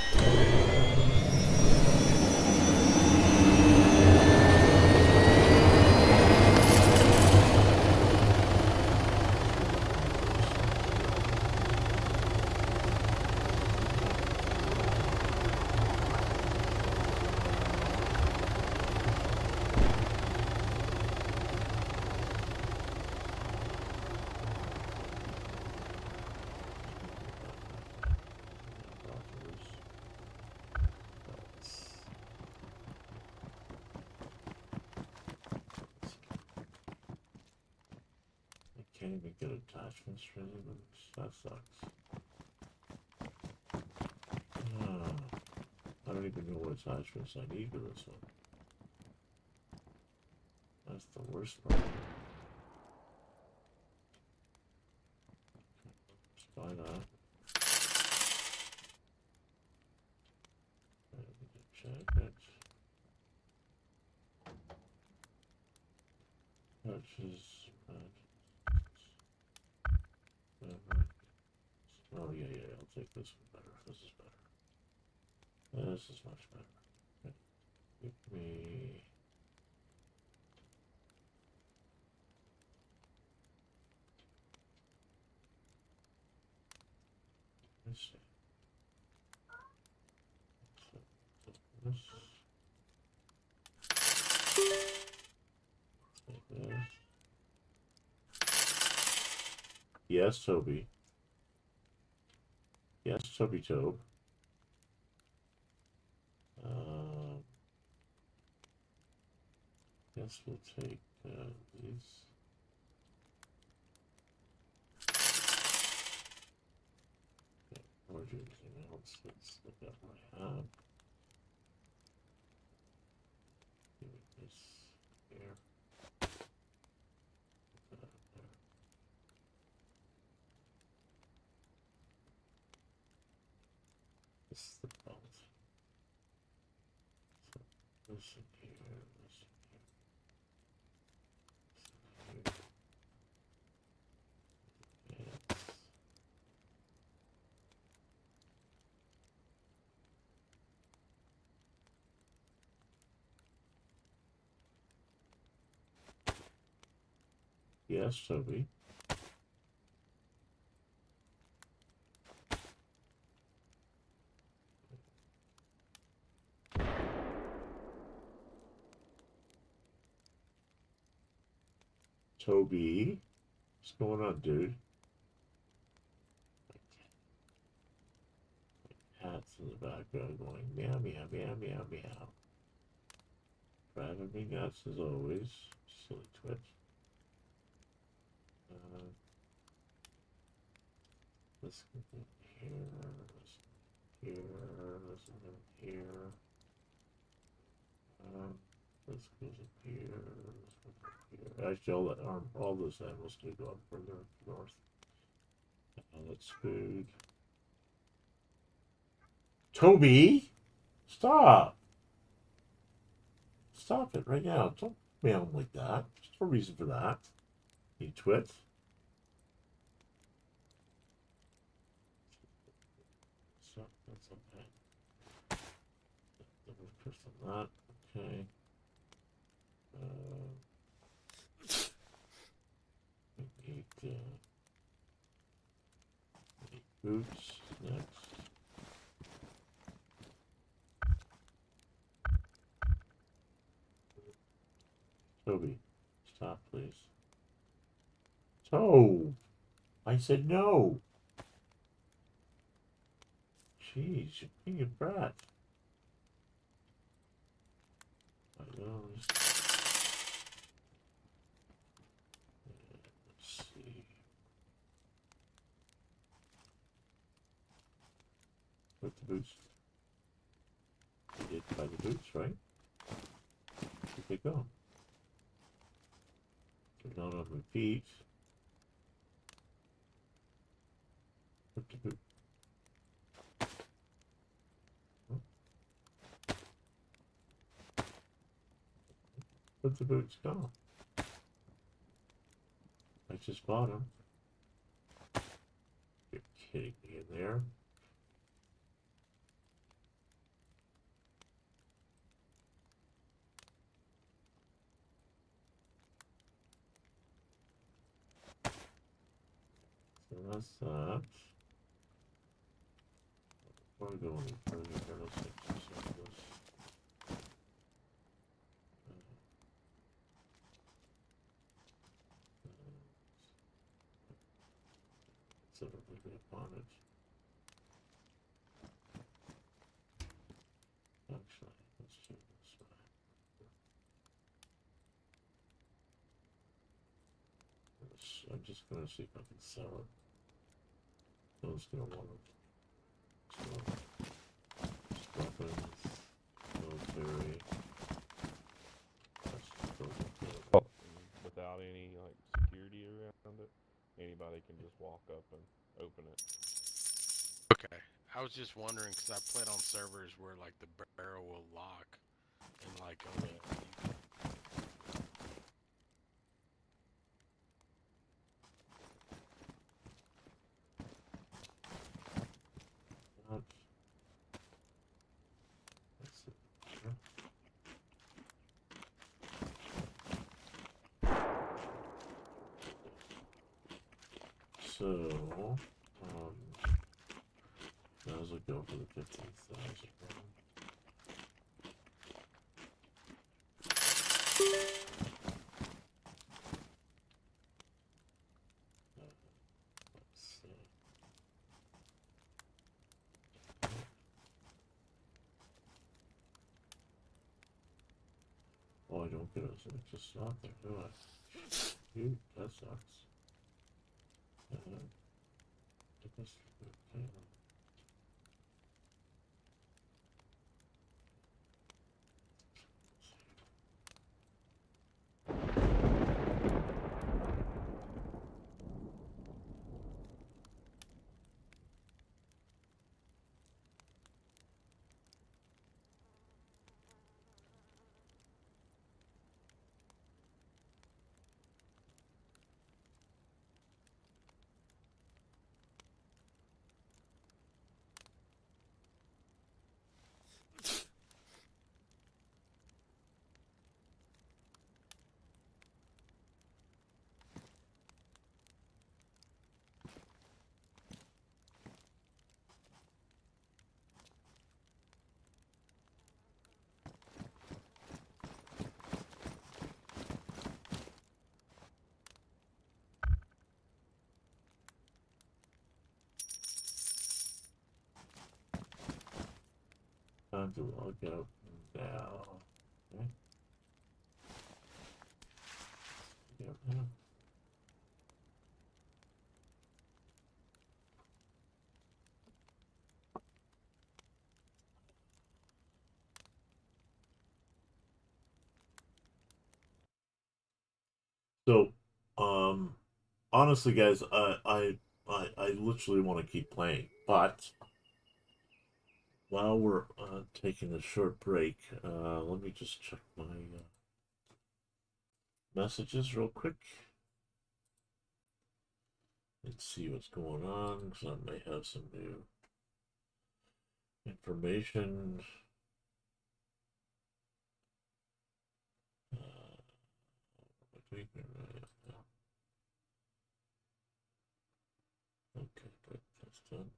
I can't even get attachments for any of them. That sucks. I don't even know what attachments I need for this one. That's the worst part. Let's buy that. Check it. Purchase. Oh yeah, I'll take this one better. This is better. This is much better. Okay. Give me. Let's see. So, this. Take this. Yes, Toby. Yes, Toby Tobe. Guess we'll take these. Okay, or do anything else. Let's look at what I have. Give me this here. Put that there. This is the belt. So this in here, this in here, this in here. Yes. Yes, Toby. Toby, what's going on, dude? Cat's in the background going meow, meow, meow, meow, meow. Driving me nuts as always. Silly twit. This goes in here, this in here, this in here. This goes in here, this goes in here. Actually, all those animals do go up further north. That's food. Toby, stop! Stop it right now! Don't mail him like that. There's no reason for that. You twit. So that's okay. Double click on that. Okay. We need boots next. Stop, please. So, I said no. Jeez, you're being a brat. I know. Let's see. Put the boots. I did buy the boots, right? Where'd they go? They're not on my feet. Put the boots. Where'd the boots go? I just bought them. You're kidding me in there. So that's that. Before we go any further here, let's take some of this. Set everything upon it. Actually, let's do it this way. I'm just gonna see if I can sell it. No one's gonna want it. So, weapons, military. Oh, without any like security around it, anybody can just walk up and open it. Okay, I was just wondering because I played on servers where like the barrel will lock and like only. So, those will go for the 15,000. Oh, I don't get it. So it's just not there, do I? Dude, that sucks. Okay. Time to log out now. Okay. Yep. So, honestly, guys, I literally want to keep playing, but while we're taking a short break, let me just check my messages real quick and see what's going on, because I may have some new information. Okay, good. That's done.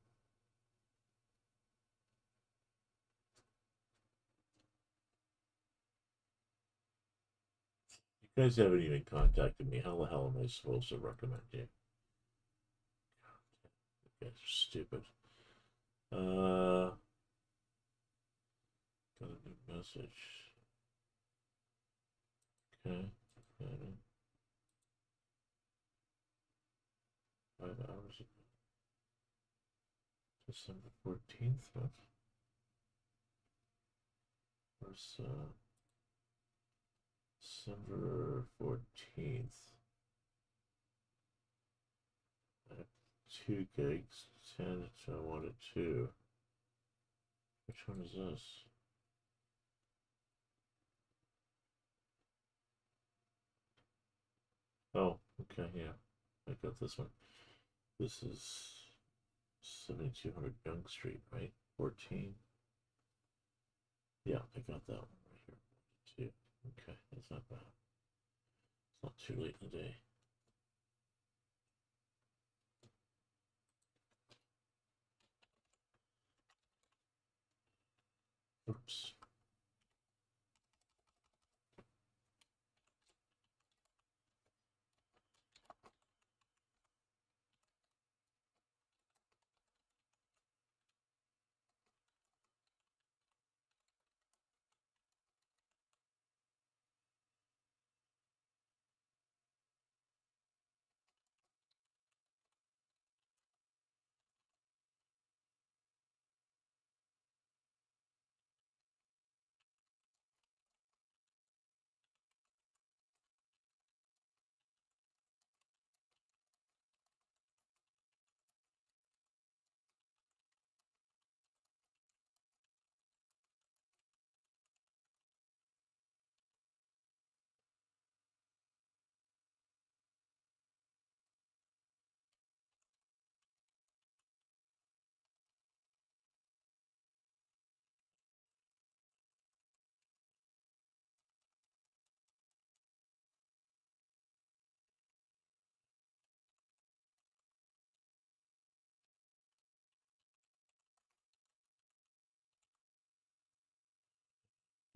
You guys haven't even contacted me. How the hell am I supposed to recommend you? You guys are stupid. Got a new message. Okay. 5 hours ago. December 14th, what? Where's, December 14th. I have 2 gigs, 10, so I wanted 2. Which one is this? Oh, okay, yeah. I got this one. This is 7200 Young Street, right? 14. Yeah, I got that one right here. 2. Okay, that's not bad. It's not too late in the day. Oops.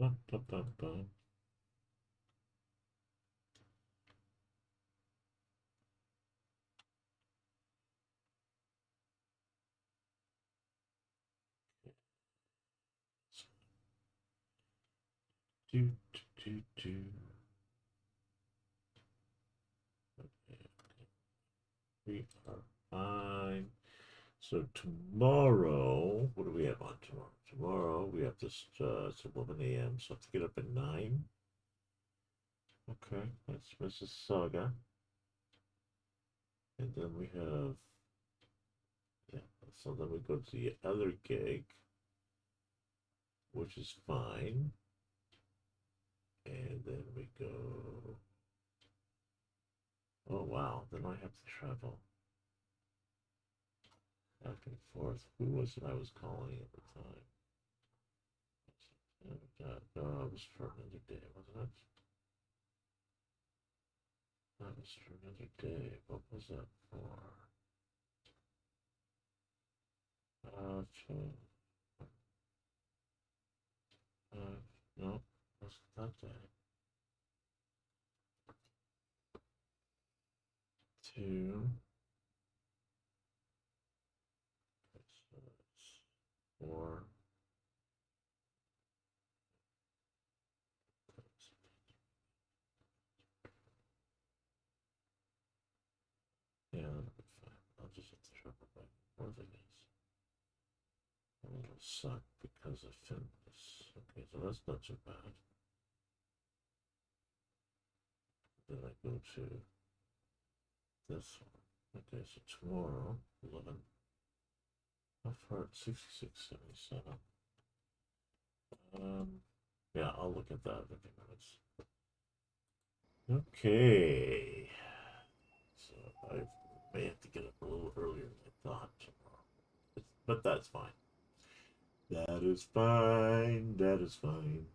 Dun, dun, dun, dun. Do, do, do. Okay, we are fine. So tomorrow, what do we have on tomorrow? Tomorrow we have this. It's 11 a.m. So I have to get up at 9. Okay, that's Mrs. Saga, and then we have. Yeah, so then we go to the other gig, which is fine, and then we go. Oh wow! Then I have to travel back and forth. Who was it I was calling at the time? No, it was for another day, wasn't it? That was for another day. What was that for? To, no, that's that day. Two. Four. Yeah, that'll be fine. I'll just have to travel back and forth, I guess. It'll suck because I filmed this. Okay, so that's not so bad. Then I go to this one. Okay, so tomorrow, 11. How far? 6677. Yeah, I'll look at that in a few minutes. Okay. So I may have to get up a little earlier than I thought tomorrow. But that's fine. That is fine. That is fine.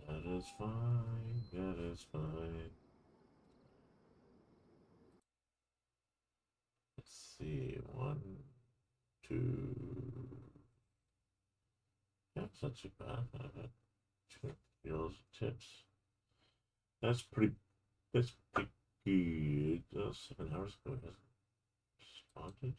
That is fine. That is fine. Let's see. 1, 2. Yeah, it's not too bad. I've had 2 meals, tips. That's pretty good. 7 hours ago, it hasn't responded.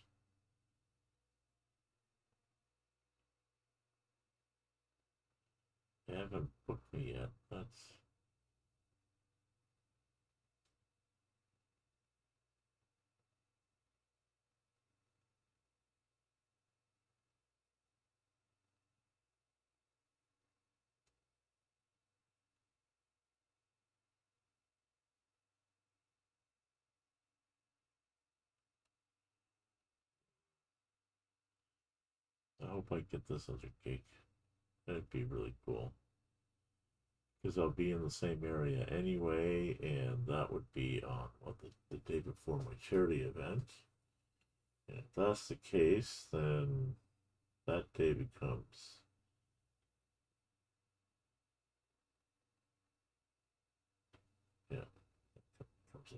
They haven't booked me yet. That's I hope I get this other gig. That'd be really cool. Because I'll be in the same area anyway, and that would be on the day before my charity event. And if that's the case, then that day becomes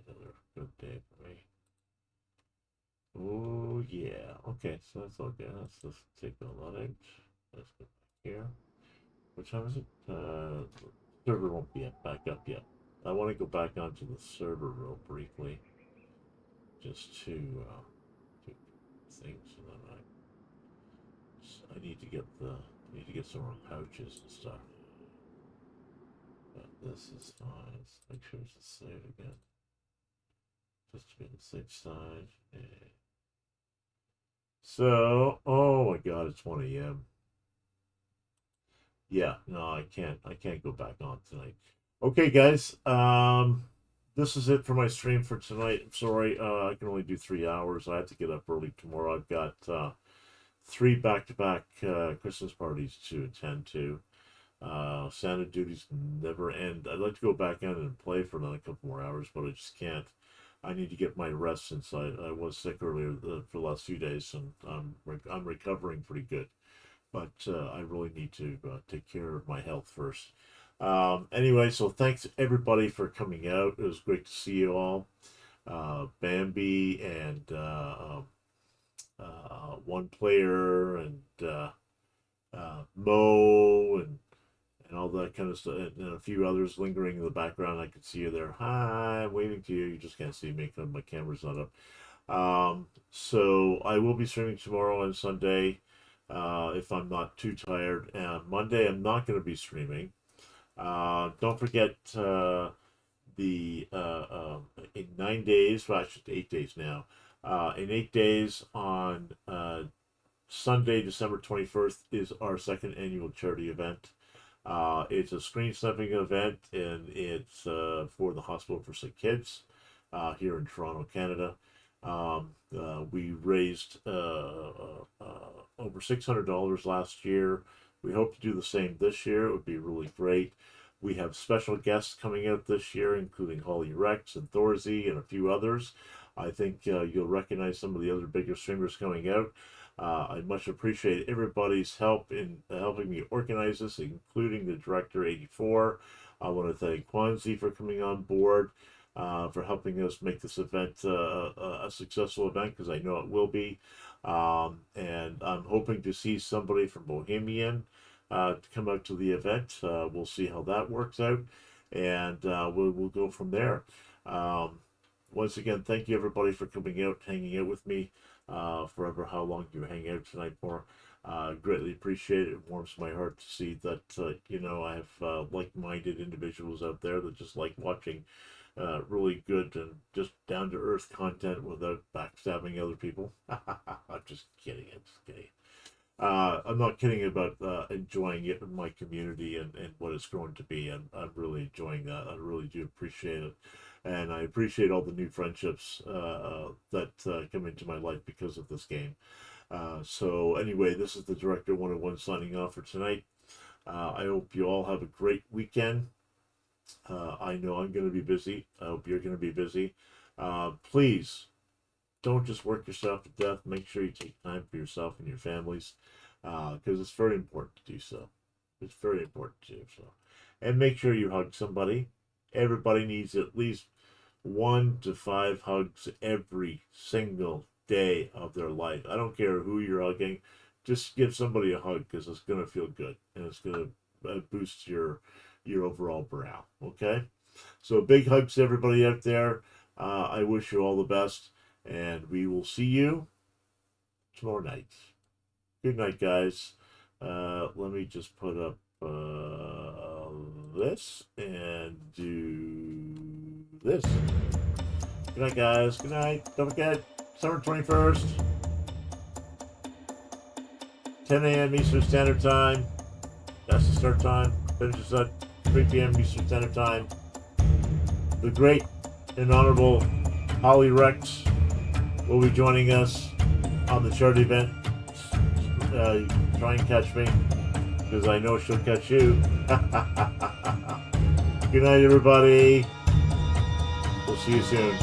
another good day for me. Oh yeah. Okay, so that's all good. Let's just take all that out. Let's go back here. What time is it? Server won't be back up yet. I want to go back onto the server real briefly, just to do things, and then I need to get some more pouches and stuff. But this is fine. Let's make sure it's a save again, just to be on the safe side. And so, oh my God, it's 1 a.m. Yeah, no, I can't go back on tonight. Okay, guys, this is it for my stream for tonight. I'm sorry, I can only do 3 hours. I have to get up early tomorrow. I've got 3 back-to-back Christmas parties to attend to. Santa duties never end. I'd like to go back in and play for another couple more hours, but I just can't. I need to get my rest since I was sick earlier for the last few days, and I'm recovering pretty good. But I really need to take care of my health first. Anyway, so thanks everybody for coming out. It was great to see you all. Bambi and One Player and Mo and all that kind of stuff, and a few others lingering in the background. I can see you there. Hi, I'm waving to you. You just can't see me because my camera's not up. So I will be streaming tomorrow and Sunday if I'm not too tired. And Monday I'm not going to be streaming. Don't forget in 9 days, well, actually 8 days now. In 8 days on Sunday, December 21st, is our second annual charity event. It's a screen snapping event, and it's for the Hospital for Sick Kids here in Toronto, Canada. We raised over $600 last year. We hope to do the same this year. It would be really great. We have special guests coming out this year, including Holly Rex and Thorzy and a few others. I think you'll recognize some of the other bigger streamers coming out. I much appreciate everybody's help in helping me organize this, including the Director 84. I want to thank Kwanzi for coming on board, for helping us make this event a successful event, because I know it will be. And I'm hoping to see somebody from Bohemian to come out to the event. We'll see how that works out, and we'll go from there. Once again, thank you everybody for coming out, hanging out with me forever, how long you hang out tonight for. Greatly appreciate it. It warms my heart to see that I have like-minded individuals out there that just like watching really good and just down-to-earth content without backstabbing other people. I'm just kidding. I'm just kidding. I'm not kidding about enjoying it in my community and what it's grown to be. I'm really enjoying that. I really do appreciate it. And I appreciate all the new friendships that come into my life because of this game. So anyway, this is the Director 101 signing off for tonight. I hope you all have a great weekend. I know I'm going to be busy. I hope you're going to be busy. Please don't just work yourself to death. Make sure you take time for yourself and your families, because it's very important to do so. It's very important to do so. And make sure you hug somebody. Everybody needs at least 1 to 5 hugs every single day of their life. I don't care who you're hugging. Just give somebody a hug, because it's going to feel good, and it's going to boost your overall morale. Okay? So big hugs to everybody out there. I wish you all the best, and we will see you tomorrow night. Good night, guys. Let me just put up this and do this. Good night, guys. Good night. Don't forget, Summer 21st, 10 a.m. Eastern Standard Time. That's the start time. Finishes at 3 p.m. Eastern Standard Time. The great and honorable Holly Rex will be joining us on the charity event. Try and catch me, because I know she'll catch you. Good night, everybody. We'll see you soon.